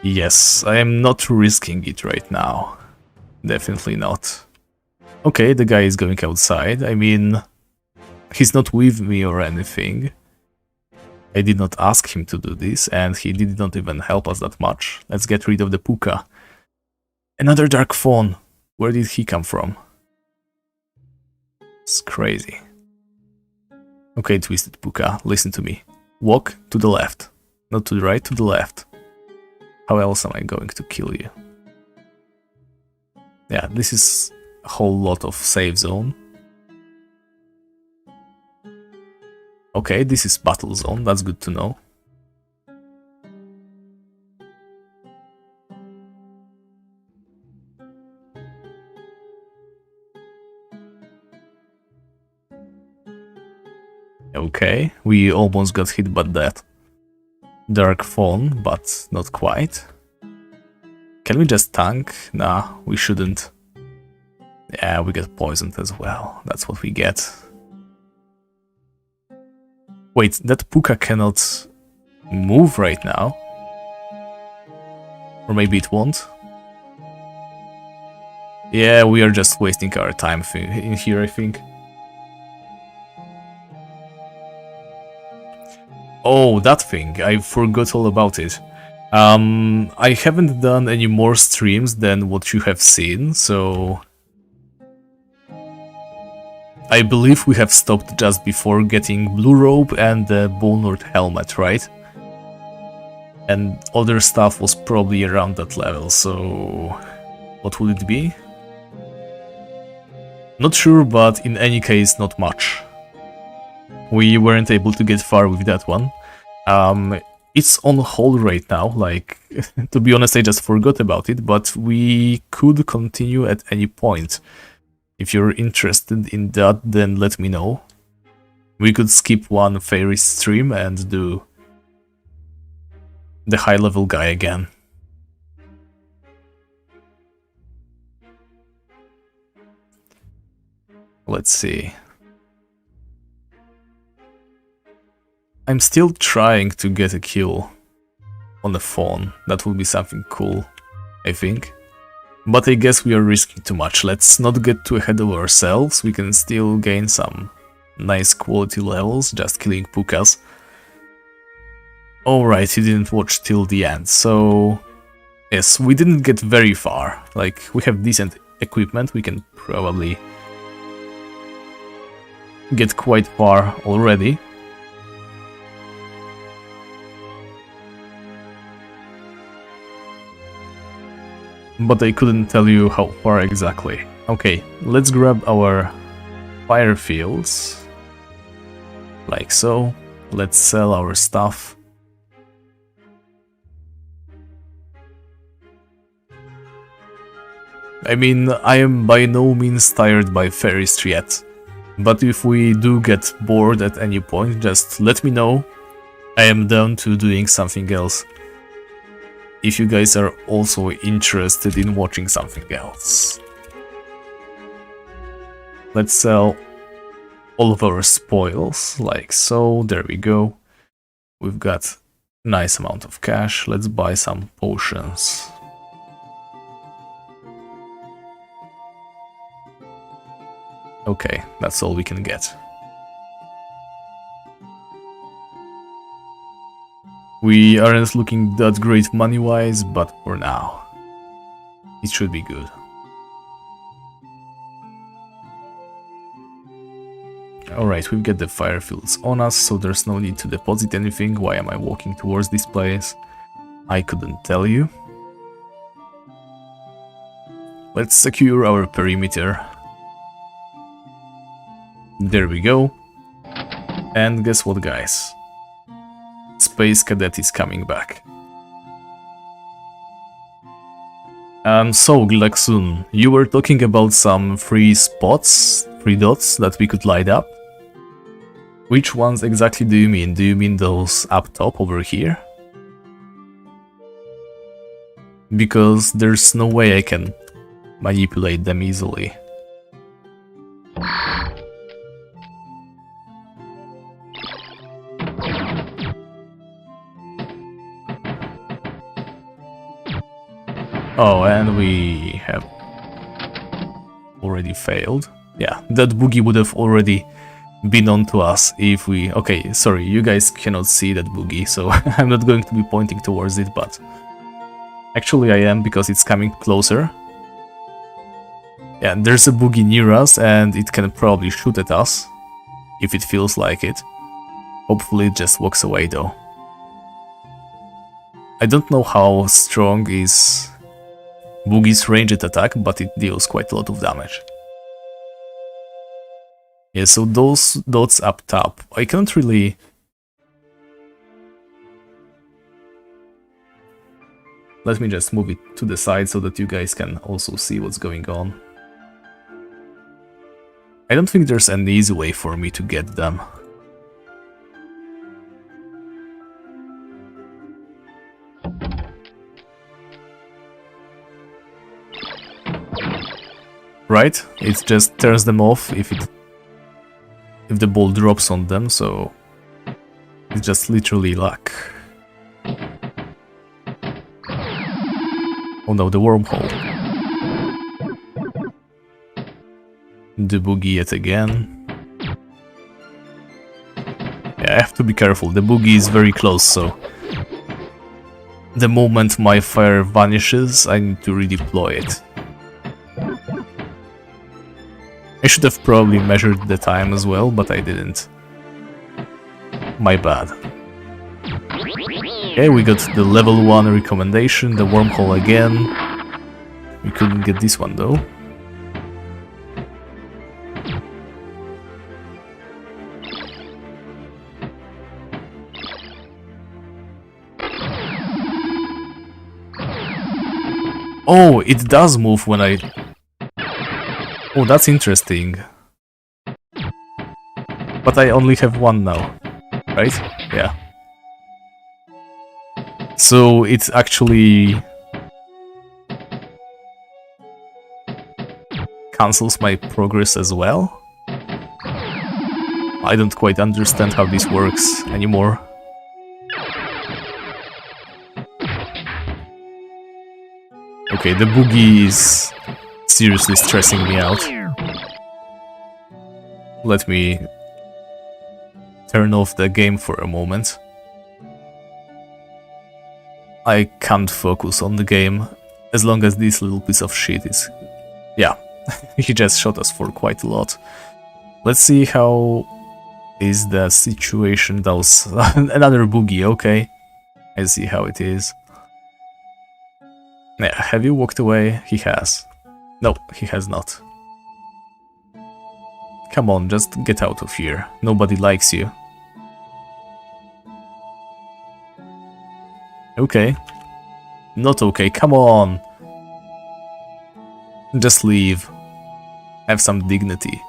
Yes, I am not risking it right now. Definitely not. Okay, the guy is going outside. I mean, he's not with me or anything. I did not ask him to do this, and he did not even help us that much. Let's get rid of the Puka. Another Dark Fawn. Where did he come from? It's crazy. Okay, Twisted Puka, listen to me. Walk to the left. Not to the right, to the left. How else am I going to kill you? Yeah, this is a whole lot of safe zone. Okay, this is battle zone, that's good to know. Okay, we almost got hit by that Dark Fawn, but not quite. Can we just tank? Nah, we shouldn't. Yeah, we get poisoned as well, that's what we get. Wait, that Puka cannot move right now? Or maybe it won't? Yeah, we are just wasting our time in here, I think. Oh, that thing, I forgot all about it. I haven't done any more streams than what you have seen, so... I believe we have stopped just before getting Blue Robe and the Bullnord helmet, right? And other stuff was probably around that level, so... what would it be? Not sure, but in any case, not much. We weren't able to get far with that one. It's on hold right now, like, to be honest, I just forgot about it, but we could continue at any point. If you're interested in that, then let me know. We could skip one Feyrist stream and do the high-level guy again. Let's see. I'm still trying to get a kill on the phone. That would be something cool, I think. But I guess we are risking too much. Let's not get too ahead of ourselves. We can still gain some nice quality levels, just killing Pukas. Alright, you didn't watch till the end, so... yes, we didn't get very far. Like, we have decent equipment, we can probably get quite far already. But I couldn't tell you how far exactly. Okay, let's grab our fire fields. Like so. Let's sell our stuff. I mean, I am by no means tired by Feyrist yet. But if we do get bored at any point, just let me know. I am down to doing something else. If you guys are also interested in watching something else. Let's sell all of our spoils, like so, there we go. We've got a nice amount of cash, let's buy some potions. Okay, that's all we can get. We aren't looking that great money-wise, but for now. It should be good. Alright, we've got the fire fields on us, so there's no need to deposit anything. Why am I walking towards this place? I couldn't tell you. Let's secure our perimeter. There we go. And guess what, guys? Space Cadet is coming back. So, Glaxun, you were talking about some free spots, 3 dots that we could light up. Which ones exactly do you mean? Do you mean those up top over here? Because there's no way I can manipulate them easily. Oh, and we have already failed. Yeah, that boogie would have already been onto us if we... Okay, sorry, you guys cannot see that boogie, so I'm not going to be pointing towards it, but... Actually I am, because it's coming closer. Yeah, there's a boogie near us, and it can probably shoot at us, if it feels like it. Hopefully it just walks away, though. I don't know how strong is Boogie's ranged attack, but it deals quite a lot of damage. Yeah, so those dots up top, I can't really... Let me just move it to the side so that you guys can also see what's going on. I don't think there's an easy way for me to get them. Right? It just turns them off if the ball drops on them, so it's just literally luck. Oh no, the wormhole. The boogie yet again. Yeah, I have to be careful, the boogie is very close, so the moment my fire vanishes, I need to redeploy it. I should have probably measured the time as well, but I didn't. My bad. Okay, we got the level 1 recommendation, the wormhole again. We couldn't get this one though. Oh, it does move when I... Oh, that's interesting. But I only have one now, right? Yeah. So it actually cancels my progress as well? I don't quite understand how this works anymore. Okay, the boogie is seriously stressing me out. Let me turn off the game for a moment. I can't focus on the game as long as this little piece of shit is... Yeah, he just shot us for quite a lot. Let's see how is the situation. That was another boogie, okay. I see how it is. Yeah, have you walked away? He has. No, he has not. Come on, just get out of here. Nobody likes you. Okay. Not okay, come on. Just leave. Have some dignity.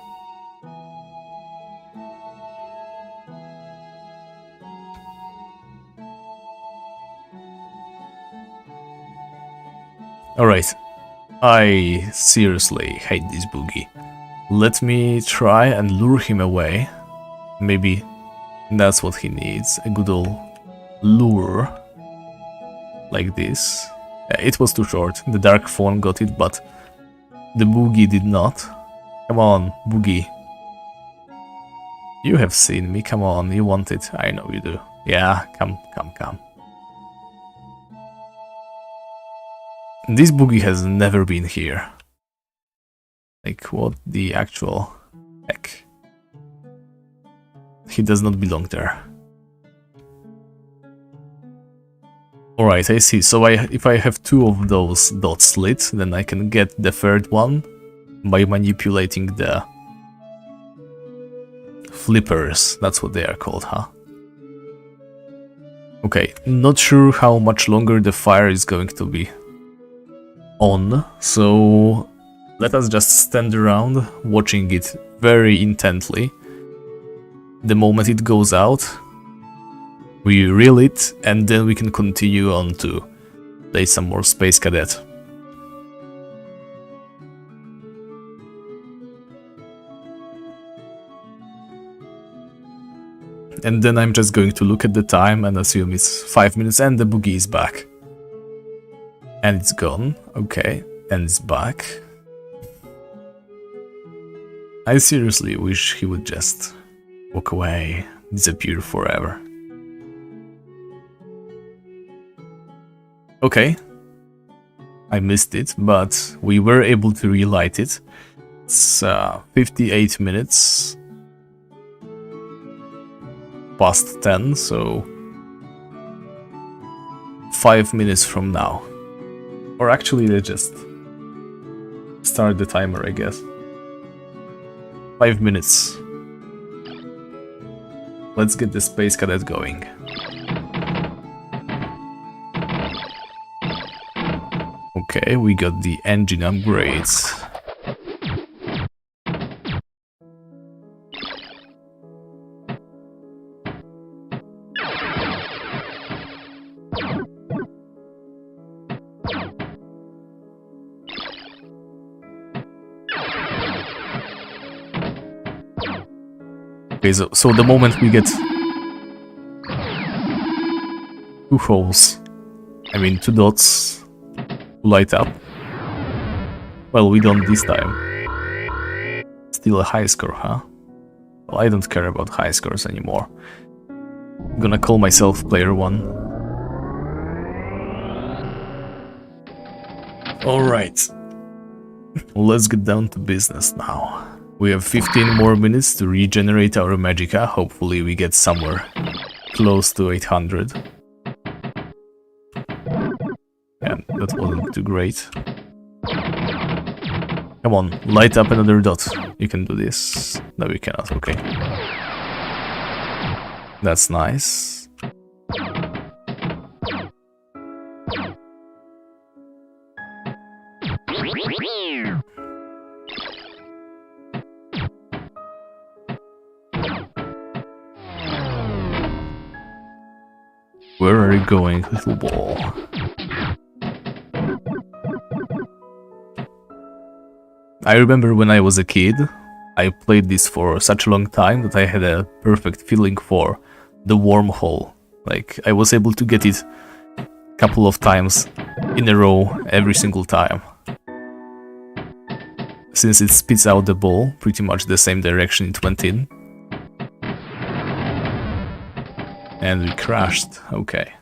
Alright. I seriously hate this boogie. Let me try and lure him away. Maybe that's what he needs. A good old lure. Like this. It was too short. The Dark Fawn got it, but the boogie did not. Come on, boogie. You have seen me. Come on, you want it. I know you do. Yeah, come. This boogie has never been here. Like, what the actual heck? He does not belong there. Alright, I see. So if I have 2 of those dots lit, then I can get the 3rd one by manipulating the flippers. That's what they are called, huh? Okay, not sure how much longer the fire is going to be on, so let us just stand around watching it very intently. The moment it goes out, we reel it, and then we can continue on to play some more Space Cadet. And then I'm just going to look at the time and assume it's 5 minutes and the boogie is back. And it's gone, okay, and it's back. I seriously wish he would just walk away, disappear forever. Okay, I missed it, but we were able to relight it. It's 58 minutes past 10, so 5 minutes from now. Or actually, let's just start the timer, I guess. 5 minutes. Let's get the Space Cadet going. Okay, we got the engine upgrades. Okay, so the moment we get 2 holes, I mean 2 dots light up, well, we don't this time. Still a high score, huh? Well, I don't care about high scores anymore. I'm gonna call myself player 1. Alright, let's get down to business now. We have 15 more minutes to regenerate our Magica. Hopefully we get somewhere close to 800. Yeah, that wasn't too great. Come on, light up another dot. You can do this. No, you cannot, okay. That's nice. Where are you going, little ball? I remember when I was a kid, I played this for such a long time that I had a perfect feeling for the wormhole. Like, I was able to get it a couple of times in a row every single time. Since it spits out the ball pretty much the same direction it went in. And we crashed, okay.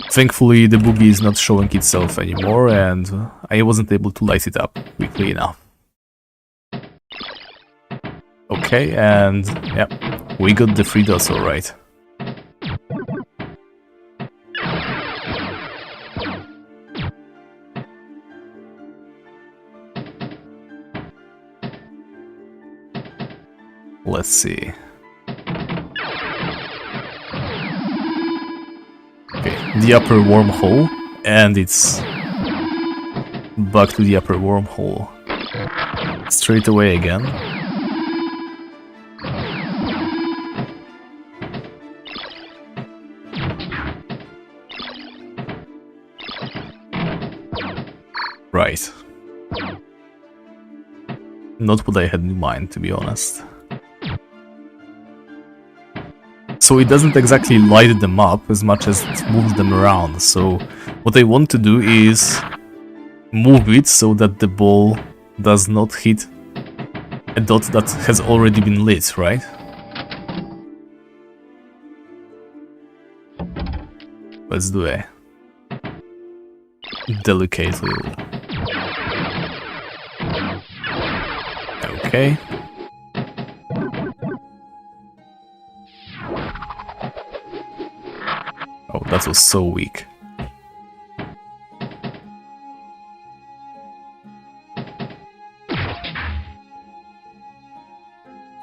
Thankfully the boogie is not showing itself anymore and I wasn't able to light it up quickly enough. Okay, and yeah, we got the 3 dots alright. Let's see. Okay, the upper wormhole, and it's back to the upper wormhole straight away again. Right. Not what I had in mind, to be honest. So it doesn't exactly light them up as much as it moves them around. So what I want to do is move it so that the ball does not hit a dot that has already been lit, right? Let's do a delicate little... Okay. Oh, that was so weak.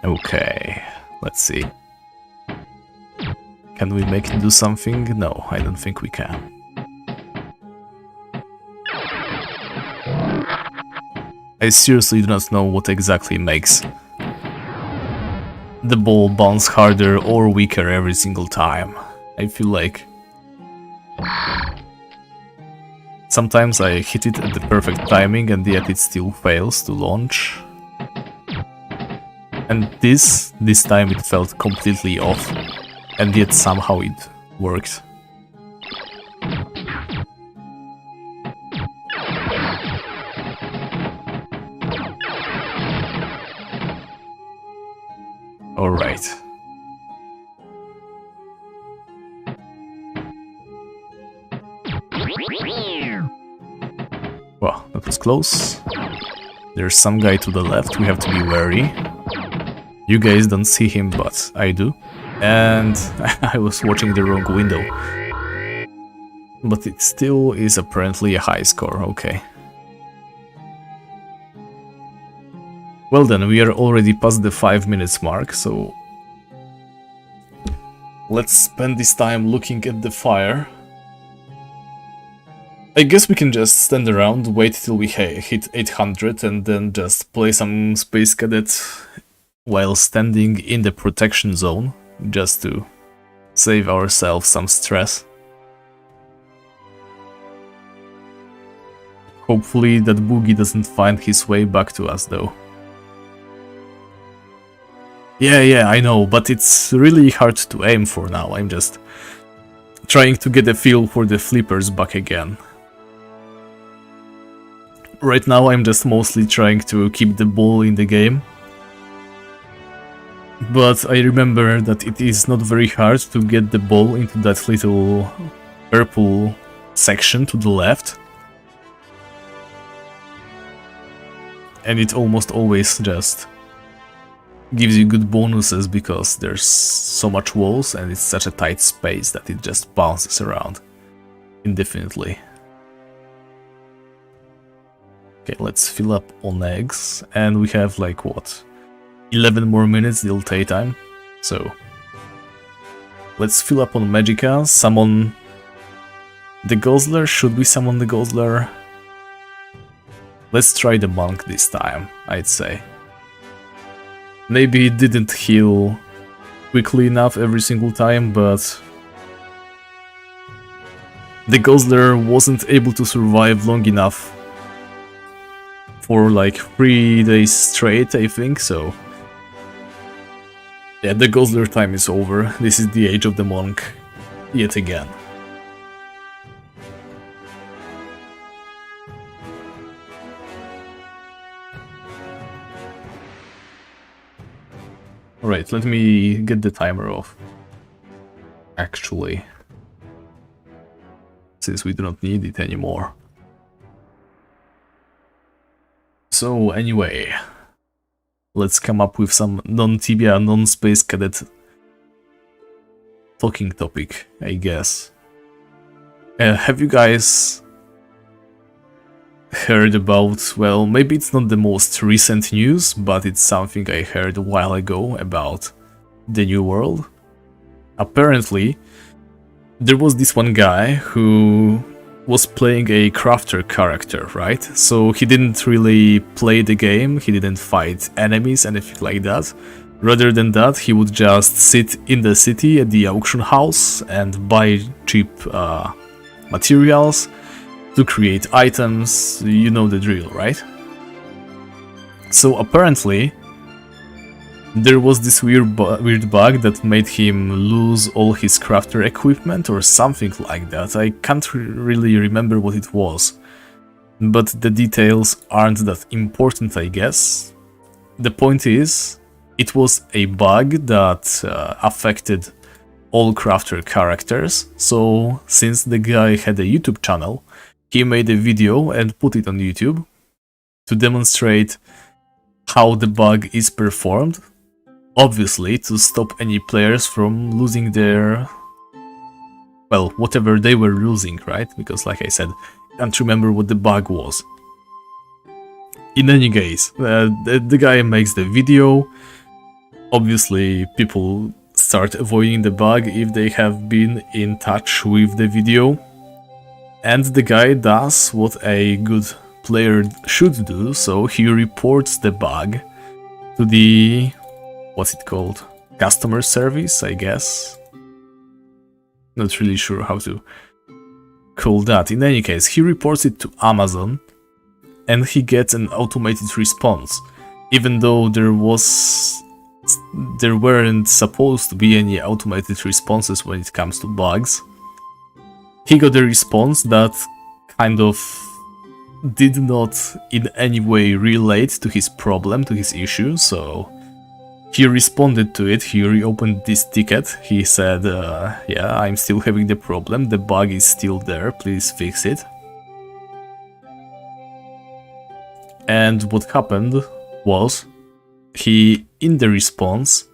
Okay, let's see. Can we make it do something? No, I don't think we can. I seriously do not know what exactly makes the ball bounce harder or weaker every single time. I feel like sometimes I hit it at the perfect timing and yet it still fails to launch. And this time it felt completely off, and yet somehow it worked. Alright. Well, that was close. There's some guy to the left, we have to be wary. You guys don't see him, but I do. And I was watching the wrong window. But it still is apparently a high score, okay. Well then, we are already past the 5 minutes mark, so... let's spend this time looking at the fire. I guess we can just stand around, wait till we hit 800 and then just play some Space Cadet while standing in the protection zone, just to save ourselves some stress. Hopefully that boogie doesn't find his way back to us though. Yeah, I know, but it's really hard to aim for now. I'm just trying to get a feel for the flippers back again. Right now I'm just mostly trying to keep the ball in the game. But I remember that it is not very hard to get the ball into that little purple section to the left. And it almost always just gives you good bonuses because there's so much walls and it's such a tight space that it just bounces around indefinitely. Okay, let's fill up on eggs, and we have like what? 11 more minutes till tea time, so let's fill up on Magica, summon the Guzzler. Should we summon the Guzzler? Let's try the Monk this time, I'd say. Maybe it didn't heal quickly enough every single time, but the Guzzler wasn't able to survive long enough for like 3 days straight, I think, so... yeah, the Guzzler time is over. This is the age of the Monk, yet again. Alright, let me get the timer off. Actually, since we do not need it anymore. So anyway, let's come up with some non-Tibia, non-Space Cadet talking topic, I guess. Have you guys heard about, well, maybe it's not the most recent news, but it's something I heard a while ago about the New World? Apparently, there was this one guy who was playing a crafter character, right? So he didn't really play the game, he didn't fight enemies, anything like that. Rather than that, he would just sit in the city at the auction house and buy cheap materials to create items, you know the drill, right? So apparently, there was this weird bug that made him lose all his crafter equipment or something like that. I can't really remember what it was, but the details aren't that important, I guess. The point is, it was a bug that affected all crafter characters. So since the guy had a YouTube channel, he made a video and put it on YouTube to demonstrate how the bug is performed. Obviously, to stop any players from losing their, well, whatever they were losing, right? Because like I said, I can't remember what the bug was. In any case, the guy makes the video. Obviously, people start avoiding the bug if they have been in touch with the video. And the guy does what a good player should do, so he reports the bug to the, what's it called? Customer service, I guess? Not really sure how to call that. In any case, he reports it to Amazon, and he gets an automated response, even though there weren't supposed to be any automated responses when it comes to bugs. He got a response that kind of did not in any way relate to his problem, to his issue, so he responded to it. He reopened this ticket. He said, yeah, I'm still having the problem, the bug is still there, please fix it. And what happened was, he, in the response,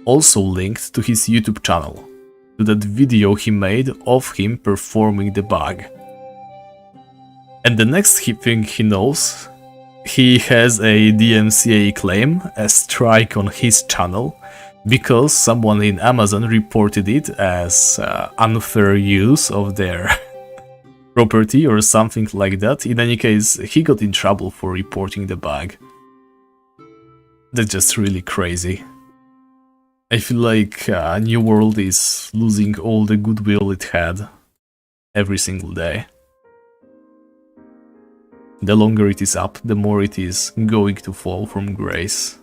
also linked to his YouTube channel, to that video he made of him performing the bug. And the next thing he knows, he has a DMCA claim, a strike on his channel, because someone in Amazon reported it as unfair use of their property or something like that. In any case, he got in trouble for reporting the bug. That's just really crazy. I feel like New World is losing all the goodwill it had every single day. The longer it is up, the more it is going to fall from grace.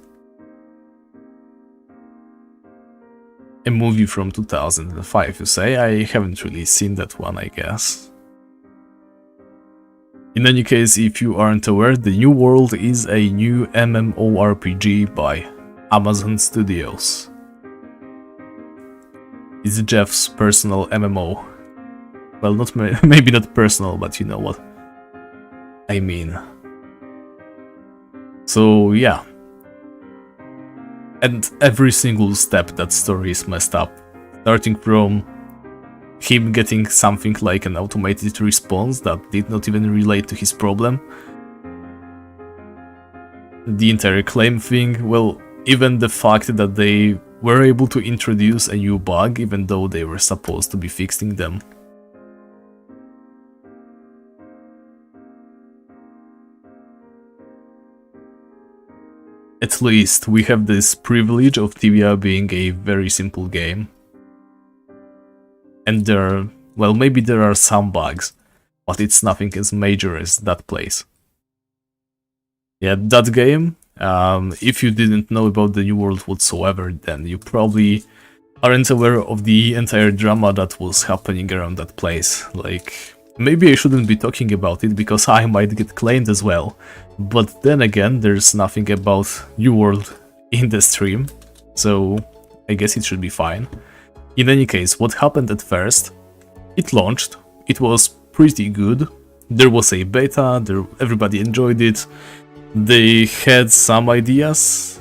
A movie from 2005, you say? I haven't really seen that one, I guess. In any case, if you aren't aware, The New World is a new MMORPG by Amazon Studios. It's Jeff's personal MMO. Well, not maybe not personal, but you know what I mean. So yeah. And every single step that story is messed up. Starting from him getting something like an automated response that did not even relate to his problem. The entire claim thing, well, even the fact that they were able to introduce a new bug even though they were supposed to be fixing them. At least we have this privilege of Tibia being a very simple game. And there are, well, maybe there are some bugs, but it's nothing as major as that place. Yeah, that game, if you didn't know about the New World whatsoever, then you probably aren't aware of the entire drama that was happening around that place. Like, maybe I shouldn't be talking about it because I might get claimed as well. But then again, there's nothing about New World in the stream, so I guess it should be fine. In any case, what happened at first, it launched, it was pretty good, there was a beta, everybody enjoyed it, they had some ideas,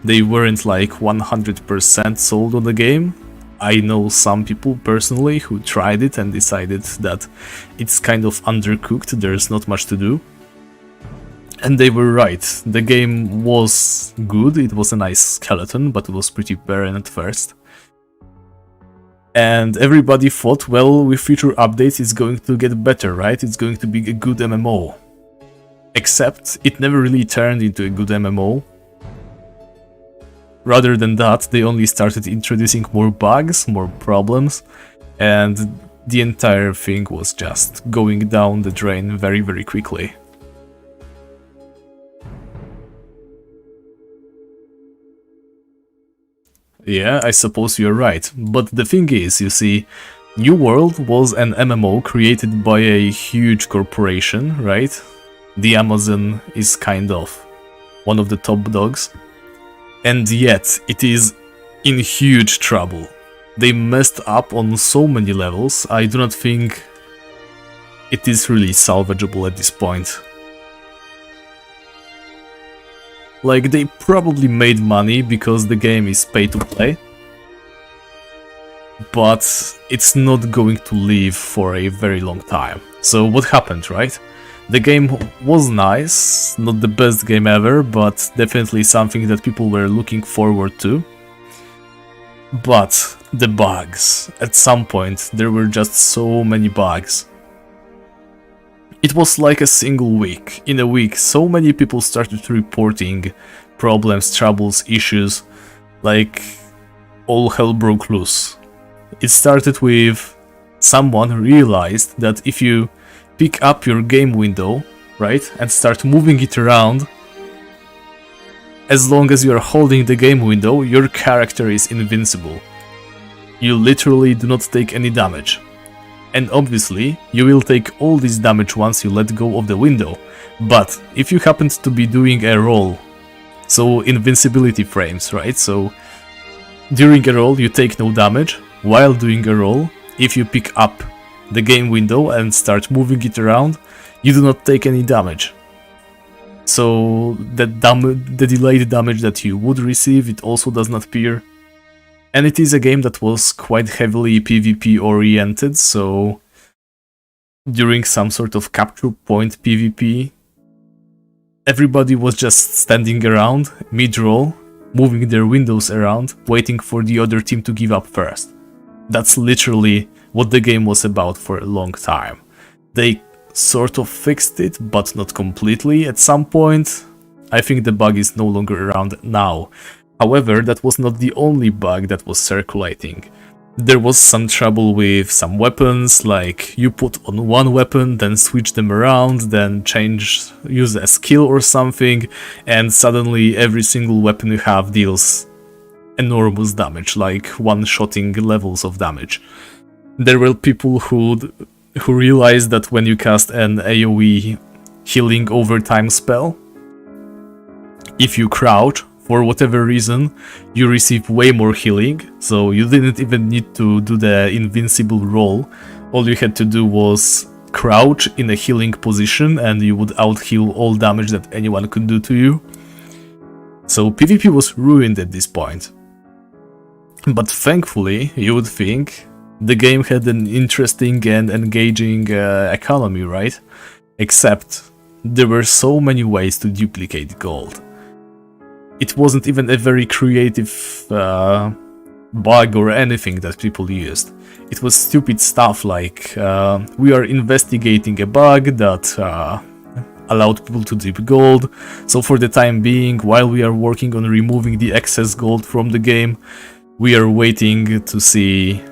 they weren't like 100% sold on the game. I know some people personally who tried it and decided that it's kind of undercooked, there's not much to do. And they were right, the game was good, it was a nice skeleton, but it was pretty barren at first. And everybody thought, well, with future updates it's going to get better, right? It's going to be a good MMO. Except, it never really turned into a good MMO. Rather than that, they only started introducing more bugs, more problems, and the entire thing was just going down the drain very, very quickly. Yeah, I suppose you're right, but the thing is, you see, New World was an MMO created by a huge corporation, right? The Amazon is kind of one of the top dogs, and yet it is in huge trouble they messed up on so many levels. I do not think it is really salvageable at this point. Like, they probably made money because the game is pay to play, but it's not going to live for a very long time. So what happened, right? The game was nice, not the best game ever, but definitely something that people were looking forward to. But the bugs, at some point there were just so many bugs. It was like a single week. In a week, so many people started reporting problems, troubles, issues, like all hell broke loose. It started with someone realized that if you pick up your game window, right, and start moving it around, as long as you are holding the game window, your character is invincible. You literally do not take any damage. And obviously, you will take all this damage once you let go of the window. But if you happen to be doing a roll, so invincibility frames, right? So during a roll you take no damage. While doing a roll, if you pick up the game window and start moving it around, you do not take any damage. So the delayed damage that you would receive, it also does not appear. And it is a game that was quite heavily PvP oriented, so during some sort of capture point PvP, everybody was just standing around, mid-roll, moving their windows around, waiting for the other team to give up first. That's literally what the game was about for a long time. They sort of fixed it, but not completely at some point. I think the bug is no longer around now. However, that was not the only bug that was circulating. There was some trouble with some weapons, like you put on one weapon, then switch them around, then use a skill or something, and suddenly every single weapon you have deals enormous damage, like one-shotting levels of damage. There were people who realized that when you cast an AoE healing overtime spell, if you crouch, for whatever reason, you receive way more healing, so you didn't even need to do the invincible roll. All you had to do was crouch in a healing position and you would out-heal all damage that anyone could do to you. So PvP was ruined at this point. But thankfully, you would think, the game had an interesting and engaging economy, right? Except, there were so many ways to duplicate gold. It wasn't even a very creative bug or anything that people used. It was stupid stuff like, we are investigating a bug that allowed people to dip gold, so for the time being, while we are working on removing the excess gold from the game, we are waiting to see...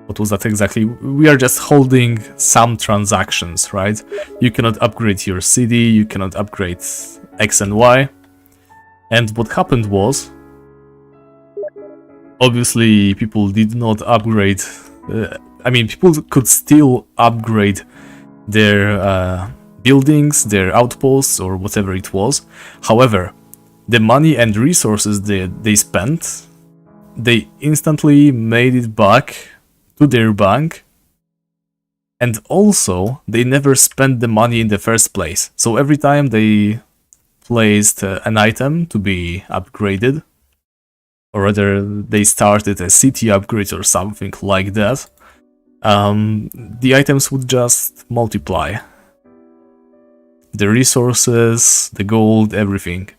what was that exactly? We are just holding some transactions, right? You cannot upgrade your city, you cannot upgrade X and Y. And what happened was, obviously people did not upgrade, people could still upgrade their buildings, their outposts, or whatever it was. However, the money and resources they spent, they instantly made it back to their bank, and also they never spent the money in the first place. So every time they placed an item to be upgraded, or rather they started a city upgrade or something like that, the items would just multiply. The resources, the gold, everything.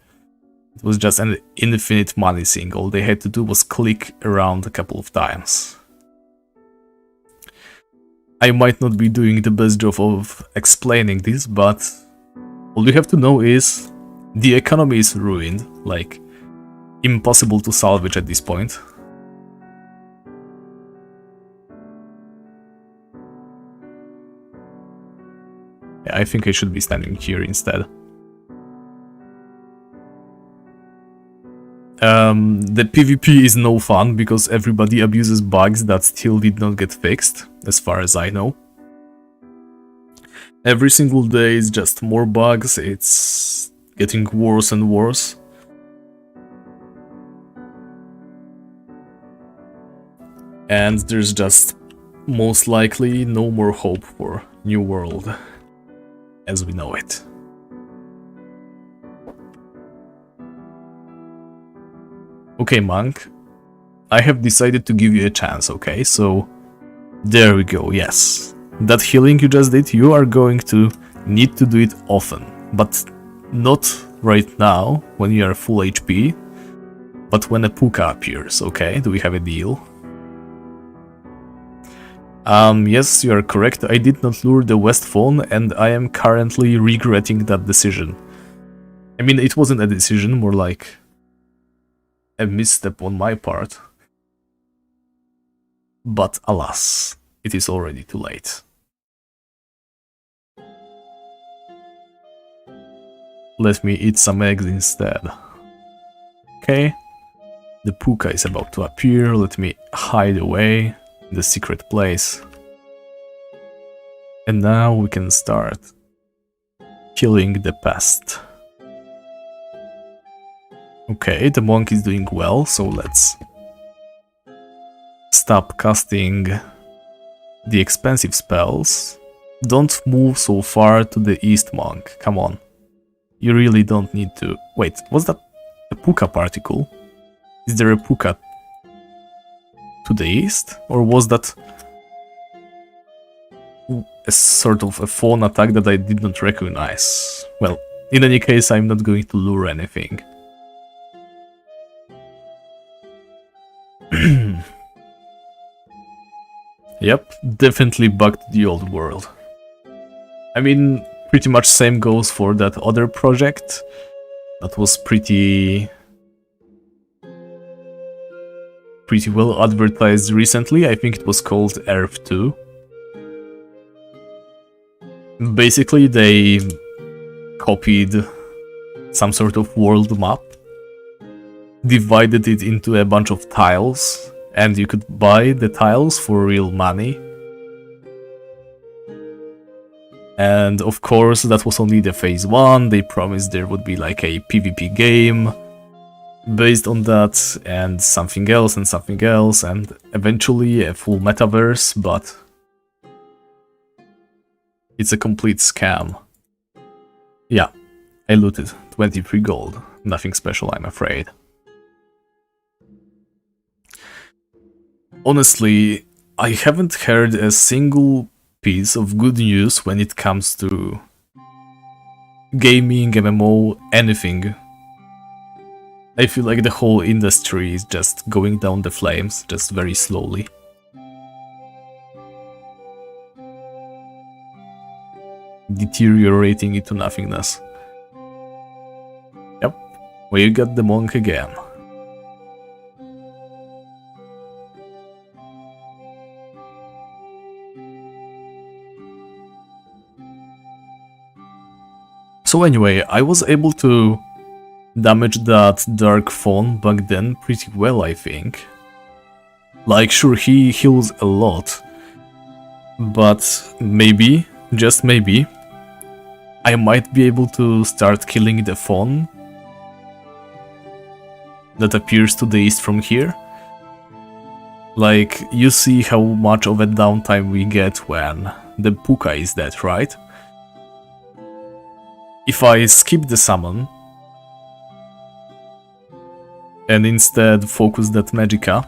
It was just an infinite money thing. All they had to do was click around a couple of times. I might not be doing the best job of explaining this, but all you have to know is the economy is ruined, like impossible to salvage at this point. Yeah, I think I should be standing here instead. The PvP is no fun because everybody abuses bugs that still did not get fixed, as far as I know. Every single day is just more bugs, it's getting worse and worse. And there's just most likely no more hope for New World as we know it. Okay, monk, I have decided to give you a chance, okay? So, there we go, yes. That healing you just did, you are going to need to do it often, but not right now, when you are full HP, but when a puka appears, okay? Do we have a deal? Yes, you are correct, I did not lure the West Fawn, and I am currently regretting that decision. I mean, it wasn't a decision, more like a misstep on my part. But alas, it is already too late. Let me eat some eggs instead. Okay, the puka is about to appear, let me hide away in the secret place. And now we can start killing the pest. Okay, the monk is doing well, so let's stop casting the expensive spells. Don't move so far to the east, monk. Come on. You really don't need to... Wait, was that a puka particle? Is there a puka to the east? Or was that a sort of a phone attack that I did not recognize? Well, in any case, I'm not going to lure anything. Yep, definitely back to the old world. I mean, pretty much same goes for that other project. That was pretty well advertised recently. I think it was called Earth 2. Basically, they copied some sort of world map, divided it into a bunch of tiles, and you could buy the tiles for real money. And of course, that was only the phase 1, they promised there would be like a PvP game based on that, and something else, and eventually a full metaverse, but it's a complete scam. Yeah, I looted 23 gold, nothing special I'm afraid. Honestly, I haven't heard a single piece of good news when it comes to gaming, MMO, anything. I feel like the whole industry is just going down the flames, just very slowly. Deteriorating into nothingness. Yep, we got the monk again. So anyway, I was able to damage that dark fawn back then pretty well, I think. Like, sure, he heals a lot, but maybe, just maybe, I might be able to start killing the fawn that appears to the east from here. Like, you see how much of a downtime we get when the puka is dead, right? If I skip the summon and instead focus that magicka,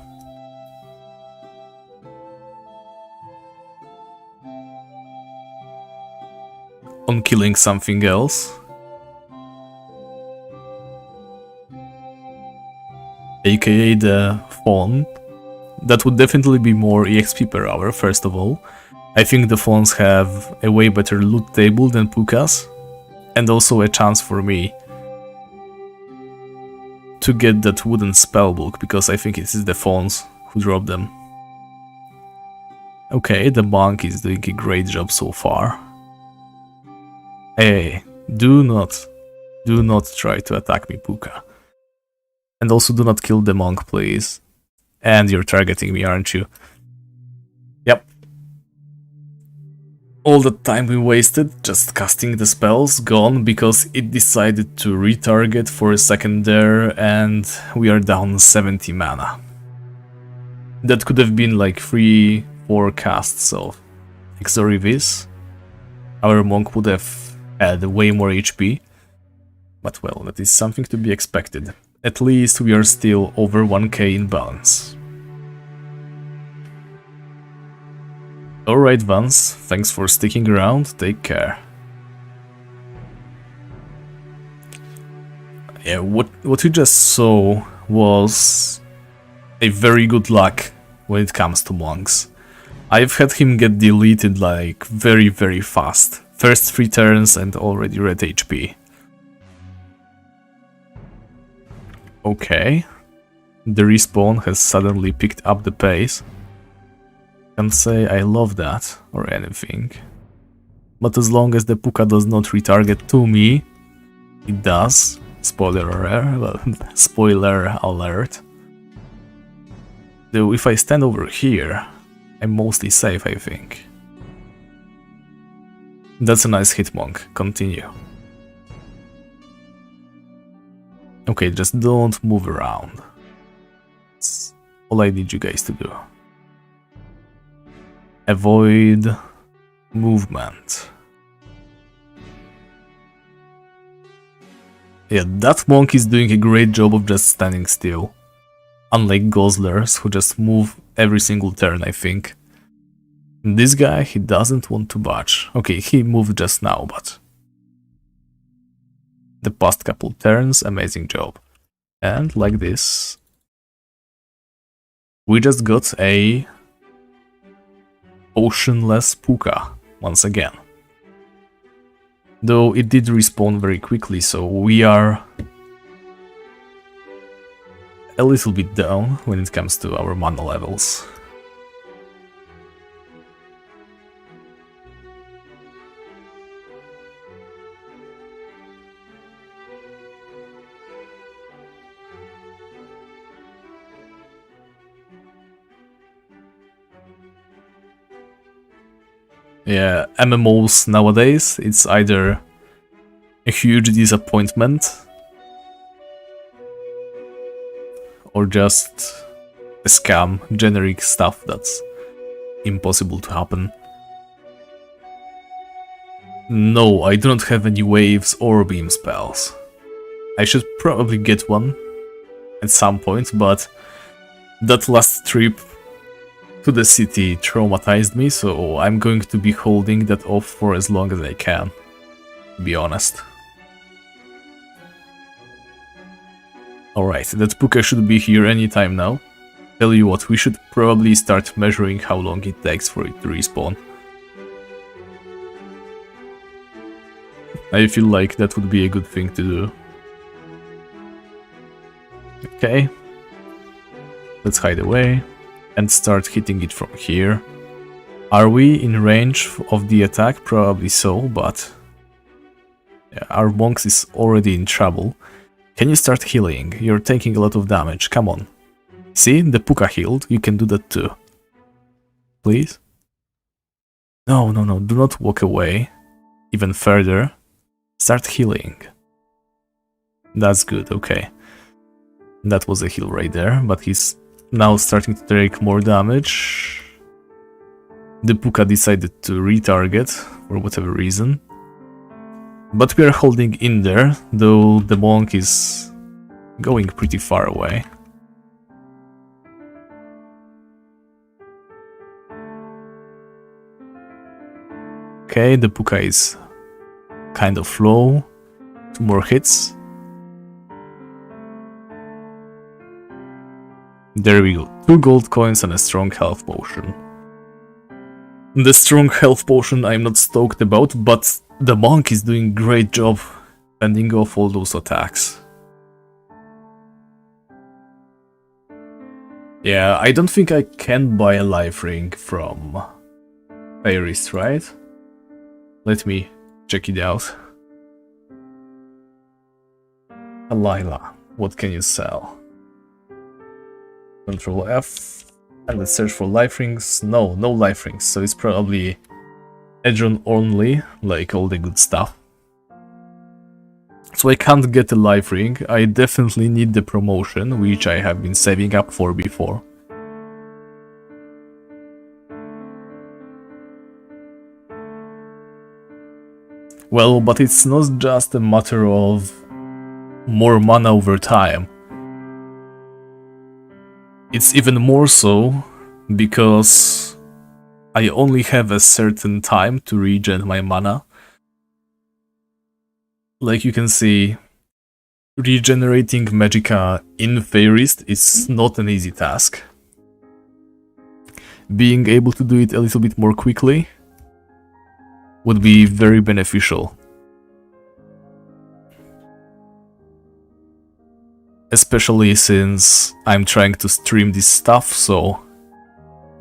on killing something else, aka the fawn, that would definitely be more EXP per hour, first of all. I think the fawns have a way better loot table than pukas, and also a chance for me to get that wooden spellbook, because I think it is the fawns who drop them. Okay, the monk is doing a great job so far. Hey, do not try to attack me, puka. And also do not kill the monk, please. And you're targeting me, aren't you? Yep. All the time we wasted just casting the spells, gone, because it decided to retarget for a second there, and we are down 70 mana. That could have been like 3-4 casts of Exorivis. Our monk would have had way more HP. But well, that is something to be expected. At least we are still over 1k in balance. Alright Vance, thanks for sticking around, take care. Yeah, what you just saw was a very good luck when it comes to monks. I've had him get deleted like very fast. First 3 turns and already red HP. Okay. The respawn has suddenly picked up the pace. Can't say I love that or anything. But as long as the Puka does not retarget to me, it does. Spoiler alert. Though if I stand over here, I'm mostly safe, I think. That's a nice hit, monk. Continue. Okay, just don't move around. That's all I need you guys to do. Avoid movement. Yeah, that monk is doing a great job of just standing still. Unlike Gozlers, who just move every single turn, I think. This guy, he doesn't want to budge. Okay, he moved just now, but... the past couple turns, amazing job. And like this... we just got a... oceanless Puka, once again. Though it did respawn very quickly, so we are... a little bit down when it comes to our mana levels. Yeah, MMOs nowadays, it's either a huge disappointment or just a scam, generic stuff that's impossible to happen. No, I do not have any waves or beam spells. I should probably get one at some point, but that last trip to the city traumatized me, so I'm going to be holding that off for as long as I can, to be honest. Alright, that Puka should be here anytime now. Tell you what, we should probably start measuring how long it takes for it to respawn. I feel like that would be a good thing to do. Okay. Let's hide away and start hitting it from here. Are we in range of the attack? Probably so, but... yeah, our monks is already in trouble. Can you start healing? You're taking a lot of damage, come on. See, the Puka healed, you can do that too. Please? No, do not walk away. Even further. Start healing. That's good, okay. That was a heal right there, but he's now starting to take more damage. The Puka decided to retarget for whatever reason. But we are holding in there, though the monk is going pretty far away. Okay, the Puka is kind of low. 2 more hits. There we go. 2 gold coins and a strong health potion. The strong health potion I'm not stoked about, but the monk is doing a great job fending off all those attacks. Yeah, I don't think I can buy a life ring from Feyrist, right? Let me check it out. Alila, what can you sell? Control F, and let's search for life rings. No life rings, so it's probably Edron only, like all the good stuff. So I can't get a life ring. I definitely need the promotion, which I have been saving up for before. Well, but it's not just a matter of more mana over time. It's even more so because I only have a certain time to regen my mana. Like you can see, regenerating Magicka in Feyrist is not an easy task. Being able to do it a little bit more quickly would be very beneficial. Especially since I'm trying to stream this stuff, so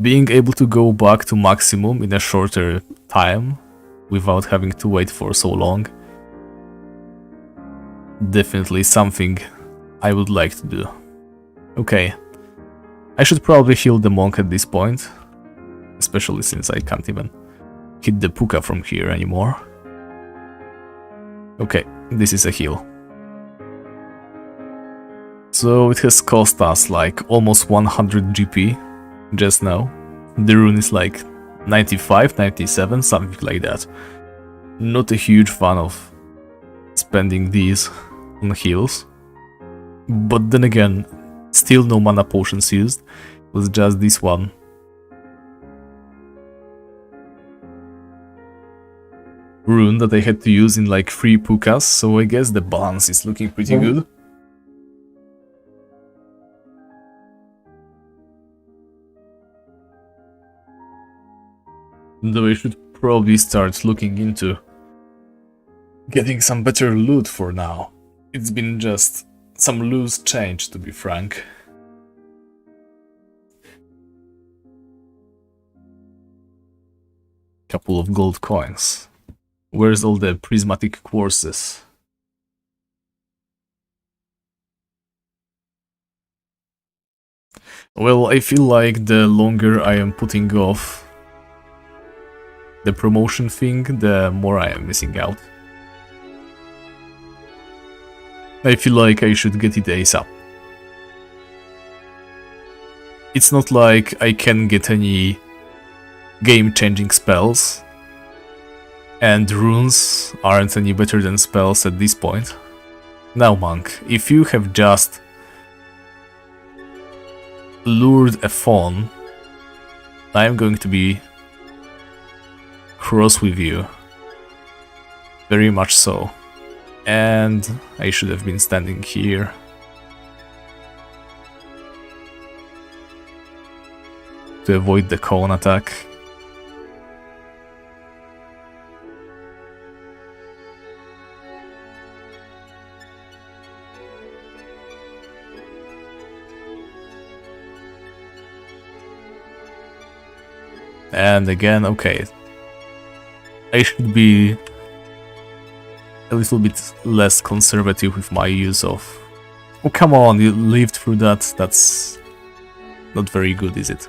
being able to go back to maximum in a shorter time without having to wait for so long, definitely something I would like to do. Okay, I should probably heal the monk at this point, especially since I can't even hit the puka from here anymore. Okay, this is a heal. So it has cost us like almost 100 GP just now. The rune is like 95, 97, something like that. Not a huge fan of spending these on heals. But then again, still no mana potions used. It was just this one. Rune that I had to use in like 3 pukas, so I guess the balance is looking pretty good. Though I should probably start looking into getting some better loot for now. It's been just some loose change, to be frank. Couple of gold coins. Where's all the prismatic quartzes? Well, I feel like the longer I am putting off the promotion thing, the more I am missing out. I feel like I should get it ASAP. It's not like I can get any game-changing spells, and runes aren't any better than spells at this point. Now, monk, if you have just lured a fawn, I'm going to be cross with you. Very much so. And I should have been standing here. To avoid the cone attack. And again, okay. I should be a little bit less conservative with my use of... Oh, come on, you lived through that. That's not very good, is it?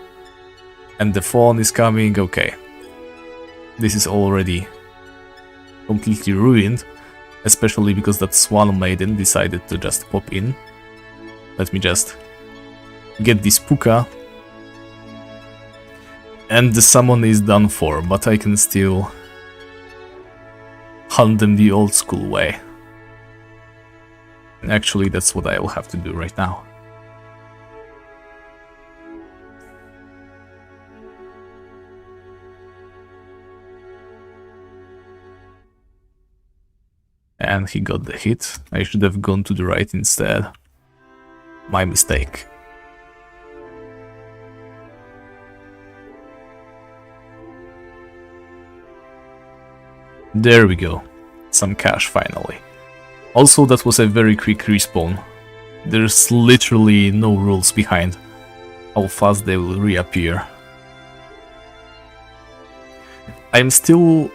And the fawn is coming, okay. This is already completely ruined, especially because that Swan Maiden decided to just pop in. Let me just get this puka. And the summon is done for, but I can still hunt them the old school way. Actually, that's what I will have to do right now. And he got the hit. I should have gone to the right instead. My mistake. There we go. Some cash finally. Also, that was a very quick respawn. There's literally no rules behind how fast they will reappear. I'm still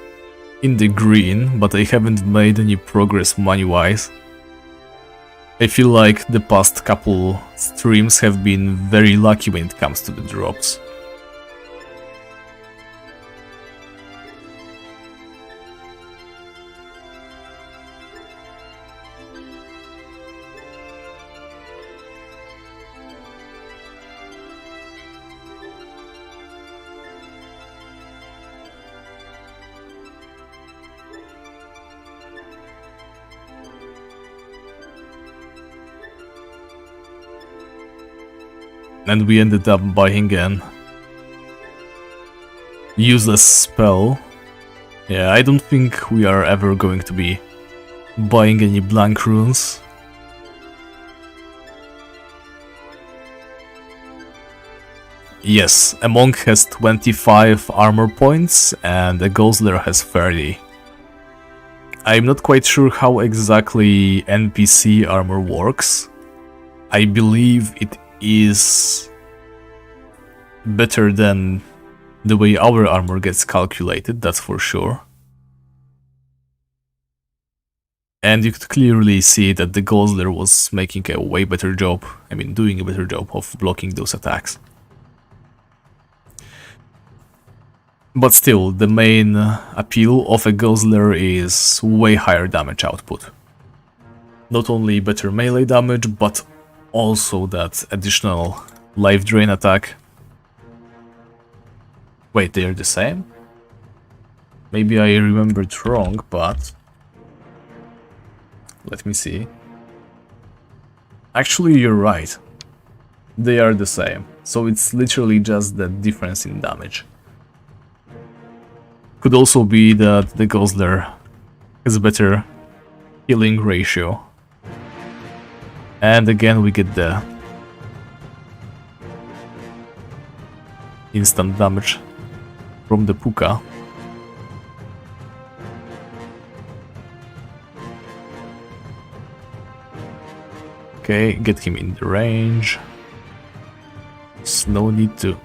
in the green, but I haven't made any progress money-wise. I feel like the past couple streams have been very lucky when it comes to the drops. And we ended up buying an useless spell. Yeah, I don't think we are ever going to be buying any blank runes. Yes, a monk has 25 armor points and a Gosler has 30. I'm not quite sure how exactly NPC armor works. I believe it is better than the way our armor gets calculated, that's for sure. And you could clearly see that the Gosler was making a way better job, doing a better job of blocking those attacks. But still, the main appeal of a Gosler is way higher damage output. Not only better melee damage, but also that additional life drain attack. Wait, they're the same? Maybe I remembered wrong, but... let me see. Actually, you're right. They are the same, so it's literally just the difference in damage. Could also be that the Gosler has a better healing ratio. And again we get the instant damage from the Puka. Okay, get him in the range. There's no need to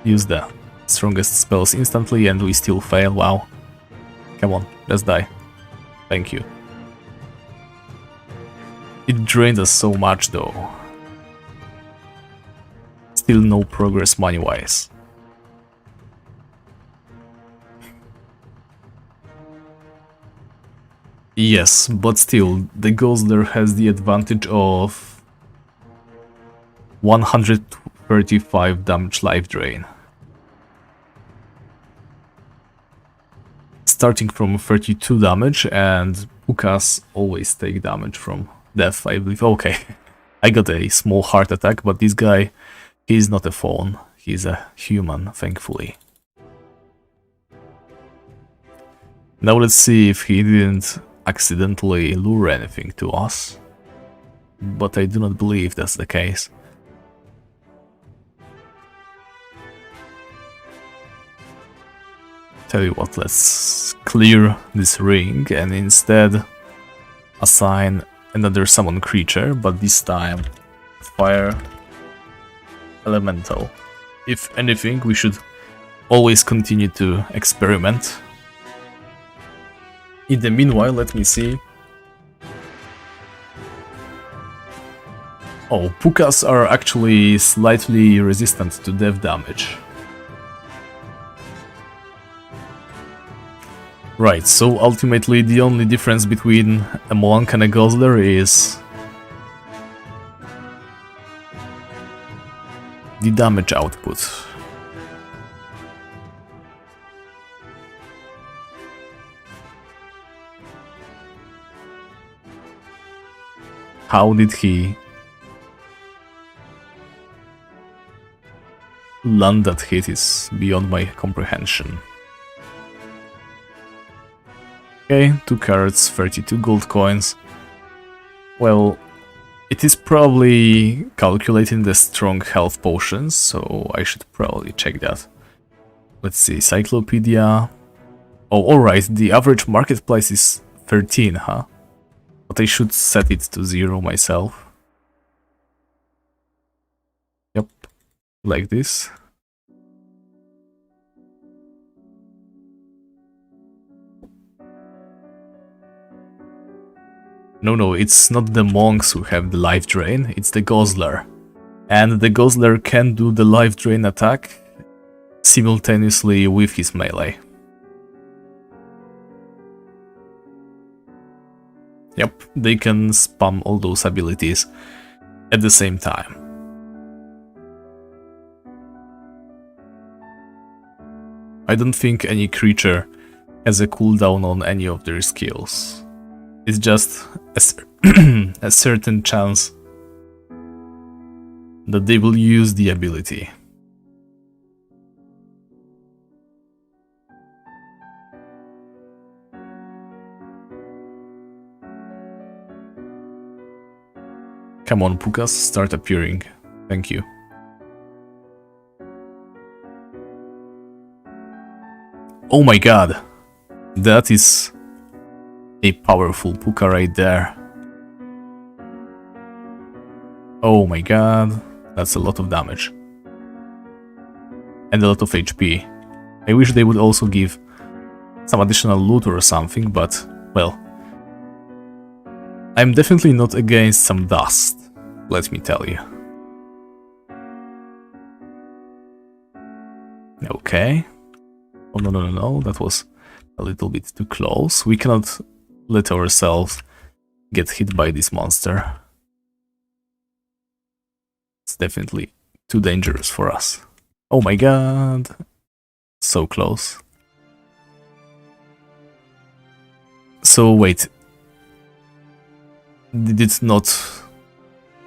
use the strongest spells instantly and we still fail, wow. Come on, let's die. Thank you. It drained us so much though. Still no progress money-wise. Yes, but still, the Gosler has the advantage of 135 damage life drain. Starting from 32 damage, and Pukas always take damage from death, I believe. Okay, I got a small heart attack, but this guy, he's not a fawn, he's a human, thankfully. Now let's see if he didn't accidentally lure anything to us, but I do not believe that's the case. Tell you what, let's clear this ring and instead assign another summon creature, but this time fire elemental. If anything, we should always continue to experiment. In the meanwhile, let me see. Oh, Pukas are actually slightly resistant to death damage. Right, so ultimately the only difference between a monk and a Gosler is the damage output. How did he land that hit is beyond my comprehension. Okay, 2 carrots, 32 gold coins. Well, it is probably calculating the strong health potions, so I should probably check that. Let's see, Cyclopedia. Oh, alright, the average market price is 13, huh? But I should set it to 0 myself. Yep, like this. No, it's not the monks who have the life drain, it's the Gosler. And the Gosler can do the life drain attack simultaneously with his melee. Yep, they can spam all those abilities at the same time. I don't think any creature has a cooldown on any of their skills. It's just a certain chance that they will use the ability. Come on, Pukas, start appearing. Thank you. Oh my god! That is a powerful Puka right there. Oh my god, that's a lot of damage. And a lot of HP. I wish they would also give some additional loot or something, but, well, I'm definitely not against some dust, let me tell you. Okay. Oh no, that was a little bit too close. We cannot let ourselves get hit by this monster. It's definitely too dangerous for us. Oh my god. So close. So wait. Did it not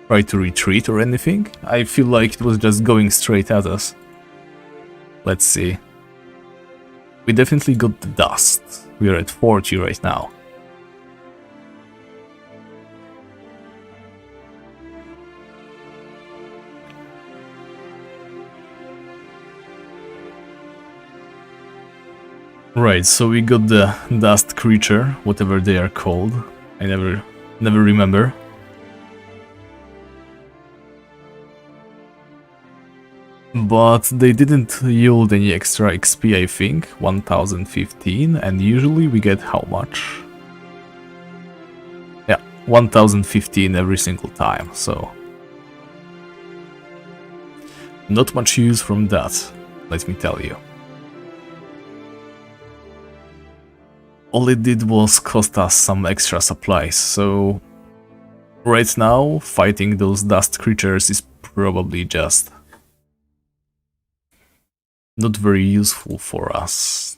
try to retreat or anything? I feel like it was just going straight at us. Let's see. We definitely got the dust. We are at 40 right now. Right, so we got the dust creature, whatever they are called. I never remember. But they didn't yield any extra XP, I think. 1015, and usually we get how much? Yeah, 1015 every single time, so... not much use from that, let me tell you. All it did was cost us some extra supplies, so... right now, fighting those dust creatures is probably just... not very useful for us.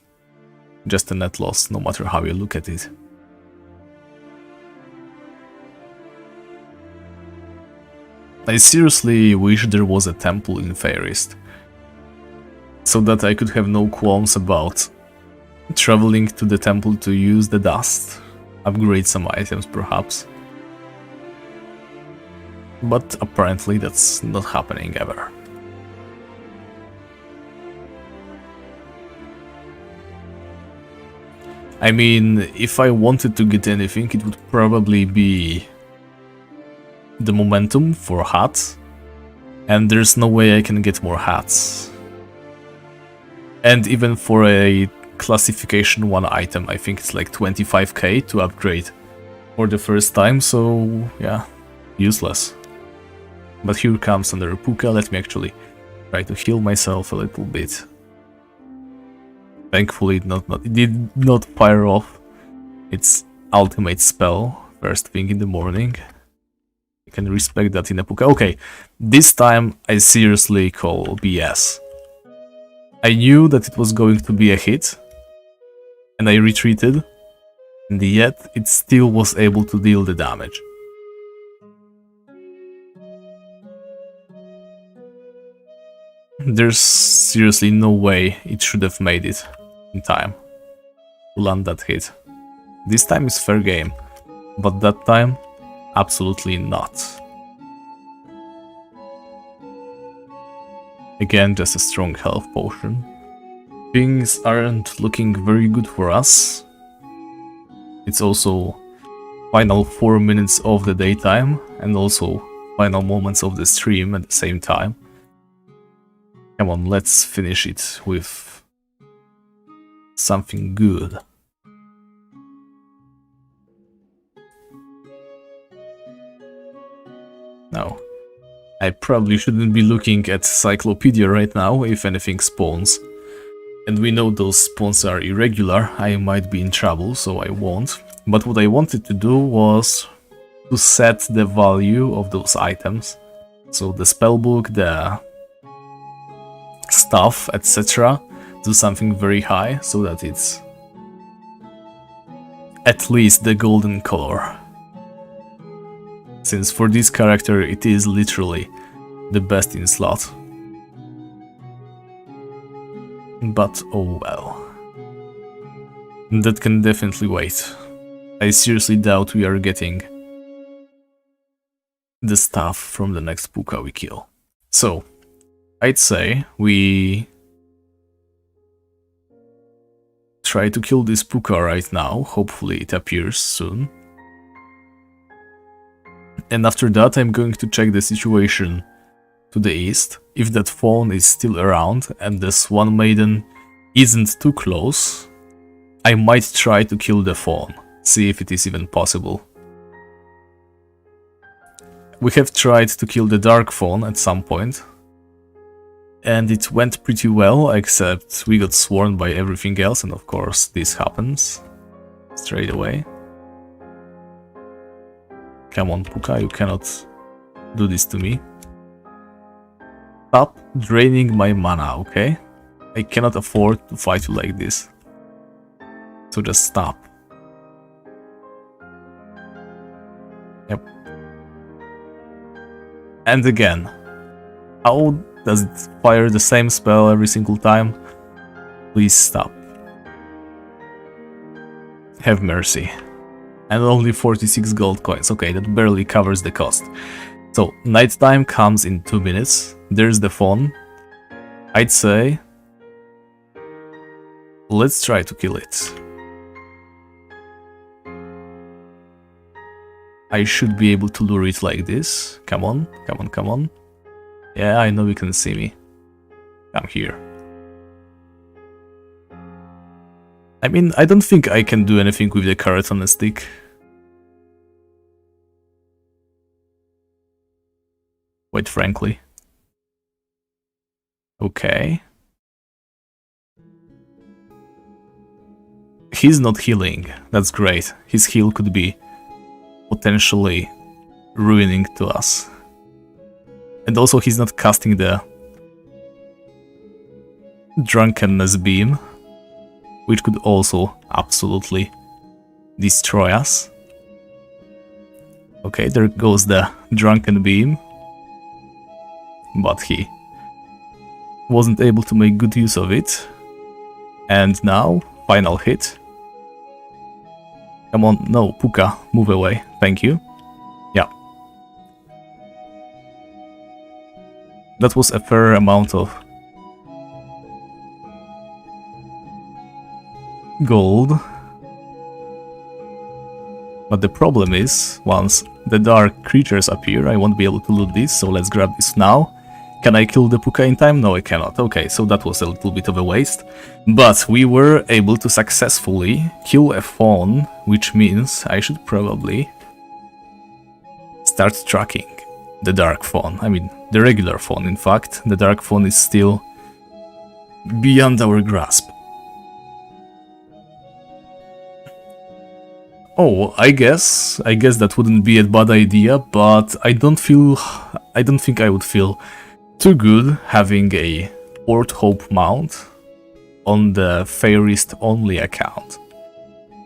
Just a net loss, no matter how you look at it. I seriously wish there was a temple in Feyrist, so that I could have no qualms about traveling to the temple to use the dust, upgrade some items perhaps. But apparently that's not happening ever. I mean, if I wanted to get anything, it would probably be the momentum for hats, and there's no way I can get more hats. And even for a classification 1 item, I think it's like 25k to upgrade for the first time, so yeah, useless. But here comes another Puka. Let me actually try to heal myself a little bit. Thankfully it did not fire off its ultimate spell first thing in the morning. I can respect that in a Puka. Okay, this time I seriously call BS. I knew that it was going to be a hit, and I retreated, and yet it still was able to deal the damage. There's seriously no way it should have made it in time to land that hit. This time is fair game, but that time, absolutely not. Again, just a strong health potion. Things aren't looking very good for us. It's also final 4 minutes of the daytime, and also final moments of the stream at the same time. Come on, let's finish it with something good. Now, I probably shouldn't be looking at Cyclopedia right now if anything spawns. And we know those spawns are irregular, I might be in trouble, so I won't. But what I wanted to do was to set the value of those items. So the spellbook, the stuff, etc. to something very high, so that it's at least the golden color. Since for this character it is literally the best in slot. But oh well. That can definitely wait. I seriously doubt we are getting the stuff from the next Puka we kill. So, I'd say we try to kill this Puka right now. Hopefully it appears soon. And after that I'm going to check the situation to the east. If that fawn is still around and the Swan Maiden isn't too close, I might try to kill the fawn. See if it is even possible. We have tried to kill the dark fawn at some point, and it went pretty well, except we got swarmed by everything else, and of course this happens straight away. Come on, Puka, you cannot do this to me. Stop draining my mana, okay? I cannot afford to fight you like this. So just stop. Yep. And again, how does it fire the same spell every single time? Please stop. Have mercy. And only 46 gold coins. Okay, that barely covers the cost. So, nighttime comes in 2 minutes. There's the fawn. I'd say let's try to kill it. I should be able to lure it like this. Come on, come on, come on. Yeah, I know you can see me. Come here. I mean, I don't think I can do anything with the carrot on a stick. Quite frankly. Okay. He's not healing. That's great. His heal could be potentially ruining to us. And also he's not casting the drunkenness beam, which could also absolutely destroy us. Okay, there goes the drunken beam, but he wasn't able to make good use of it. And now, final hit. Come on, no, Puka, move away, thank you. Yeah. That was a fair amount of gold. But the problem is, once the dark creatures appear, I won't be able to loot this, so let's grab this now. Can I kill the Puka in time? No, I cannot. Okay, so that was a little bit of a waste. But we were able to successfully kill a fawn, which means I should probably start tracking the dark fawn. I mean, the regular fawn, in fact. The dark fawn is still beyond our grasp. Oh, I guess that wouldn't be a bad idea, but I don't think I would feel too good having a Port Hope mount on the Feyrist only account.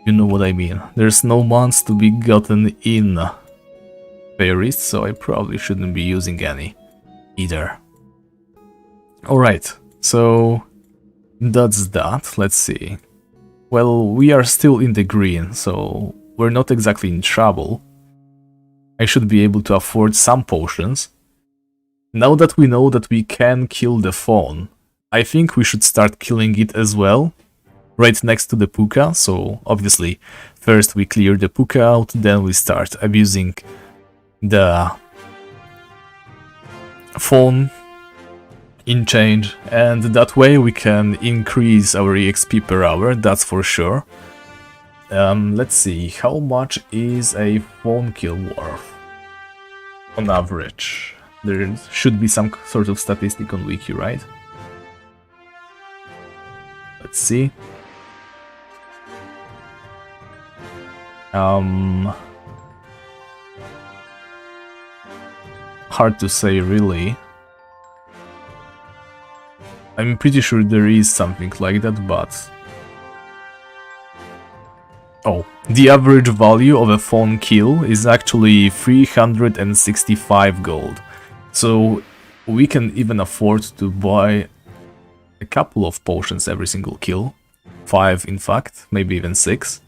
You know what I mean. There's no mounts to be gotten in Feyrist, so I probably shouldn't be using any either. Alright, so that's that. Let's see. Well, we are still in the green, so we're not exactly in trouble. I should be able to afford some potions. Now that we know that we can kill the fawn, I think we should start killing it as well, right next to the Puka. So obviously, first we clear the Puka out, then we start abusing the fawn in change, and that way we can increase our EXP per hour, that's for sure. Let's see, how much is a fawn kill worth on average? There should be some sort of statistic on Wiki, right? Let's see. Hard to say, really. I'm pretty sure there is something like that, but... Oh, the average value of a fawn kill is actually 365 gold. So We can even afford to buy a couple of potions every single kill. 5 in fact, maybe even 6.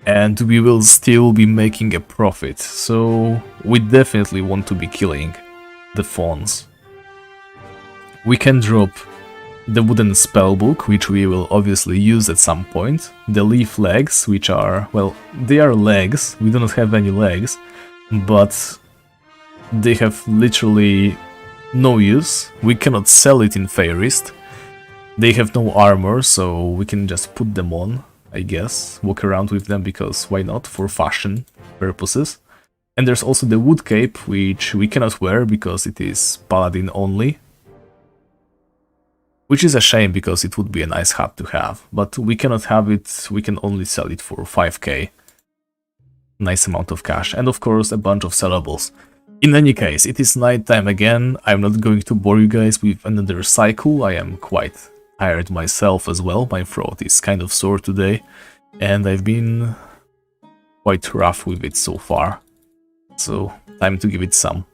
And we will still be making a profit, so we definitely want to be killing the fawns. We can drop the wooden spellbook, which we will obviously use at some point. The leaf legs, which are, well, they are legs, we do not have any legs, but they have literally no use. We cannot sell it in Feyrist. They have no armor, so we can just put them on, I guess. Walk around with them because why not, for fashion purposes. And there's also the wood cape, which we cannot wear because it is paladin only. Which is a shame because it would be a nice hat to have, but we cannot have it, we can only sell it for 5k. Nice amount of cash, and of course a bunch of sellables. In any case, it is nighttime again. I'm not going to bore you guys with another cycle. I am quite tired myself as well. My throat is kind of sore today, and I've been quite rough with it so far. So, time to give it some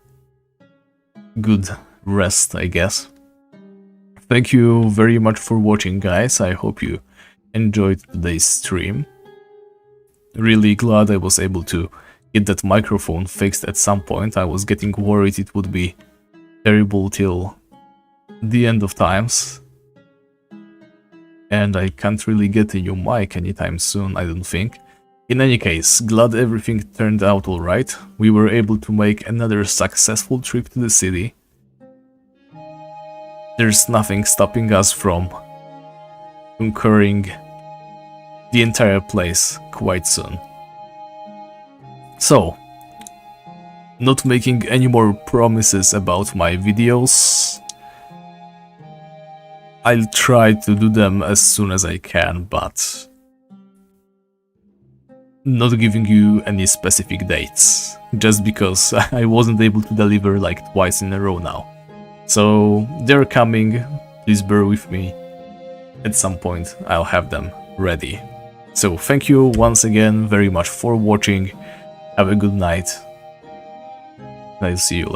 good rest, I guess. Thank you very much for watching, guys. I hope you enjoyed today's stream. Really glad I was able to get that microphone fixed at some point. I was getting worried it would be terrible till the end of times. And I can't really get a new mic anytime soon, I don't think. In any case, glad everything turned out alright. We were able to make another successful trip to the city. There's nothing stopping us from conquering the entire place quite soon. So, not making any more promises about my videos. I'll try to do them as soon as I can, but not giving you any specific dates, just because I wasn't able to deliver like twice in a row now. So, they're coming, please bear with me. At some point I'll have them ready. So thank you once again very much for watching, have a good night, I'll see you later.